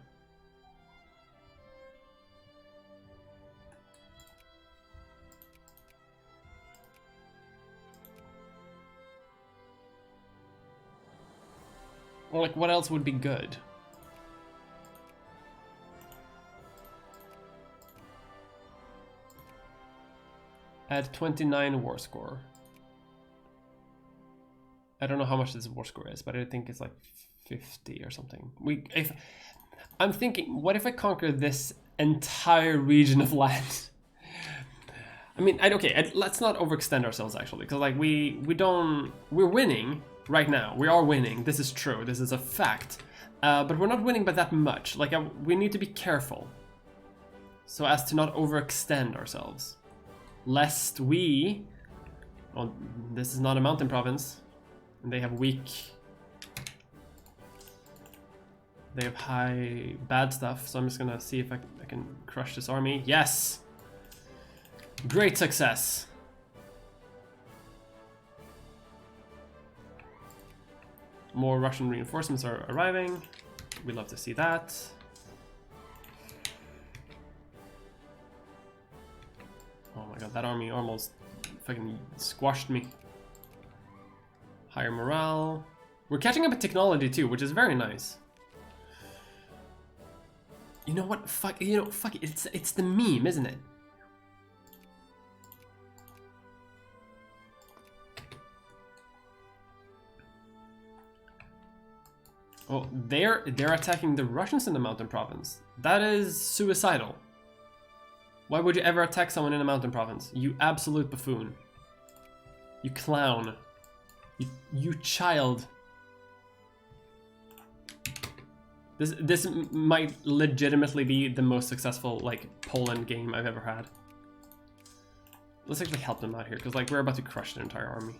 Or like what else would be good? Add 29 war score. I don't know how much this war score is, but I think it's like 50 or something. I'm thinking, what if I conquer this entire region of land? I mean, let's not overextend ourselves actually, because like we're winning right now. We are winning. This is true. This is a fact. But we're not winning by that much. Like we need to be careful, so as to not overextend ourselves, lest we. Well, this is not a mountain province, and they have weak. They have high bad stuff, so I'm just gonna see if I can crush this army. Yes! Great success! More Russian reinforcements are arriving. We love to see that. Oh my god, that army almost fucking squashed me. Higher morale. We're catching up with technology too, which is very nice. You know what? Fuck it. It's the meme, isn't it? Oh, they're attacking the Russians in the mountain province. That is suicidal. Why would you ever attack someone in a mountain province? You absolute buffoon. You clown. You child. This might legitimately be the most successful like Poland game I've ever had. Let's actually help them out here, because like we're about to crush their entire army.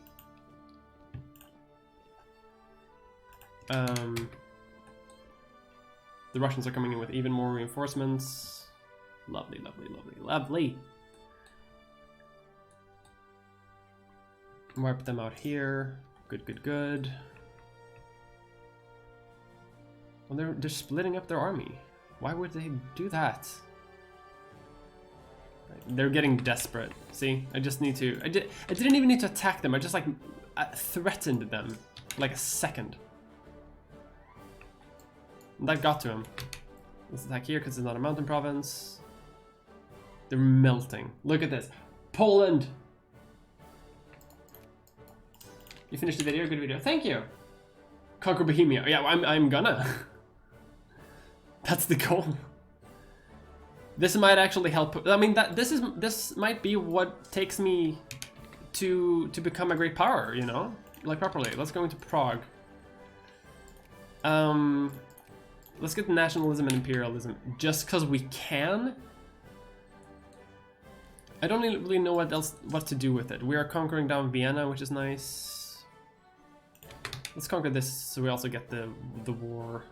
The Russians are coming in with even more reinforcements. Lovely, lovely, lovely, lovely. Wipe them out here. Good, good, good. Well, they're splitting up their army. Why would they do that? They're getting desperate. See, I just need to. I didn't even need to attack them. I just like threatened them like a second. That got to him. Let's attack here because it's not a mountain province. They're melting. Look at this. Poland! You finished the video? Good video. Thank you! Conquer Bohemia. Yeah, I'm gonna. That's the goal. This might actually help. I mean, this might be what takes me to become a great power, you know? Like properly. Let's go into Prague. Let's get nationalism and imperialism just because we can. I don't really know what to do with it. We are conquering down Vienna, which is nice. Let's conquer this so we also get the war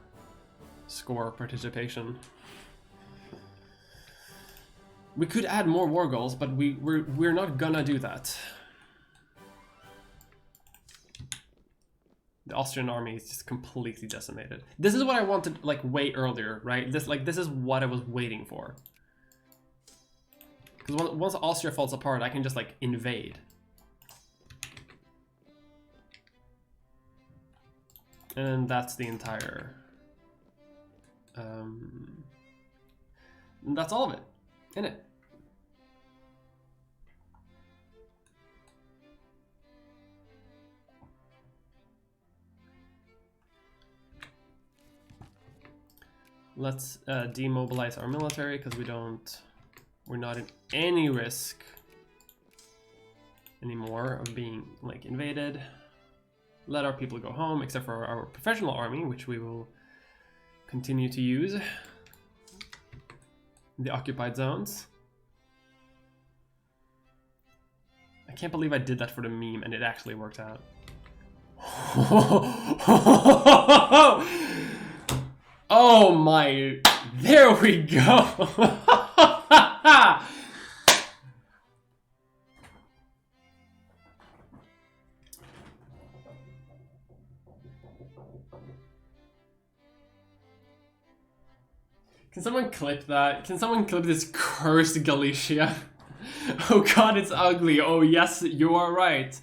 score participation. We could add more war goals, but we're not gonna do that. The Austrian army is just completely decimated. This is what I wanted like way earlier, right? This is what I was waiting for. Because once Austria falls apart, I can just like invade. And that's the entire... that's all of it, in it. Let's demobilize our military because we're not in any risk anymore of being like invaded. Let our people go home, except for our professional army, which we will continue to use in the occupied zones. I can't believe I did that for the meme and it actually worked out. Oh my, there we go. Can someone clip that? Can someone clip this cursed Galicia? Oh god, it's ugly. Oh yes, you are right.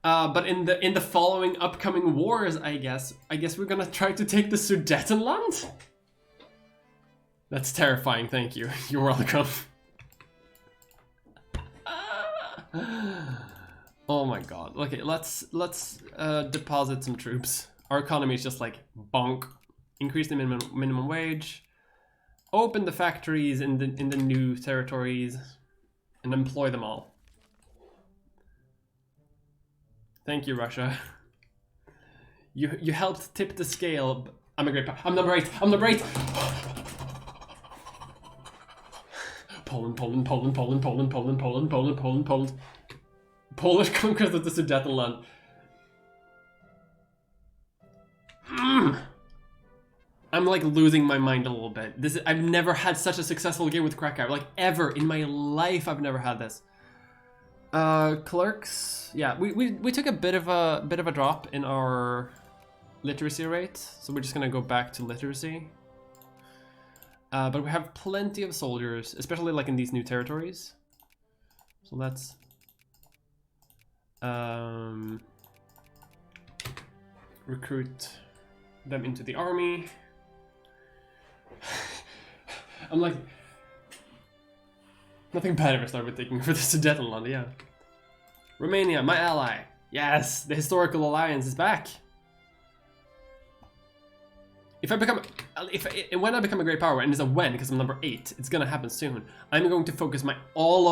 But in the following upcoming wars, I guess we're gonna try to take the Sudetenland? That's terrifying, thank you. You're welcome. Oh my god. Okay, let's deposit some troops. Our economy is just like bonk. Increase the minimum wage. Open the factories in the new territories and employ them all. Thank you, Russia. You helped tip the scale. I'm a great power. I'm number 8. I'm number 8. Poland, Poland, Poland, Poland, Poland, Poland, Poland, Poland, Poland, Poland. Polish conquest of the Sudetenland. I'm like losing my mind a little bit. I've never had such a successful game with Krakow. Like ever in my life, I've never had this. Clerks. Yeah, we took a bit of a drop in our literacy rate, so we're just gonna go back to literacy. But we have plenty of soldiers, especially like in these new territories. So let's recruit them into the army. I'm like, nothing bad ever started with taking for the Sudetenland, yeah. Romania, my ally. Yes, the historical alliance is back. When I become a great power, and it's a when because I'm number 8, it's gonna happen soon. I'm going to focus all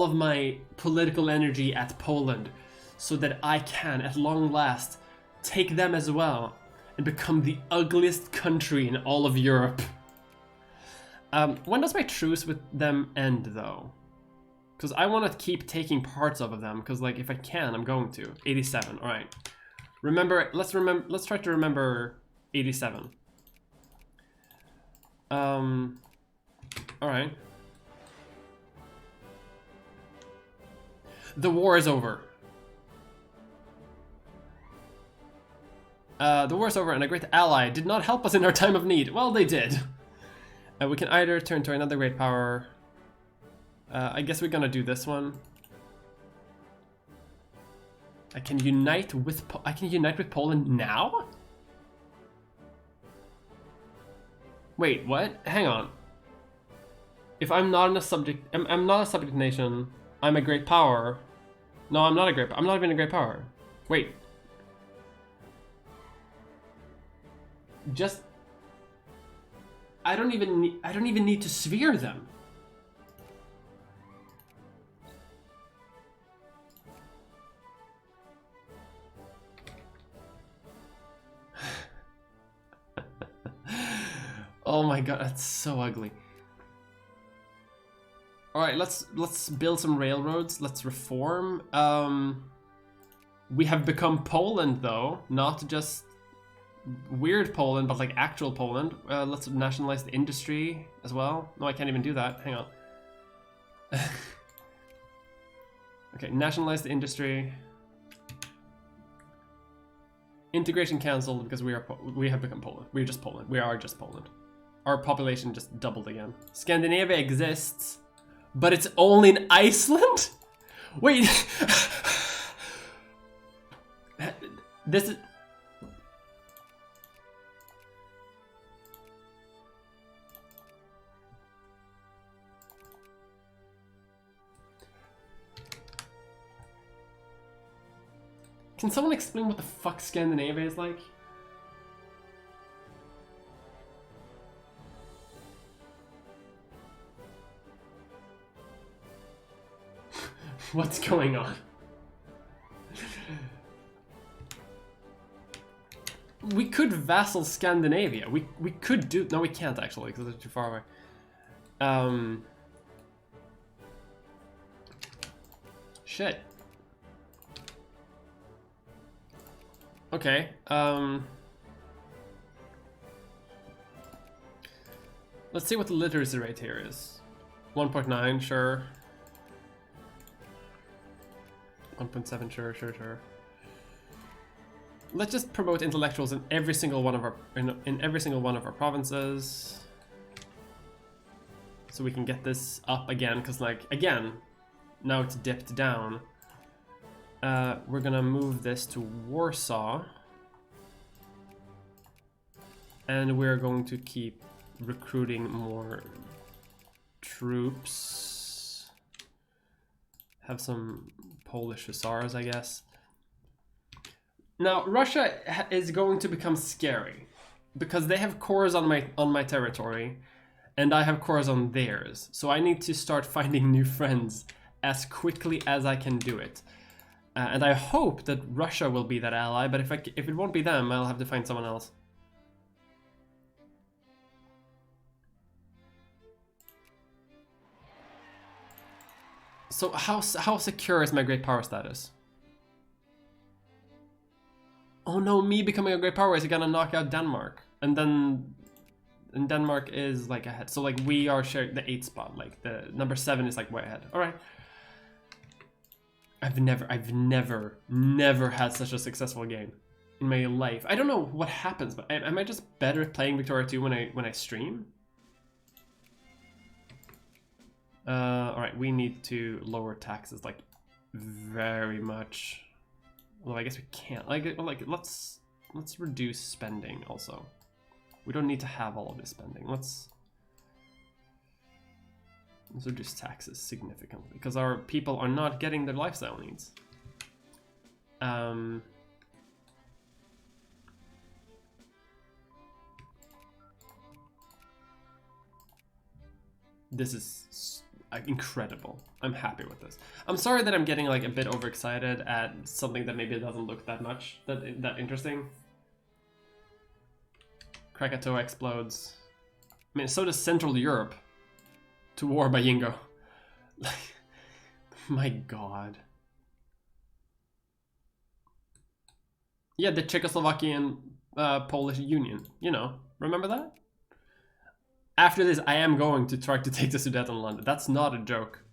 of my political energy at Poland, so that I can, at long last, take them as well and become the ugliest country in all of Europe. When does my truce with them end, though? Because I want to keep taking parts of them. Because, like, if I can, I'm going to. 87. All right. Let's try to remember 87. All right. The war is over. The war is over, and a great ally did not help us in our time of need. Well, they did. We can either turn to another great power. I guess we're gonna do this one. I can unite with Poland now? Wait, what? Hang on. If I'm not in a subject, I'm not a subject nation. I'm a great power. No, I'm not a great. I'm not even a great power. Wait. Just. I don't even need to sphere them. Oh my god, that's so ugly. All right, let's build some railroads. Let's reform. We have become Poland though, not just weird Poland, but like actual Poland. Let's nationalize the industry as well. No, I can't even do that. Hang on. Okay, nationalize the industry. Integration cancelled because we have become Poland. We're just Poland. We are just Poland. Our population just doubled again. Scandinavia exists, but it's only in Iceland? Wait. This is... Can someone explain what the fuck Scandinavia is like? What's going on? We could vassal Scandinavia. We could do... No, we can't actually, because they're too far away. Shit. Okay, let's see what the literacy rate here is. 1.9, sure. 1.7, sure. Let's just promote intellectuals in every single one of our in every single one of our provinces, so we can get this up again. Because like again, now it's dipped down. We're gonna move this to Warsaw, and we're going to keep recruiting more troops. Have some Polish hussars, I guess. Now Russia is going to become scary because they have cores on my territory, and I have cores on theirs. So I need to start finding new friends as quickly as I can do it. And I hope that Russia will be that ally, but if it won't be them, I'll have to find someone else. So how secure is my great power status? Oh no, me becoming a great power is gonna knock out Denmark, and Denmark is like ahead. So like we are sharing the 8th spot. Like the number 7 is like way ahead. All right. I've never had such a successful game in my life. I don't know what happens, but am I just better at playing Victoria 2 when I stream? All right, we need to lower taxes like very much. Well, I guess we can't. Like let's reduce spending also. We don't need to have all of this spending. Let's reduce taxes significantly because our people are not getting their lifestyle needs. This is incredible. I'm happy with this. I'm sorry that I'm getting like a bit overexcited at something that maybe doesn't look that much that interesting. Krakatoa explodes. I mean, so does Central Europe. To war by Yingo. Like, my god. Yeah, the Czechoslovakian Polish Union. You know, remember that? After this, I am going to try to take the Sudetenland. That's not a joke.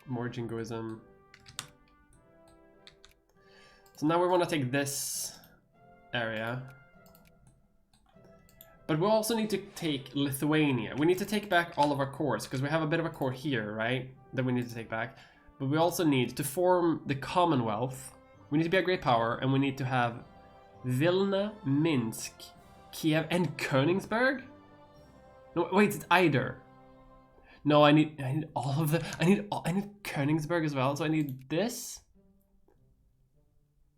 More jingoism. So now we want to take this area. But we also need to take Lithuania. We need to take back all of our cores, because we have a bit of a core here, right? That we need to take back. But we also need to form the Commonwealth. We need to be a great power, and we need to have Vilna, Minsk, Kiev, and Königsberg? No, wait, it's either. No, I need all of the. I need Königsberg as well. So I need this.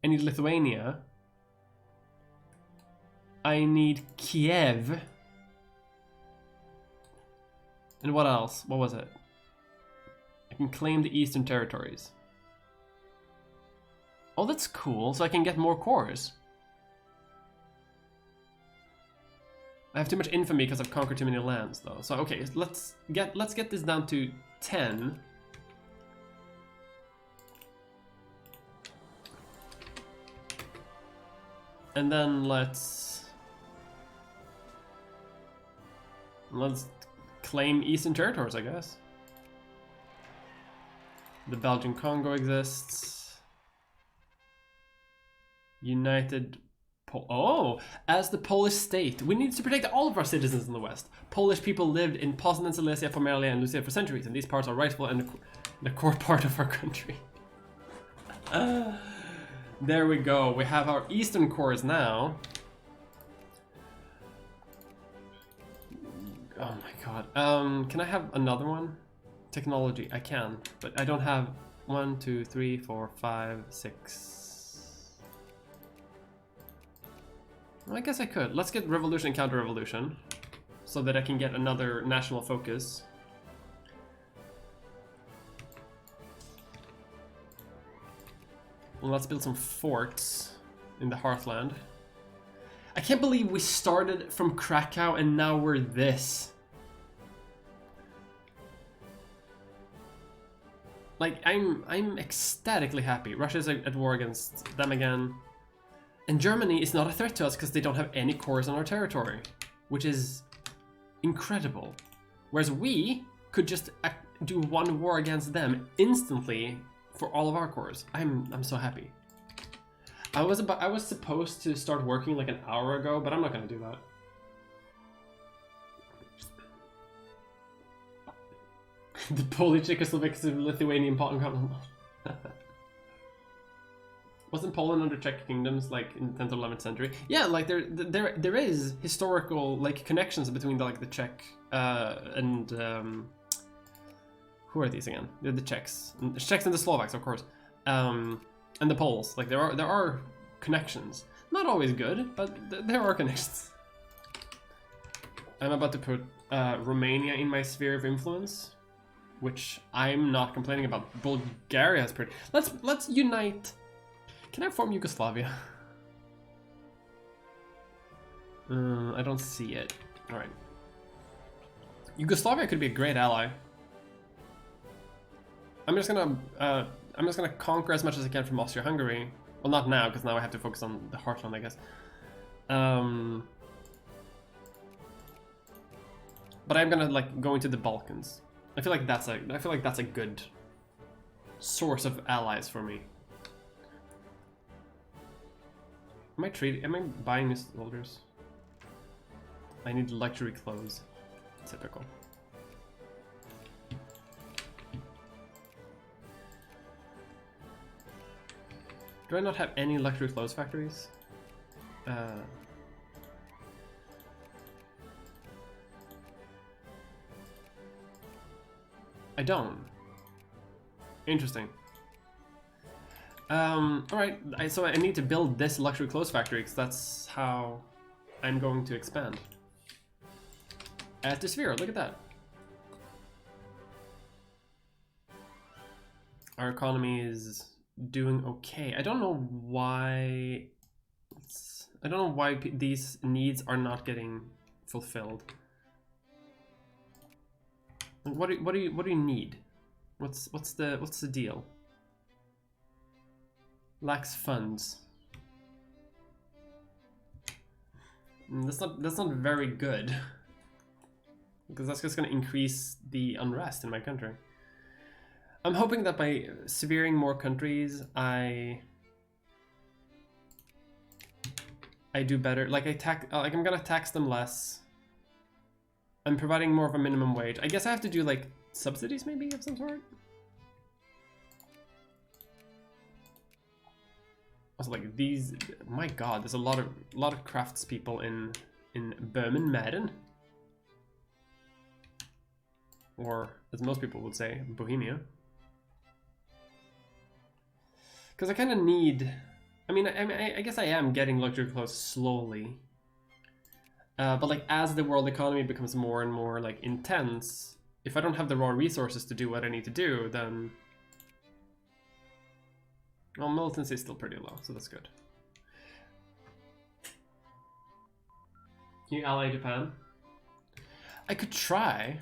I need Lithuania. I need Kiev. And what else? What was it? I can claim the Eastern Territories. Oh, that's cool. So I can get more cores. I have too much infamy because I've conquered too many lands, though. So okay, let's get this down to 10. And then let's claim Eastern Territories, I guess. The Belgian Congo exists. United as the Polish state, we need to protect all of our citizens in the West. Polish people lived in Poznan, Silesia, Pomerania, and Lucia for centuries, and these parts are rightful and the core part of our country. There we go. We have our eastern cores now. Oh my god. Can I have another one? Technology. I can, but I don't have 1, 2, 3, 4, 5, 6. I guess I could. Let's get revolution and counter-revolution so that I can get another national focus. Well, let's build some forts in the Heartland. I can't believe we started from Krakow and now we're this. Like, I'm ecstatically happy. Russia's at war against them again. And Germany is not a threat to us because they don't have any cores on our territory, which is incredible. Whereas we could just do one war against them instantly for all of our cores. I'm so happy. I was supposed to start working like an hour ago, but I'm not gonna do that. The Polish, Czechoslovakian, Lithuanian, Poland. Wasn't Poland under Czech kingdoms like in the 10th or 11th century? Yeah, like there is historical like connections between the Czech and who are these again? They're the Czechs, the Czechs and the Slovaks, of course, and the Poles. Like there are connections. Not always good, but there are connections. I'm about to put Romania in my sphere of influence, which I'm not complaining about. Bulgaria is pretty. Let's unite. Can I form Yugoslavia? I don't see it. All right. Yugoslavia could be a great ally. I'm just gonna conquer as much as I can from Austria-Hungary. Well, not now, because now I have to focus on the Heartland, I guess. But I'm gonna like go into the Balkans. I feel like that's a good source of allies for me. Am I buying new soldiers? I need luxury clothes. Typical. Do I not have any luxury clothes factories? I don't. Interesting. Alright, so I need to build this luxury clothes factory because that's how I'm going to expand. Add to sphere, look at that. Our economy is doing okay. I don't know why these needs are not getting fulfilled. What do you need? What's the deal? Lacks funds. That's not very good. Because that's just gonna increase the unrest in my country. I'm hoping that by severing more countries, I do better. Like I'm gonna tax them less. I'm providing more of a minimum wage. I guess I have to do like subsidies maybe of some sort. Also, like these, my God, there's a lot of craftspeople in Böhmen, or as most people would say, Bohemia. Because I kind of need. I mean, I guess I am getting luxury clothes slowly. But like as the world economy becomes more and more like intense, if I don't have the raw resources to do what I need to do, then well, militancy is still pretty low, so that's good. Can you ally Japan? I could try.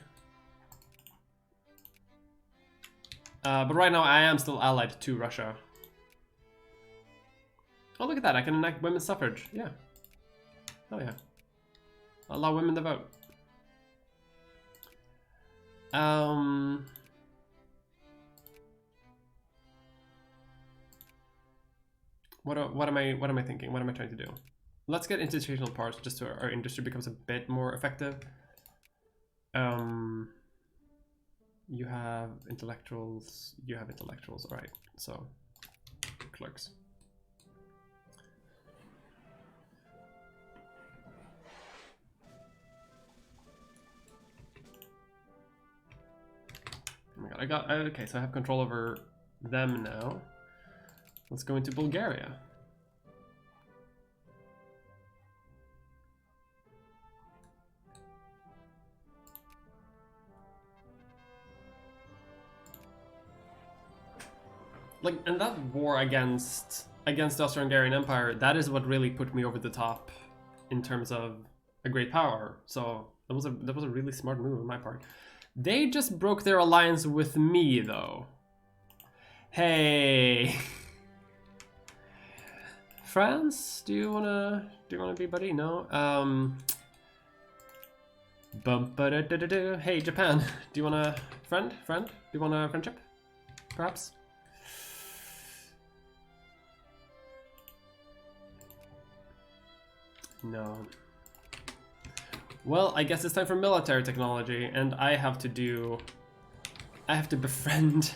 But right now I am still allied to Russia. Oh, look at that, I can enact women's suffrage. Yeah. Oh yeah. Allow women to vote. What am I thinking? What am I trying to do? Let's get institutional parts just so our industry becomes a bit more effective. You have intellectuals. All right. So clerks. Oh my God, okay, so I have control over them now. Let's go into Bulgaria. Like, and that war against the Austro-Hungarian Empire, that is what really put me over the top in terms of a great power. So that was a really smart move on my part. They just broke their alliance with me, though. Hey, France, do you wanna be buddy? No. Hey, Japan, do you wanna friend? Do you want a friendship? Perhaps. No. Well, I guess it's time for military technology, and I have to befriend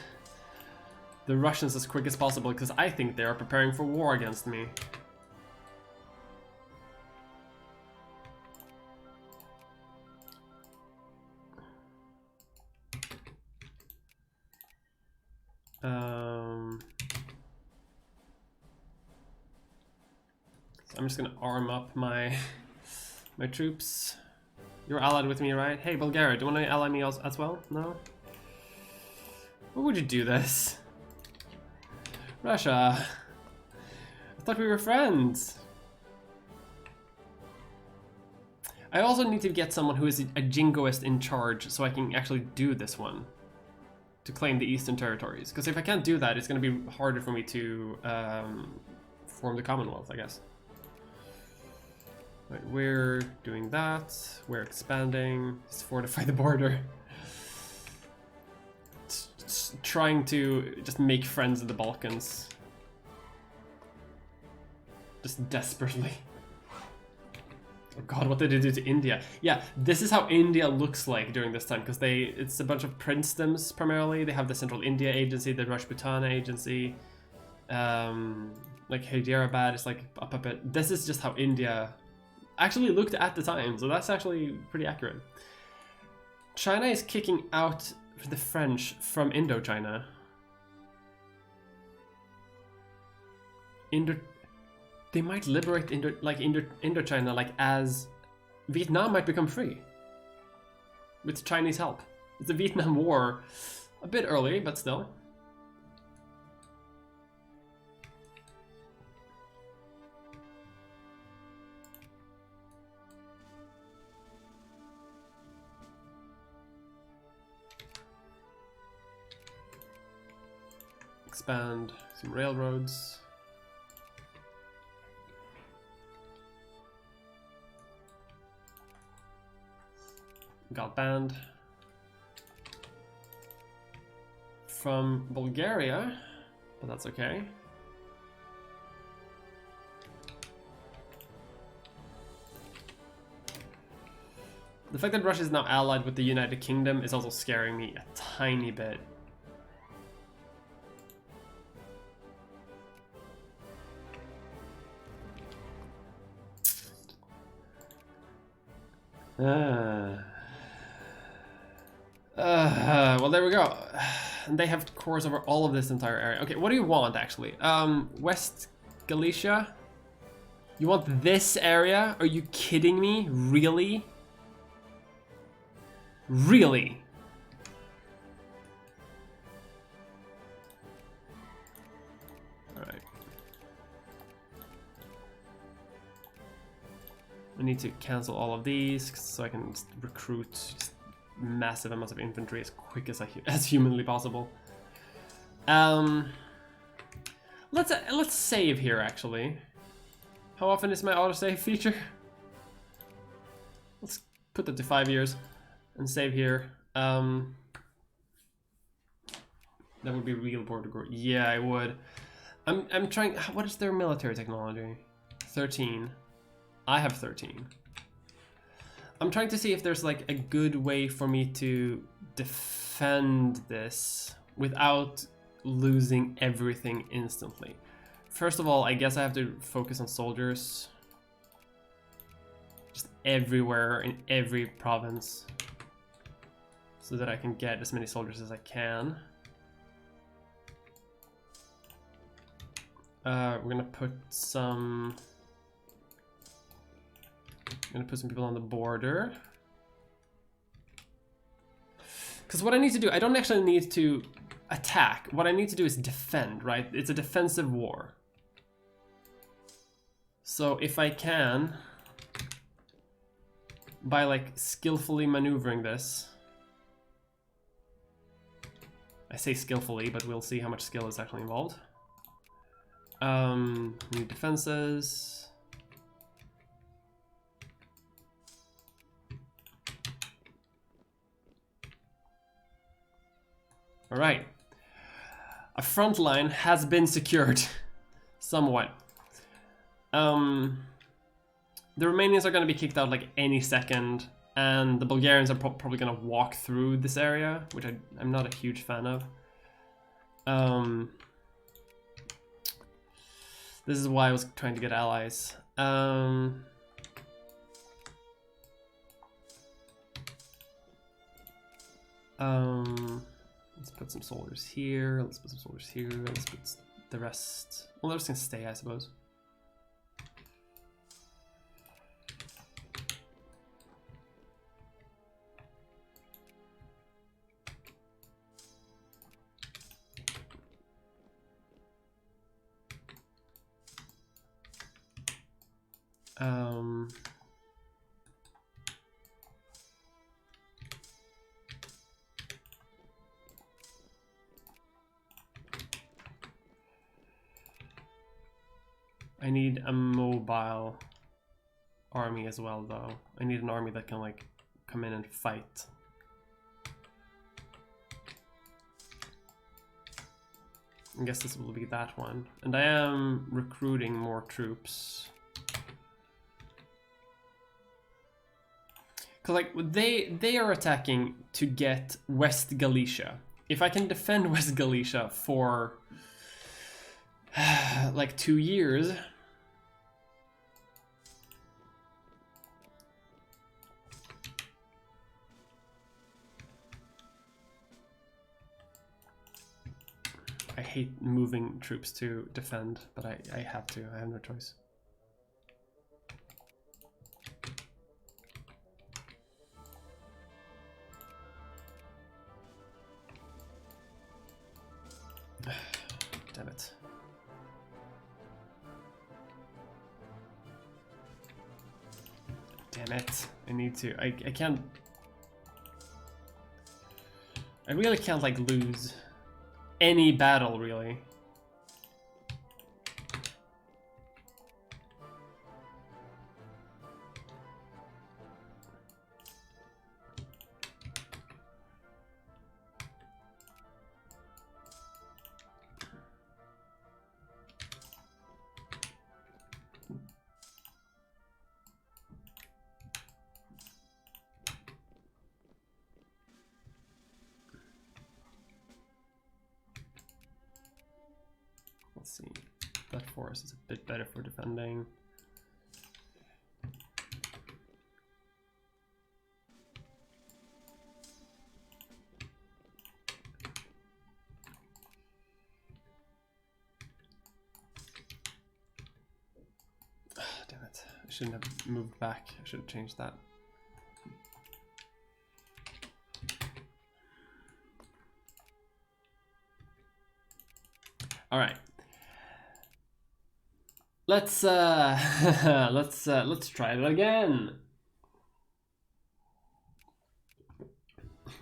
the Russians as quick as possible, because I think they are preparing for war against me. So I'm just gonna arm up my troops. You're allied with me, right? Hey, Bulgaria, do you want to ally me as well? No? Why would you do this? Russia. I thought we were friends. I also need to get someone who is a jingoist in charge so I can actually do this one. To claim the Eastern Territories. Because if I can't do that, it's going to be harder for me to form the Commonwealth, I guess. Right, we're doing that. We're expanding. Let's fortify the border. Trying to just make friends in the Balkans. Just desperately. Oh God, what did they do to India? Yeah, this is how India looks like during this time, because it's a bunch of princedoms primarily. They have the Central India Agency, the Rajputana Agency. Like Hyderabad is like a puppet. This is just how India actually looked at the time, so that's actually pretty accurate. China is kicking out the French from Indochina. They might liberate Indochina, like as Vietnam might become free with Chinese help. It's the Vietnam War, a bit early, but still. Expand some railroads. Got banned from Bulgaria, but that's okay. The fact that Russia is now allied with the United Kingdom is also scaring me a tiny bit. Well, there we go. And they have cores over all of this entire area. Okay, what do you want, actually? West Galicia? You want this area? Are you kidding me? Really? Really? Alright. I need to cancel all of these so I can just recruit just massive amounts of infantry as quick as humanly possible. Let's save here, actually. How often is my autosave feature? Let's put that to 5 years and save here. That would be real border growth. Yeah, I would. I'm trying. What is their military technology? 13. I have 13. I'm trying to see if there's like a good way for me to defend this without losing everything instantly. First of all, I guess I have to focus on soldiers just everywhere in every province so that I can get as many soldiers as I can. We're gonna put some people on the border. Because what I need to do, I don't actually need to attack. What I need to do is defend, right? It's a defensive war. So if I can, by like skillfully maneuvering this, I say skillfully, but we'll see how much skill is actually involved. New defenses. All right, a front line has been secured, somewhat. The Romanians are going to be kicked out like any second, and the Bulgarians are probably going to walk through this area, which I'm not a huge fan of. This is why I was trying to get allies. Let's put some soldiers here. Let's put some soldiers here. Let's put the rest. Well, they're just gonna stay, I suppose. I need a mobile army as well, though. I need an army that can like come in and fight. I guess this will be that one. And I am recruiting more troops. Cause like they are attacking to get West Galicia. If I can defend West Galicia for like 2 years, I hate moving troops to defend, but I have to. I have no choice. Damn it. Damn it. I need to. I can't. I really can't like lose any battle, really. Let's see. That forest is a bit better for defending. shouldn't have moved back. I should have changed that. All right. Let's let's try it again.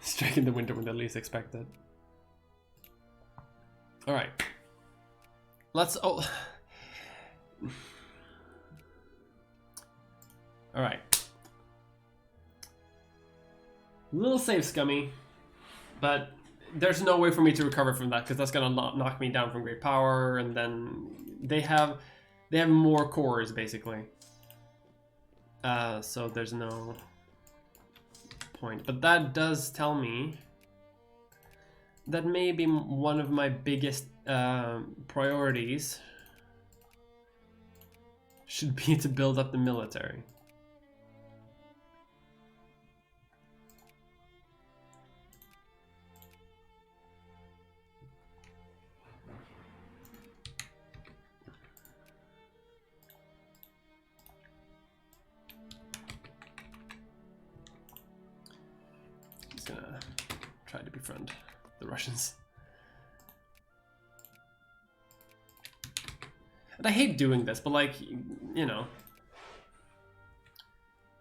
Striking the winter when the least expected. All right. Let's. Oh. All right. Little save scummy, but there's no way for me to recover from that because that's gonna knock me down from great power, and then they have more cores basically. So there's no point. But that does tell me that maybe one of my biggest priorities should be to build up the military. Just gonna try to befriend the Russians. And I hate doing this, but like, you know,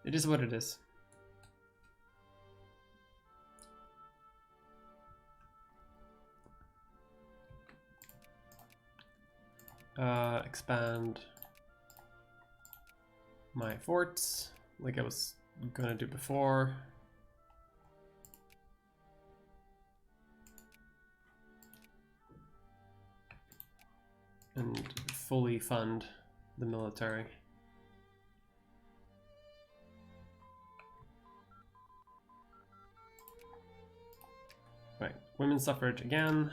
it is what it is. Expand my forts like I was gonna do before. And fully fund the military. Right, women's suffrage again.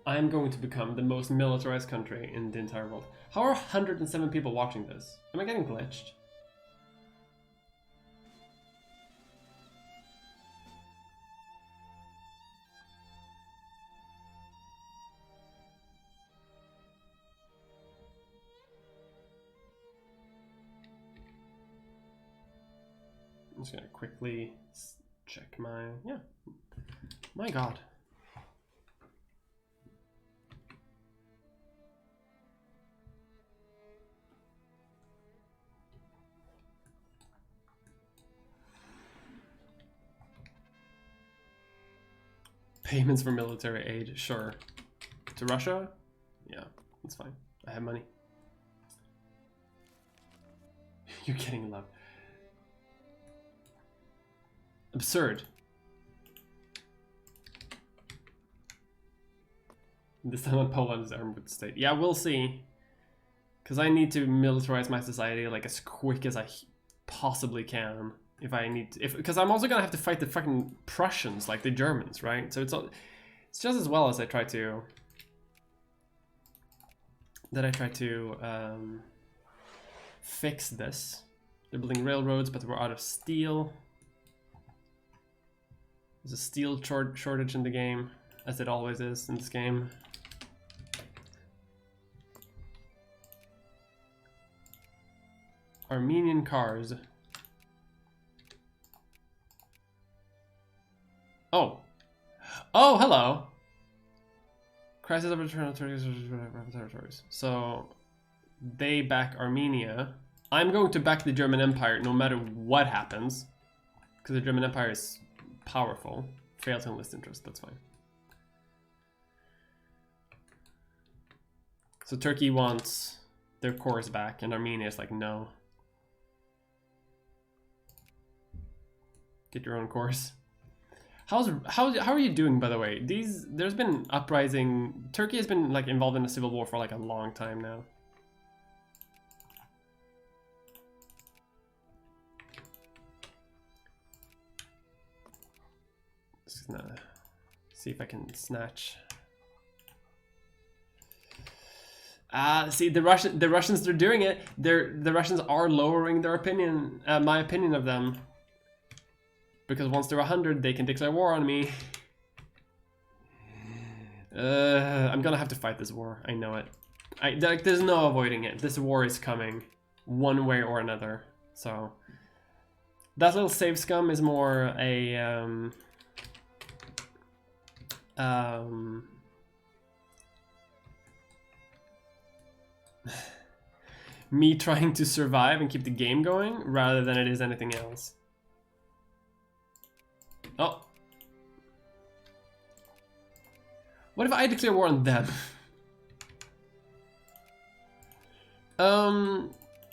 I'm going to become the most militarized country in the entire world. How are 107 people watching this? Am I getting glitched? I'm just gonna quickly check my, yeah, my god. Payments for military aid, sure. To Russia? Yeah, that's fine. I have money. You're getting love. Absurd. This time on Poland's armed with the state. Yeah, we'll see. Because I need to militarize my society like as quick as I possibly can. If I need to, because I'm also gonna have to fight the fucking Prussians like the Germans, right? So it's just as well as I try to fix this. They're building railroads, but we're out of steel. There's a steel shortage in the game, as it always is in this game. Armenian cars. Oh. Oh, hello. Crisis of return of territories. So they back Armenia. I'm going to back the German Empire no matter what happens. Because the German Empire is powerful. Fail to enlist interest, that's fine. So Turkey wants their cores back and Armenia is like, no. Get your own cores. How are you doing, by the way? There's been uprising. Turkey has been like involved in a civil war for like a long time now. Just gonna see if I can snatch. See the Russians, they're doing it. The Russians are lowering their opinion, my opinion of them. Because once they're 100, they can declare war on me. I'm gonna have to fight this war. I know it. Like, there's no avoiding it. This war is coming, one way or another. So that little save scum is more a me trying to survive and keep the game going rather than it is anything else. Oh. What if I declare war on them?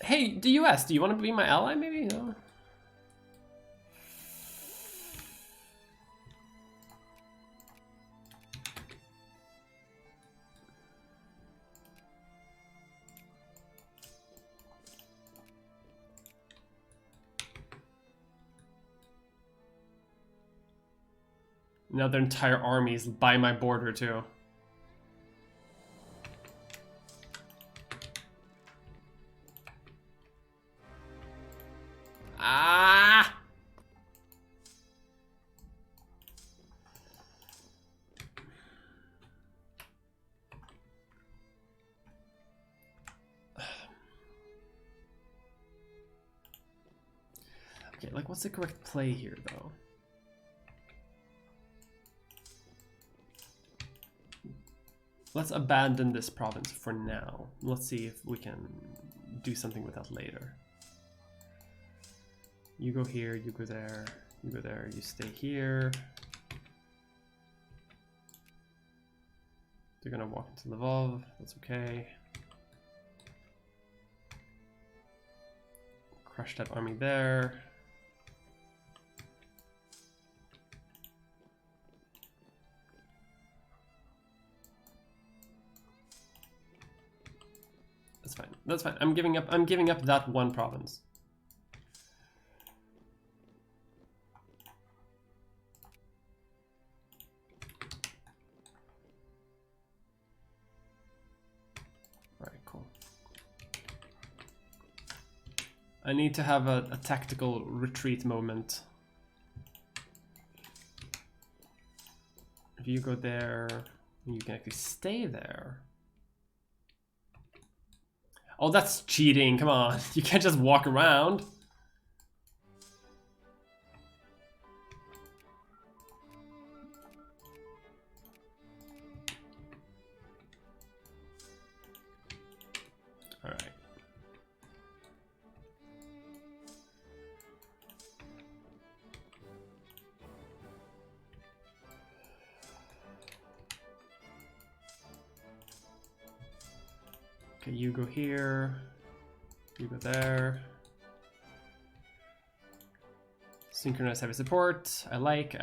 Hey, the US, do you want to be my ally maybe? No? Now their entire army is by my border too. Ah! Okay, like what's the correct play here though? Let's abandon this province for now. Let's see if we can do something with that later. You go here, you go there, you go there, you stay here. They're gonna walk into Lvov, that's okay. Crush that army there. That's fine. That's fine. I'm giving up that one province. All right, cool. I need to have a tactical retreat moment. If you go there, you can actually stay there. Oh, that's cheating. Come on. You can't just walk around. All right. Okay, you go here, you go there. Synchronize heavy support, I like.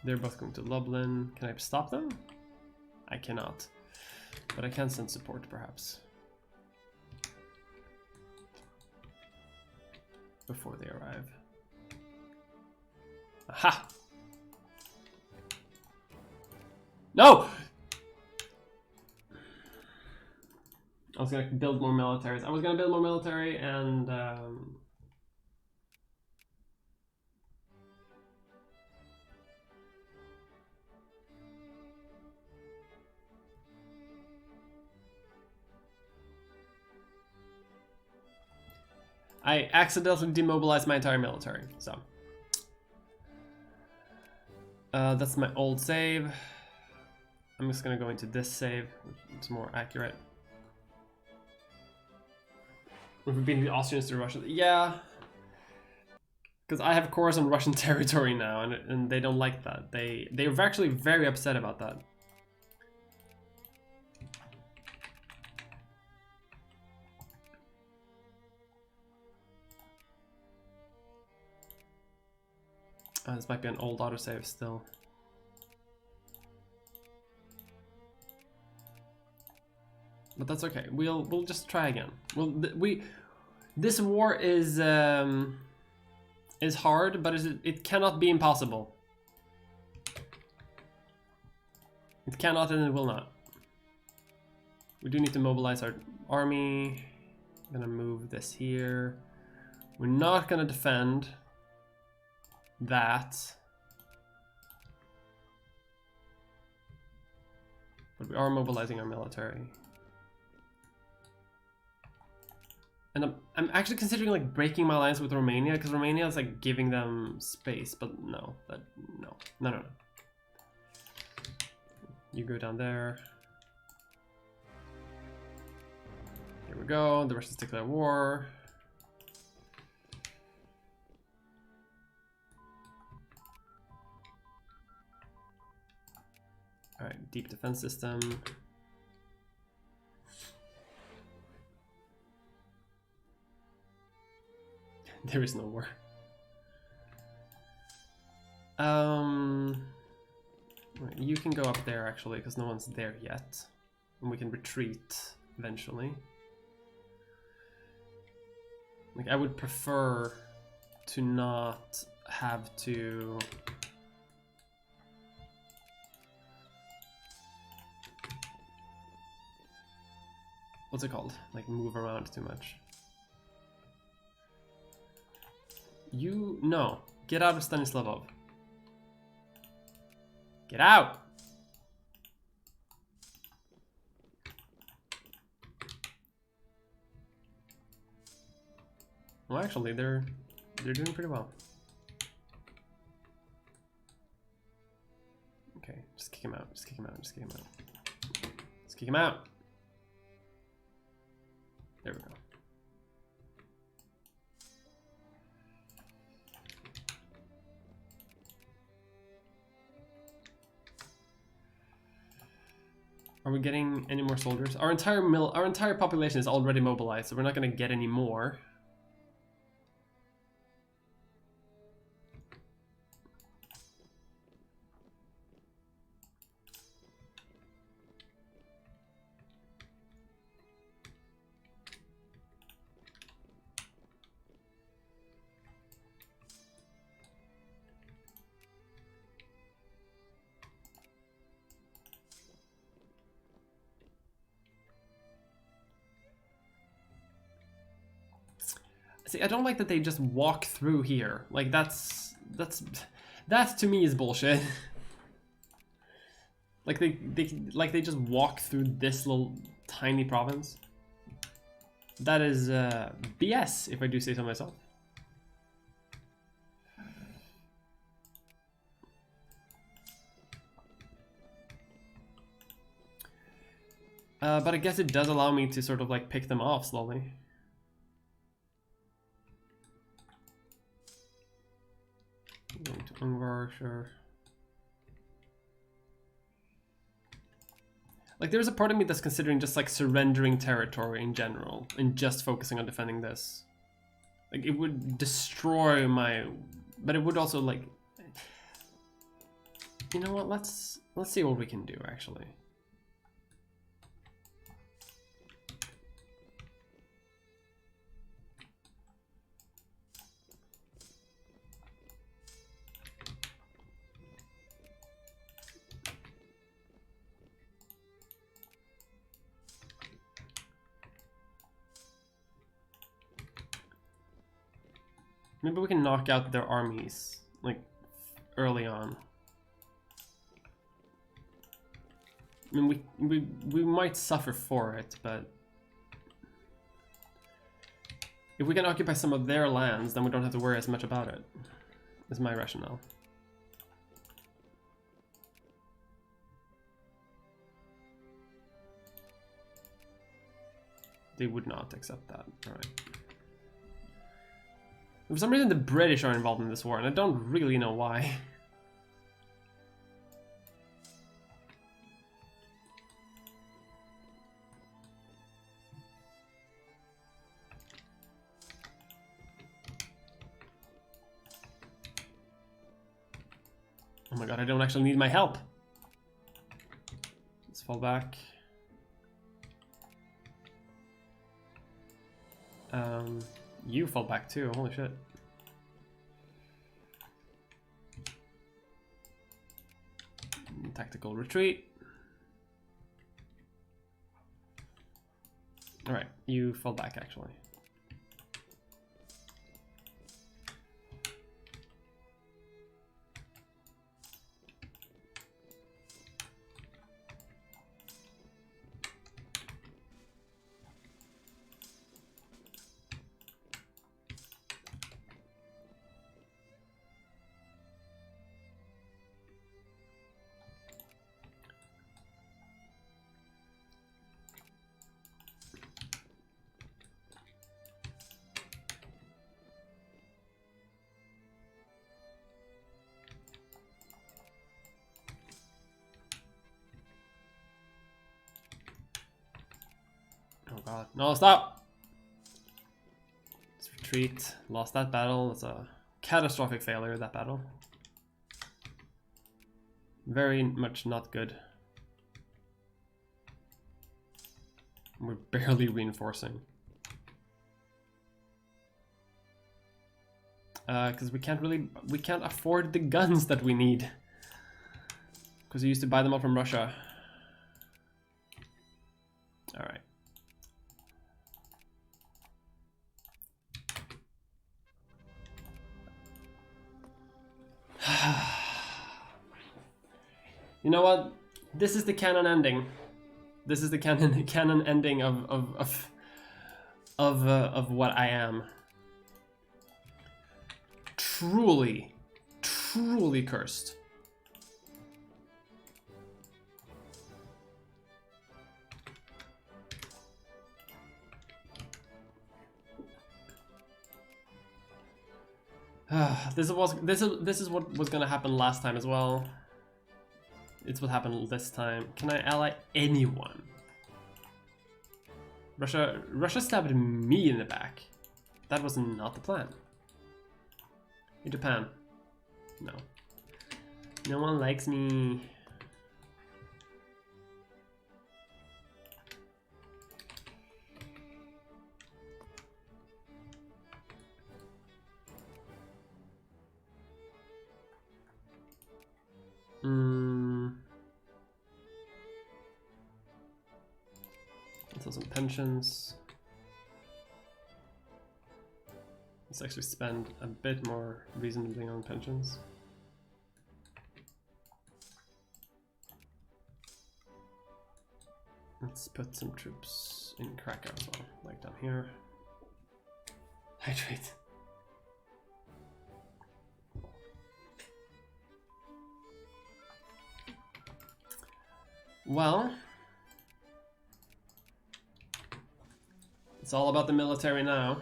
They're both going to Lublin. Can I stop them? I cannot, but I can send support perhaps. Before they arrive. Aha! No! I was gonna build more militaries. I was gonna build more military and I accidentally demobilized my entire military, so. That's my old save. I'm just gonna go into this save, which is more accurate. We've been the Austrians to Russia. Yeah. Because I have cores on Russian territory now, and they don't like that. They're actually very upset about that. This might be an old autosave still. But that's okay. We'll just try again. This war is hard, but it cannot be impossible. It cannot and it will not. We do need to mobilize our army. I'm gonna move this here. We're not gonna defend. that. But we are mobilizing our military. And I'm actually considering like breaking my alliance with Romania, because Romania is like giving them space, but no. You go down there. Here we go. The Russians declare war. All right, deep defense system. There is no war. Right, you can go up there actually, because no one's there yet, and we can retreat eventually. Like, I would prefer to not have to. What's it called? Like, move around too much. No. Get out of Stanislavov. Get out! Well, actually, they're doing pretty well. Okay, just kick him out. Just kick him out. Just kick him out. Just kick him out. There we go. Are we getting any more soldiers? Our entire population is already mobilized, so we're not going to get any more. See, I don't like that they just walk through here. Like, that's to me is bullshit. Like they just walk through this little tiny province. That is BS, if I do say so myself. But I guess it does allow me to sort of like pick them off slowly. Going to Ungvar, sure. Like, there's a part of me that's considering just like surrendering territory in general and just focusing on defending this. Like, it would destroy my, but it would also like, you know what? Let's see what we can do actually. Maybe we can knock out their armies, like, early on. I mean, we might suffer for it, but if we can occupy some of their lands, then we don't have to worry as much about it, is my rationale. They would not accept that, alright. For some reason, the British are involved in this war, and I don't really know why. Oh my god, I don't actually need my help. Let's fall back. You fall back too, holy shit. Tactical retreat. Alright, you fall back actually. . god. No, stop! Let's retreat. Lost that battle. It's a catastrophic failure, that battle. Very much not good. We're barely reinforcing. Because we can't afford the guns that we need. Because we used to buy them up from Russia. Alright. You know what? This is the canon ending. This is the canon ending of what I am. Truly cursed. This is what was gonna happen last time as well. It's what happened this time. Can I ally anyone? Russia stabbed me in the back. That was not the plan. In Japan. No. No one likes me. Let's some pensions. Let's actually spend a bit more reasonably on pensions. Let's put some troops in Krakow as well, like down here. Hydrate. Well, it's all about the military now.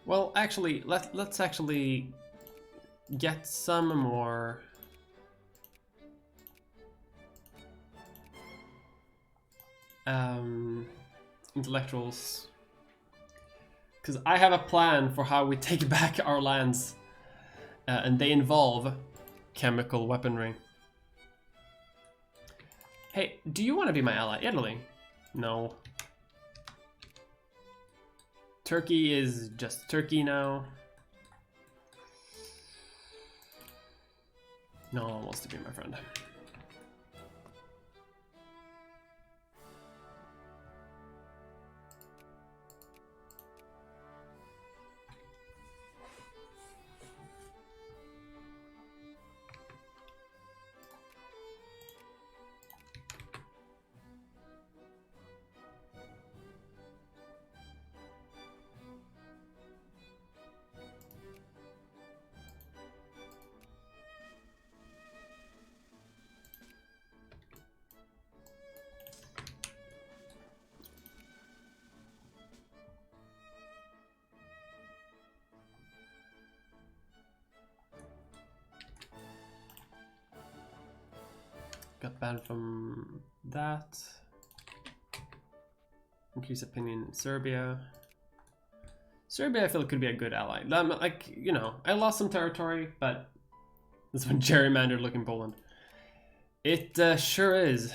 Well, actually, let's actually get some more intellectuals, because I have a plan for how we take back our lands, and they involve chemical weaponry. Hey, do you want to be my ally? Italy? No. Turkey is just Turkey now. No one wants to be my friend. Got banned from that. Increase opinion in Serbia. Serbia, I feel, could be a good ally. Like, you know, I lost some territory, but this one gerrymandered looking Poland. It sure is.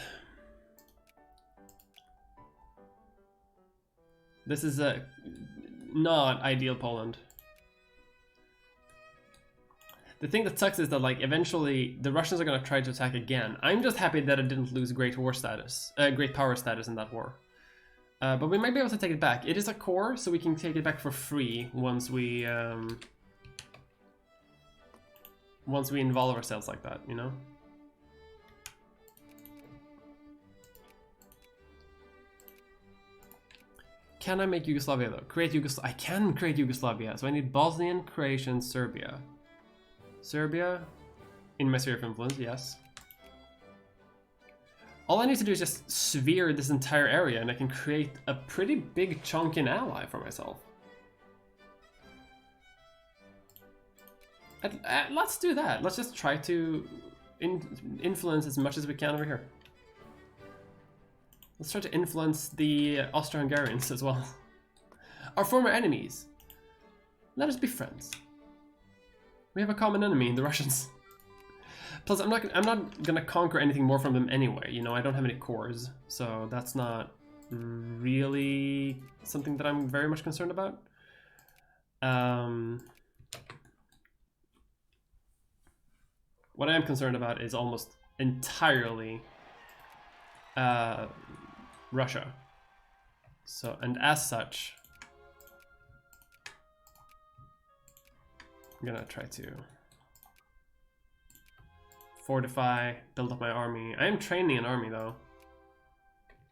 This is a not ideal Poland. The thing that sucks is that, like, eventually the Russians are going to try to attack again. I'm just happy that it didn't lose great war status, great power status in that war. But we might be able to take it back. It is a core, so we can take it back for free once we involve ourselves like that, you know? Can I make Yugoslavia though? Create Yugoslavia. I can create Yugoslavia, so I need Bosnian, Croatian, Serbia. Serbia, in my sphere of influence, yes. All I need to do is just sphere this entire area and I can create a pretty big chunk in ally for myself. Let's do that. Let's just try to influence as much as we can over here. Let's try to influence the Austro-Hungarians as well. Our former enemies. Let us be friends. We have a common enemy in the Russians. Plus, I'm not gonna conquer anything more from them anyway. You know, I don't have any cores, so that's not really something that I'm very much concerned about. What I am concerned about is almost entirely Russia. So, and as such, I'm gonna try to fortify, build up my army. I am training an army though.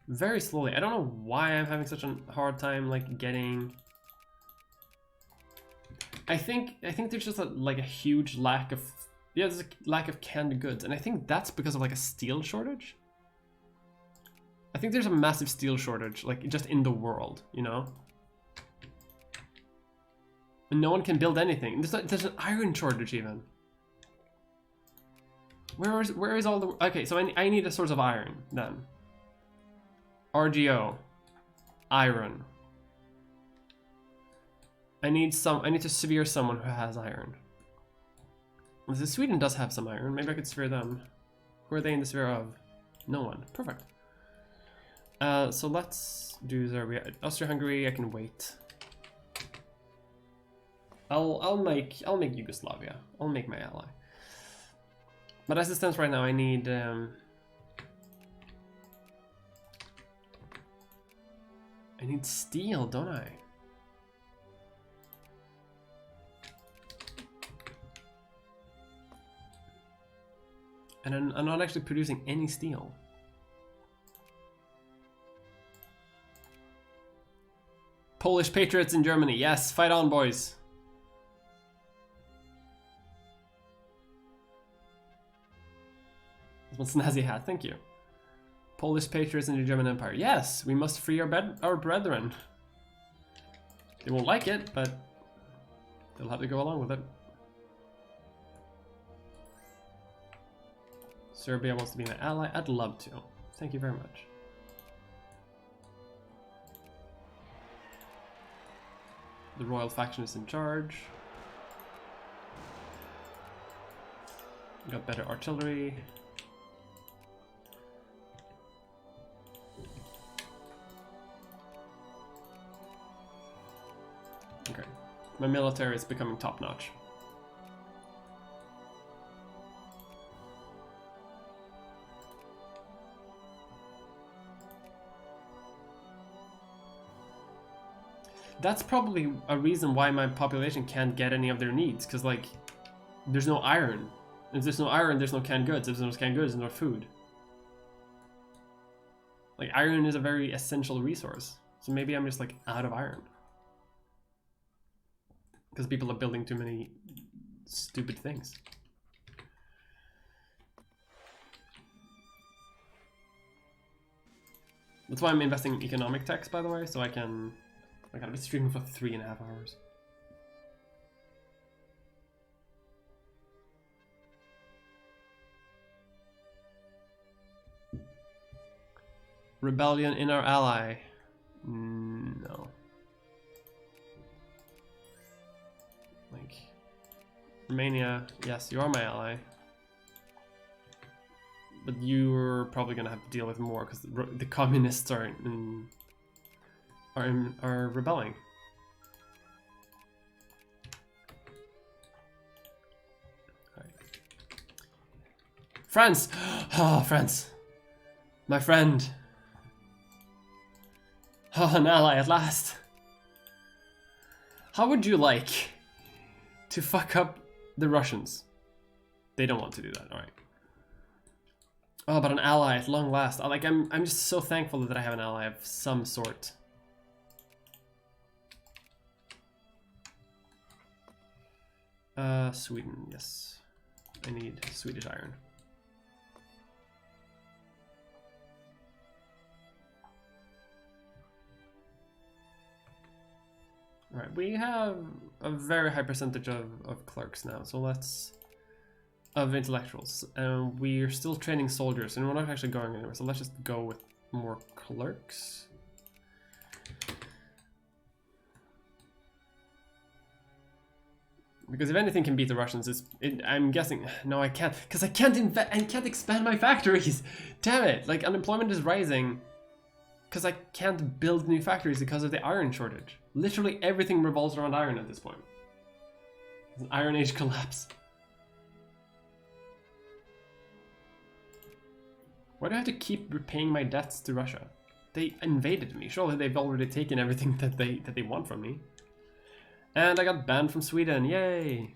Very slowly. I don't know why I'm having such a hard time like getting. I think there's just like a huge lack of there's a lack of canned goods, and I think that's because of like a steel shortage. I think there's a massive steel shortage, like just in the world, you know. And no one can build anything. There's an iron shortage even. Where is all the okay? So I need a source of iron then. RGO, iron. I need to sphere someone who has iron. Sweden does have some iron. Maybe I could sphere them. Who are they in the sphere of? No one. Perfect. So let's do Serbia. Austria-Hungary. I can wait. I'll make Yugoslavia. I'll make my ally. But as it stands right now, I need. I need steel, don't I? And I'm not actually producing any steel. Polish patriots in Germany. Yes, fight on, boys. This one's Nazi hat, thank you. Polish patriots in the German Empire. Yes, we must free our brethren. They won't like it, but they'll have to go along with it. Serbia wants to be my ally. I'd love to. Thank you very much. The royal faction is in charge. We got better artillery. Okay, my military is becoming top-notch. That's probably a reason why my population can't get any of their needs, because like, there's no iron. If there's no iron, there's no canned goods. If there's no canned goods, there's no food. Like, iron is a very essential resource. So maybe I'm just like out of iron. Because people are building too many stupid things. That's why I'm investing in economic techs, by the way, so I gotta be streaming for 3.5 hours. Rebellion in our ally. No. Like, Romania, yes, you are my ally. But you're probably gonna have to deal with more because the communists are rebelling. Right. France! Oh, France. My friend. Oh, an ally at last. How would you like to fuck up the Russians? They don't want to do that, alright. Oh, but an ally at long last. I'm just so thankful that I have an ally of some sort. Sweden, yes. I need Swedish iron. Alright, we have a very high percentage of clerks now, so let's... Of intellectuals. We're still training soldiers, and we're not actually going anywhere, so let's just go with more clerks. Because if anything can beat the Russians, I'm guessing. No, I can't, because I can't expand my factories. Damn it! Like, unemployment is rising because I can't build new factories because of the iron shortage. Literally everything revolves around iron at this point. It's an Iron Age collapse. Why do I have to keep repaying my debts to Russia? They invaded me. Surely they've already taken everything that they want from me. And I got banned from Sweden. Yay!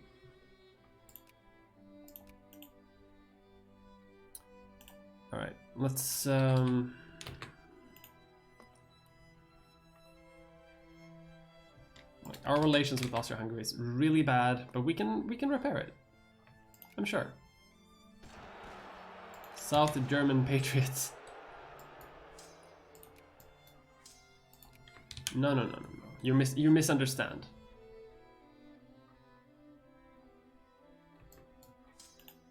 All right, let's our relations with Austria-Hungary is really bad, but we can repair it. I'm sure. South German patriots. No. You misunderstand.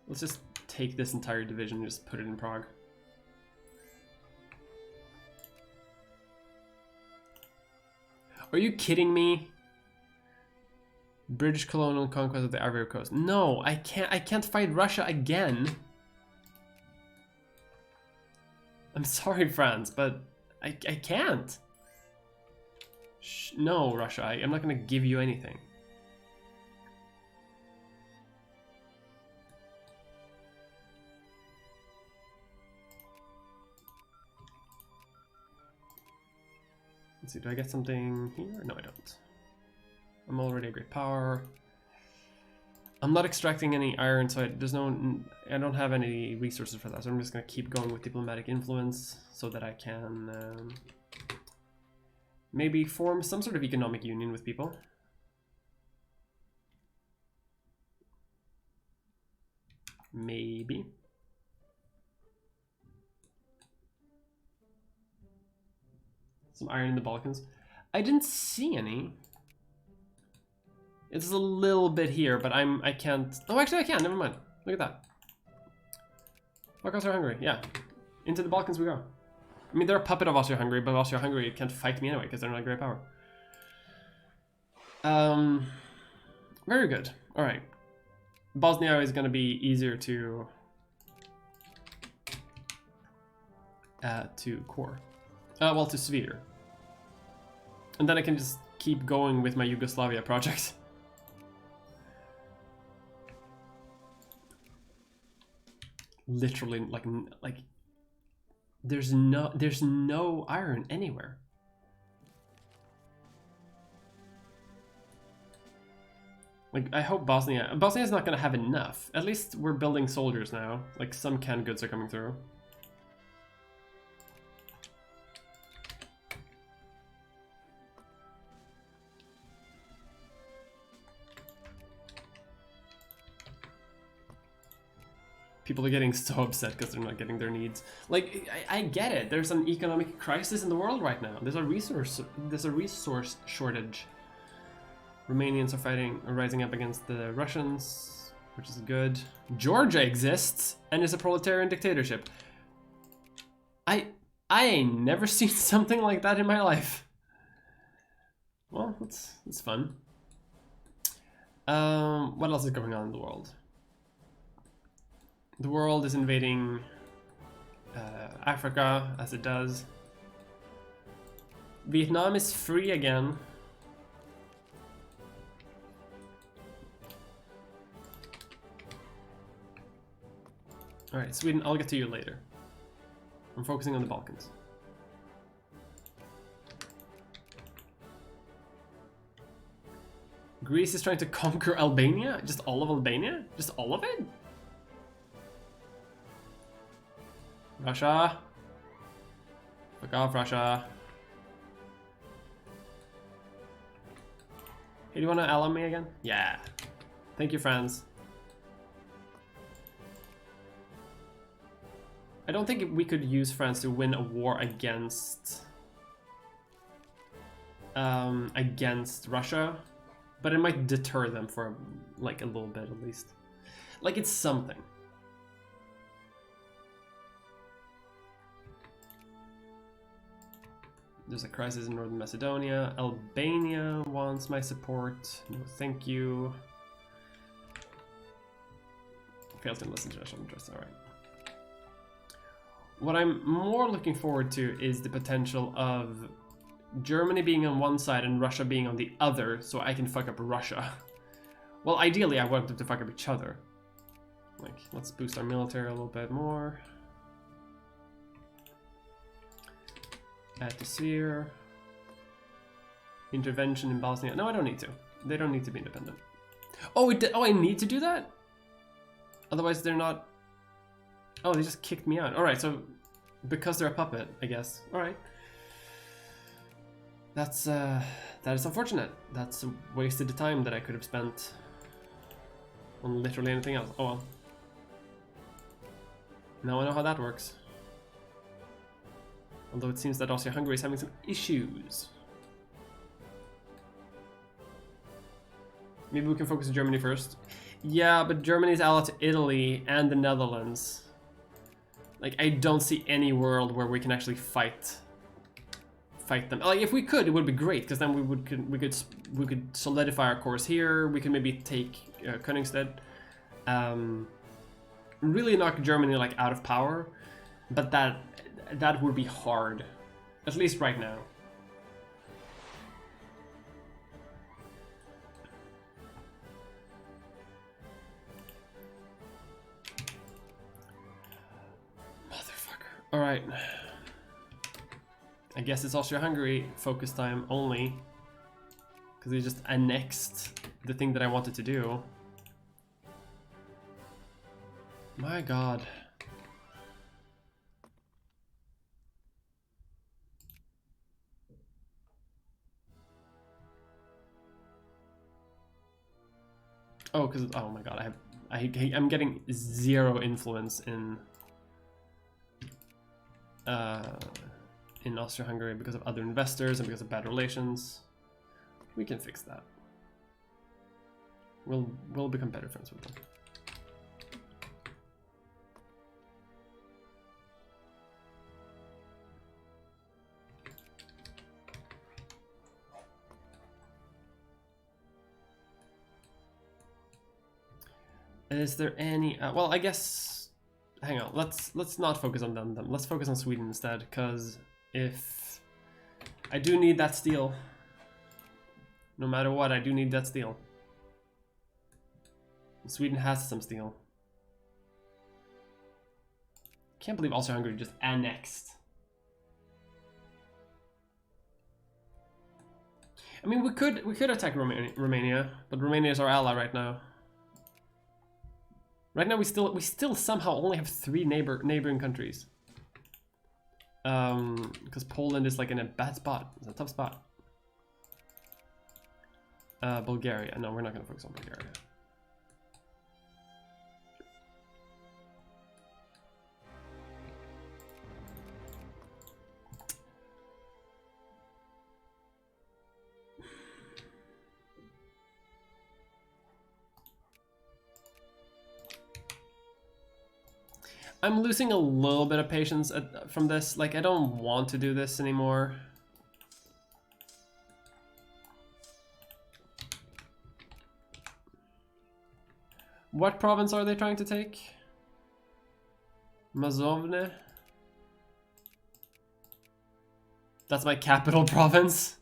Let's just take this entire division and just put it in Prague. Are you kidding me? British colonial conquest of the Ivory Coast. No, I can't fight Russia again. I'm sorry, France, but I can't. No, Russia, I'm not gonna give you anything. Let's see, do I get something here? No, I don't. I'm already a great power. I'm not extracting any iron, so I don't have any resources for that. So I'm just gonna keep going with diplomatic influence so that I can maybe form some sort of economic union with people. Maybe. Some iron in the Balkans. I didn't see any. It's a little bit here, but I can't. Oh, actually I can, never mind. Look at that. Fuck Austria-Hungary, yeah. Into the Balkans we go. I mean, they're a puppet of Austria-Hungary, but Austria-Hungary can't fight me anyway, because they're not a great power. Very good. Alright. Bosnia is gonna be easier to core. Well, to sphere. And then I can just keep going with my Yugoslavia project. Literally, like there's no iron anywhere. Like, I hope Bosnia's not gonna have enough. At least we're building soldiers now. Like, some canned goods are coming through. People are getting so upset because they're not getting their needs. Like, I get it. There's an economic crisis in the world right now. There's a resource shortage. Romanians are rising up against the Russians, which is good. Georgia exists and is a proletarian dictatorship. I ain't never seen something like that in my life. Well, that's fun. What else is going on in the world? The world is invading Africa, as it does. Vietnam is free again. Alright, Sweden, I'll get to you later. I'm focusing on the Balkans. Greece is trying to conquer Albania? Just all of Albania? Just all of it? Russia. Fuck off, Russia. Hey, do you want to ally me again? Yeah. Thank you, friends. I don't think we could use France to win a war against Russia, but it might deter them for like a little bit at least. Like, it's something. There's a crisis in Northern Macedonia. Albania wants my support. No, thank you. Fails to listen to international interest. All right. What I'm more looking forward to is the potential of Germany being on one side and Russia being on the other, so I can fuck up Russia. Well, ideally, I want them to fuck up each other. Like, let's boost our military a little bit more. Add to sphere. Intervention in Bosnia. No, I don't need to. They don't need to be independent. Oh, I need to do that? Otherwise, they're not. Oh, they just kicked me out. All right, so because they're a puppet, I guess. All right. That is unfortunate. That's wasted the time that I could have spent on literally anything else. Oh well. Now I know how that works. Although it seems that Austria-Hungary is having some issues. Maybe we can focus on Germany first. Yeah, but Germany's allied to Italy and the Netherlands. Like, I don't see any world where we can actually fight them. Like, if we could, it would be great, because then we could solidify our course here. We could maybe take Königsted, really knock Germany like out of power, but that would be hard, at least right now. Motherfucker. All right. I guess it's Austria-Hungary focus time only, because they just annexed the thing that I wanted to do. My god. Oh, because oh my god, I'm getting zero influence in Austria-Hungary because of other investors and because of bad relations. We can fix that. We'll become better friends with them. Is there any? Well, I guess. Hang on. Let's not focus on them. Let's focus on Sweden instead, because if I do need that steel, no matter what, I do need that steel. And Sweden has some steel. Can't believe Austria-Hungary just annexed. I mean, we could attack Romania, but Romania is our ally right now. Right now, we still somehow only have 3 neighboring countries. Because Poland is like in a bad spot. It's a tough spot. Bulgaria. No, we're not gonna focus on Bulgaria. I'm losing a little bit of patience from this. Like, I don't want to do this anymore. What province are they trying to take? Mazovne? That's my capital province?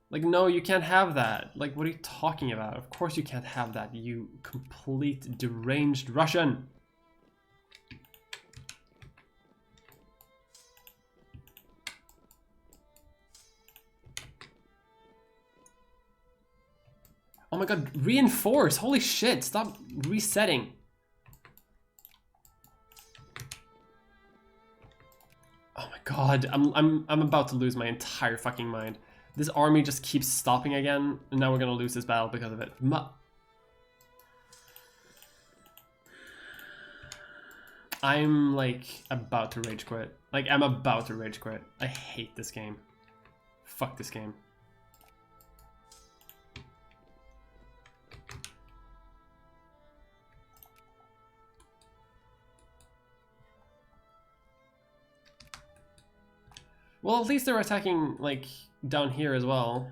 Like, no, you can't have that. Like, what are you talking about? Of course you can't have that, you complete deranged Russian. Oh my god, reinforce! Holy shit, stop resetting. Oh my god, I'm about to lose my entire fucking mind. This army just keeps stopping again, and now we're gonna lose this battle because of it. I'm like about to rage quit. Like, I'm about to rage quit. I hate this game. Fuck this game. Well, at least they're attacking, like, down here as well.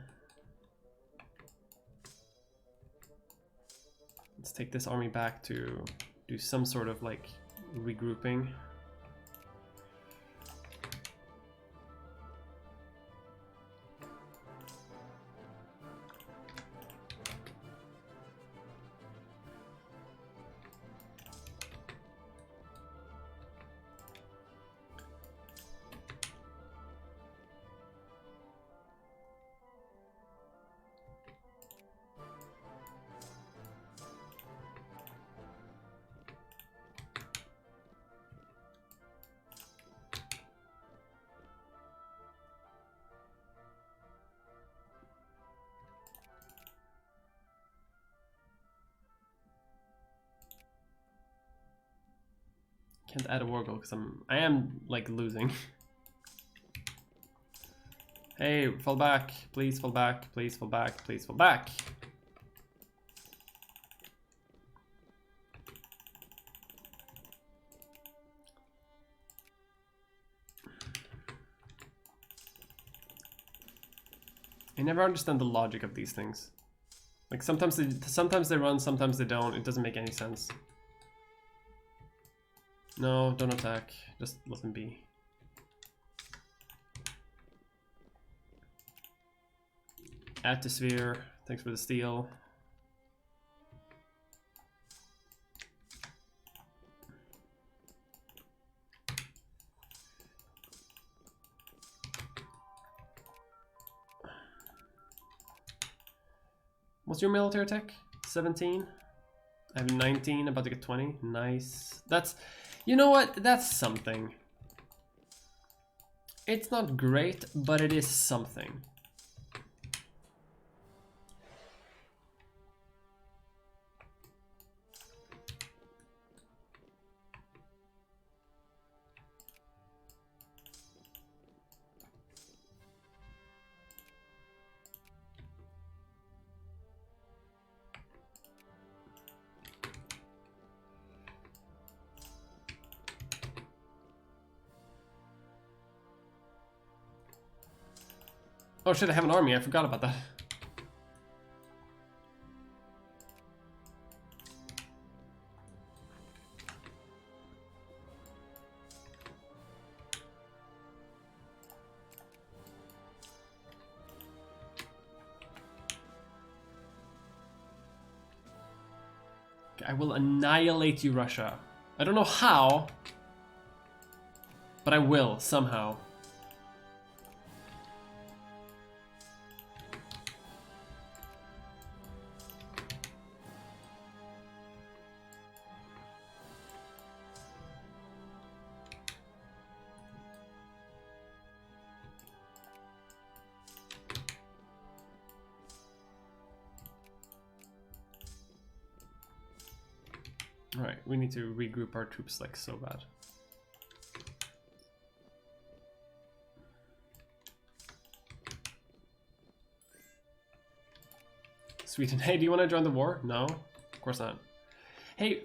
Let's take this army back to do some sort of, like, regrouping. Can't add a war goal because I am like losing. Hey, fall back, please fall back, please fall back, please fall back. I never understand the logic of these things. Like sometimes they run, sometimes they don't. It doesn't make any sense. No, don't attack. Just let them be. Add to sphere. Thanks for the steal. What's your military tech? 17? I have 19, about to get 20. Nice. That's... You know what? That's something. It's not great, but it is something. Oh shit, I have an army. I forgot about that. Okay, I will annihilate you, Russia. I don't know how, but I will somehow. Alright, we need to regroup our troops like so bad. Sweden, hey, do you want to join the war? No? Of course not. Hey,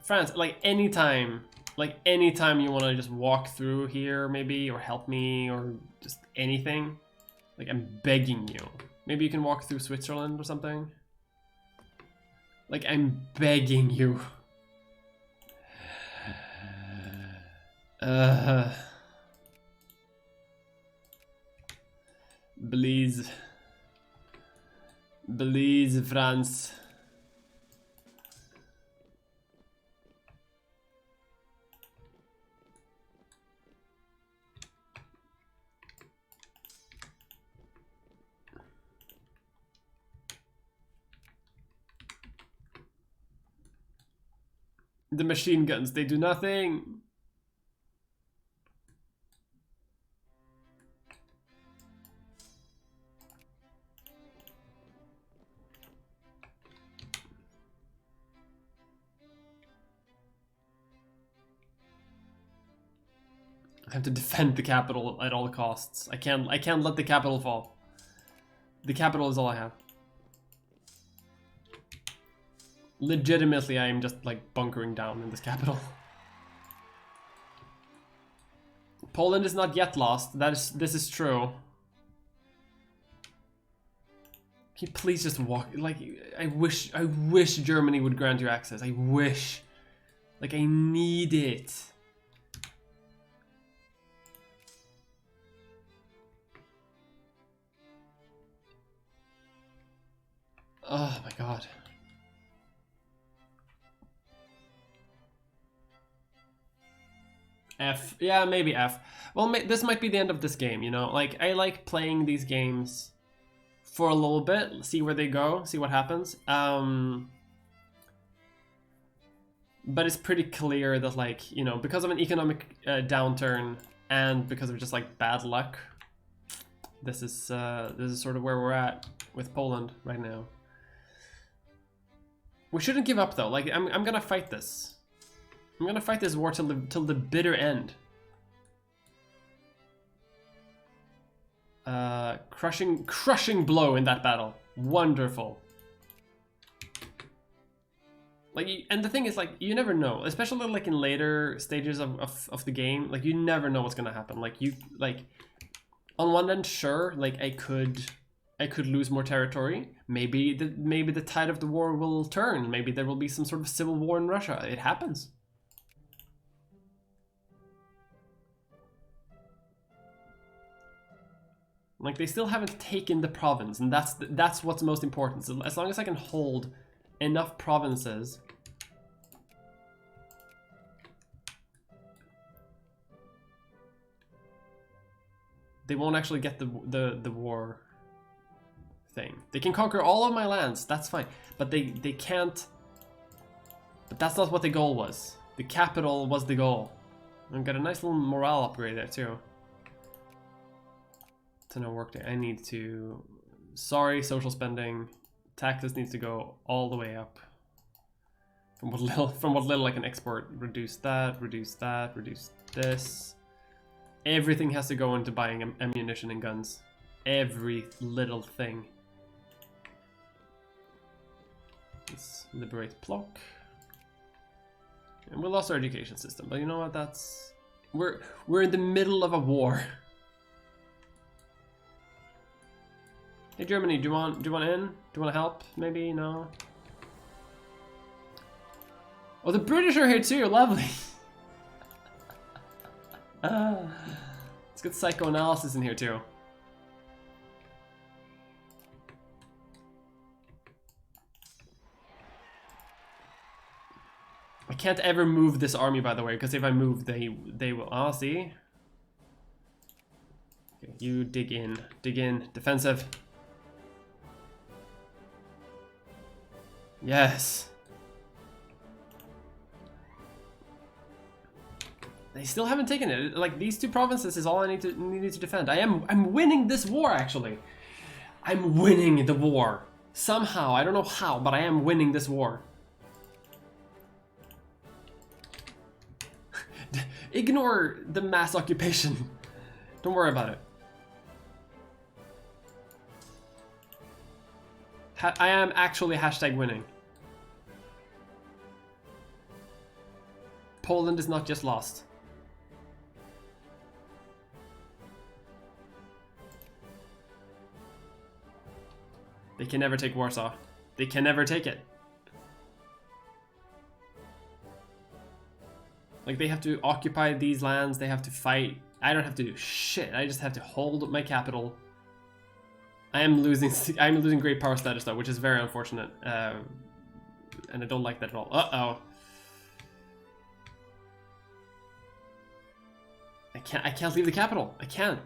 France, like anytime you want to just walk through here maybe, or help me, or just anything, like I'm begging you. Maybe you can walk through Switzerland or something? Like, I'm begging you. Please. Please, France. The machine guns, they do nothing. I have to defend the capital at all costs. I can't let the capital fall. The capital is all I have. Legitimately, I am just like bunkering down in this capital. Poland is not yet lost. This is true. Can you please just walk? Like, I wish Germany would grant you access. I wish. Like, I need it. Oh my god. F. Yeah, maybe F. Well, this might be the end of this game, you know? Like, I like playing these games for a little bit, see where they go, see what happens. But it's pretty clear that, like, you know, because of an economic downturn and because of just, like, bad luck, this is sort of where we're at with Poland right now. We shouldn't give up, though. Like, I'm gonna fight this. I'm gonna fight this war till the bitter end. Crushing blow in that battle. Wonderful. Like, and the thing is, like, you never know, especially like in later stages of the game. Like, you never know what's gonna happen. Like, on one end, sure, like I could lose more territory. Maybe the tide of the war will turn. Maybe there will be some sort of civil war in Russia. It happens. Like, they still haven't taken the province, and that's what's most important. So as long as I can hold enough provinces, they won't actually get the war thing. They can conquer all of my lands, that's fine, but they can't. But that's not what the goal was. The capital was the goal. And got a nice little morale upgrade there too. To no work day. I need to. Sorry, social spending. Taxes needs to go all the way up. From what little I can export. Reduce that. Reduce that. Reduce this. Everything has to go into buying ammunition and guns. Every little thing. Let's liberate Plock. And we lost our education system, but you know what? That's we're in the middle of a war. Hey Germany, do you want in? Do you want to help? Maybe no. Oh, the British are here too. Lovely. Let's get psychoanalysis in here too. I can't ever move this army, by the way, because if I move, they will. Oh, see. Okay, you dig in, defensive. Yes. They still haven't taken it. Like, these two provinces is all I need to defend. I'm winning this war, actually. I'm winning the war. Somehow, I don't know how, but I am winning this war. Ignore the mass occupation. Don't worry about it. I am actually hashtag winning. Poland is not just lost. They can never take Warsaw. They can never take it. Like, they have to occupy these lands, they have to fight. I don't have to do shit, I just have to hold my capital. I'm losing great power status though, which is very unfortunate. And I don't like that at all. Uh-oh. I can't leave the capital. I can't.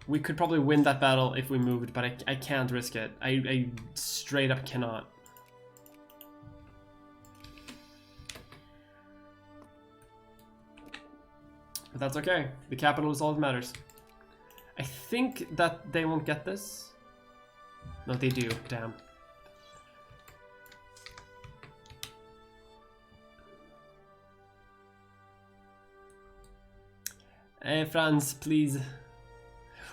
We could probably win that battle if we moved, but I can't risk it. I straight up cannot. But that's okay. The capital is all that matters. I think that they won't get this. No, they do. Damn. Hey, France, please.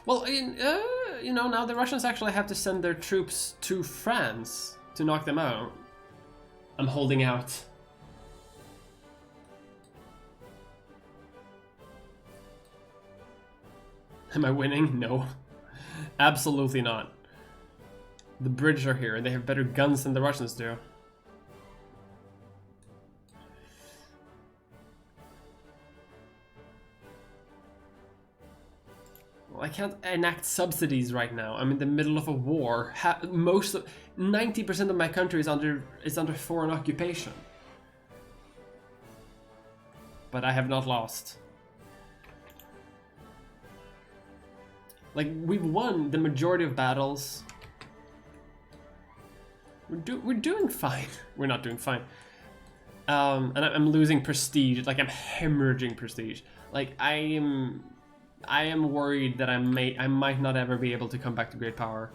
Well, you know, now the Russians actually have to send their troops to France to knock them out. I'm holding out. Am I winning? No. Absolutely not. The British are here and they have better guns than the Russians do. Well, I can't enact subsidies right now. I'm in the middle of a war. 90% of my country is under foreign occupation. But I have not lost. Like, we've won the majority of battles. We're doing fine. We're not doing fine. And I'm losing prestige. Like, I'm hemorrhaging prestige. Like, I am worried that I might not ever be able to come back to great power.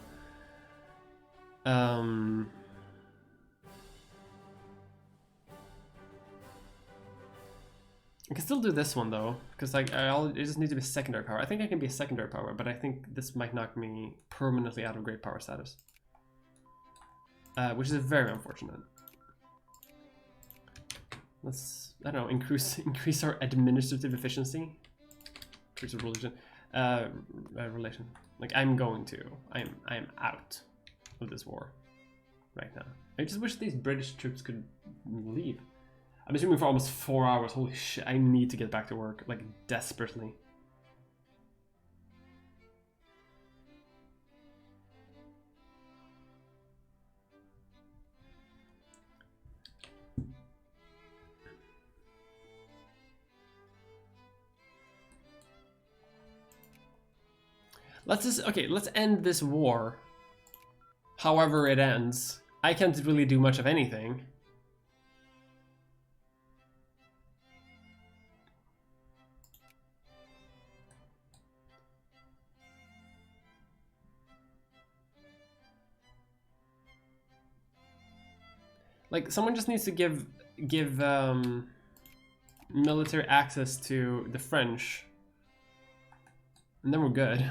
I can still do this one though, because like it just needs to be a secondary power. I think I can be a secondary power, but I think this might knock me permanently out of great power status, which is very unfortunate. Let's, I don't know, increase our administrative efficiency. Increase relation. Relation. Like I am out of this war right now. I just wish these British troops could leave. I've been streaming for almost 4 hours. Holy shit, I need to get back to work, like, desperately. Let's end this war. However it ends. I can't really do much of anything. Like, someone just needs to give military access to the French, and then we're good.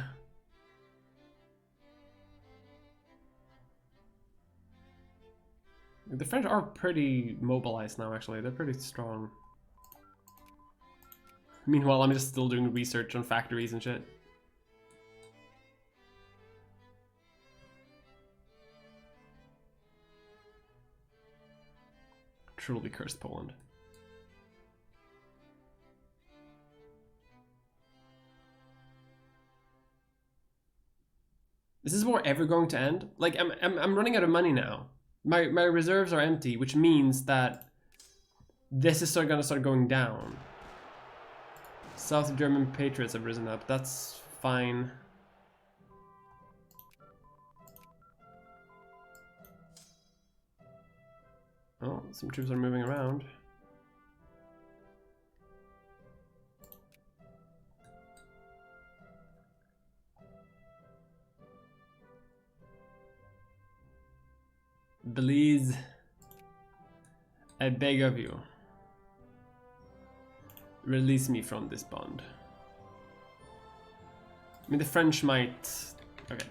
The French are pretty mobilized now, actually. They're pretty strong. Meanwhile, I'm just still doing research on factories and shit. Truly cursed Poland. Is this war ever going to end? Like, I'm running out of money now. My reserves are empty, which means that this is gonna start going down. South German patriots have risen up. That's fine. Oh, some troops are moving around. Please, I beg of you, release me from this bond. I mean, the French might... Okay,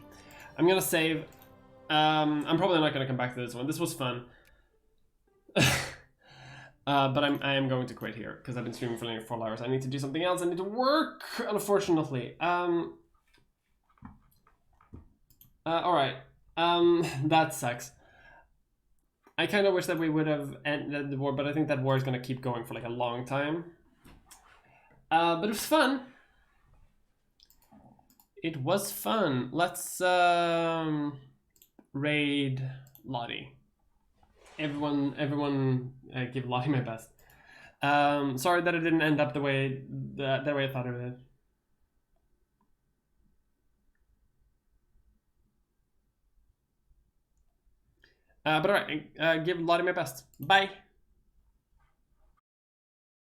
I'm gonna save. I'm probably not gonna come back to this one. This was fun. But I am going to quit here because I've been streaming for nearly 4 hours. I need to do something else. I need to work, unfortunately. All right. That sucks. I kind of wish that we would have ended the war, but I think that war is going to keep going for like a long time. But it was fun. It was fun. Let's raid Lottie. Everyone, give Lottie my best. Sorry that it didn't end up the way I thought it would. But alright, give Lottie my best. Bye.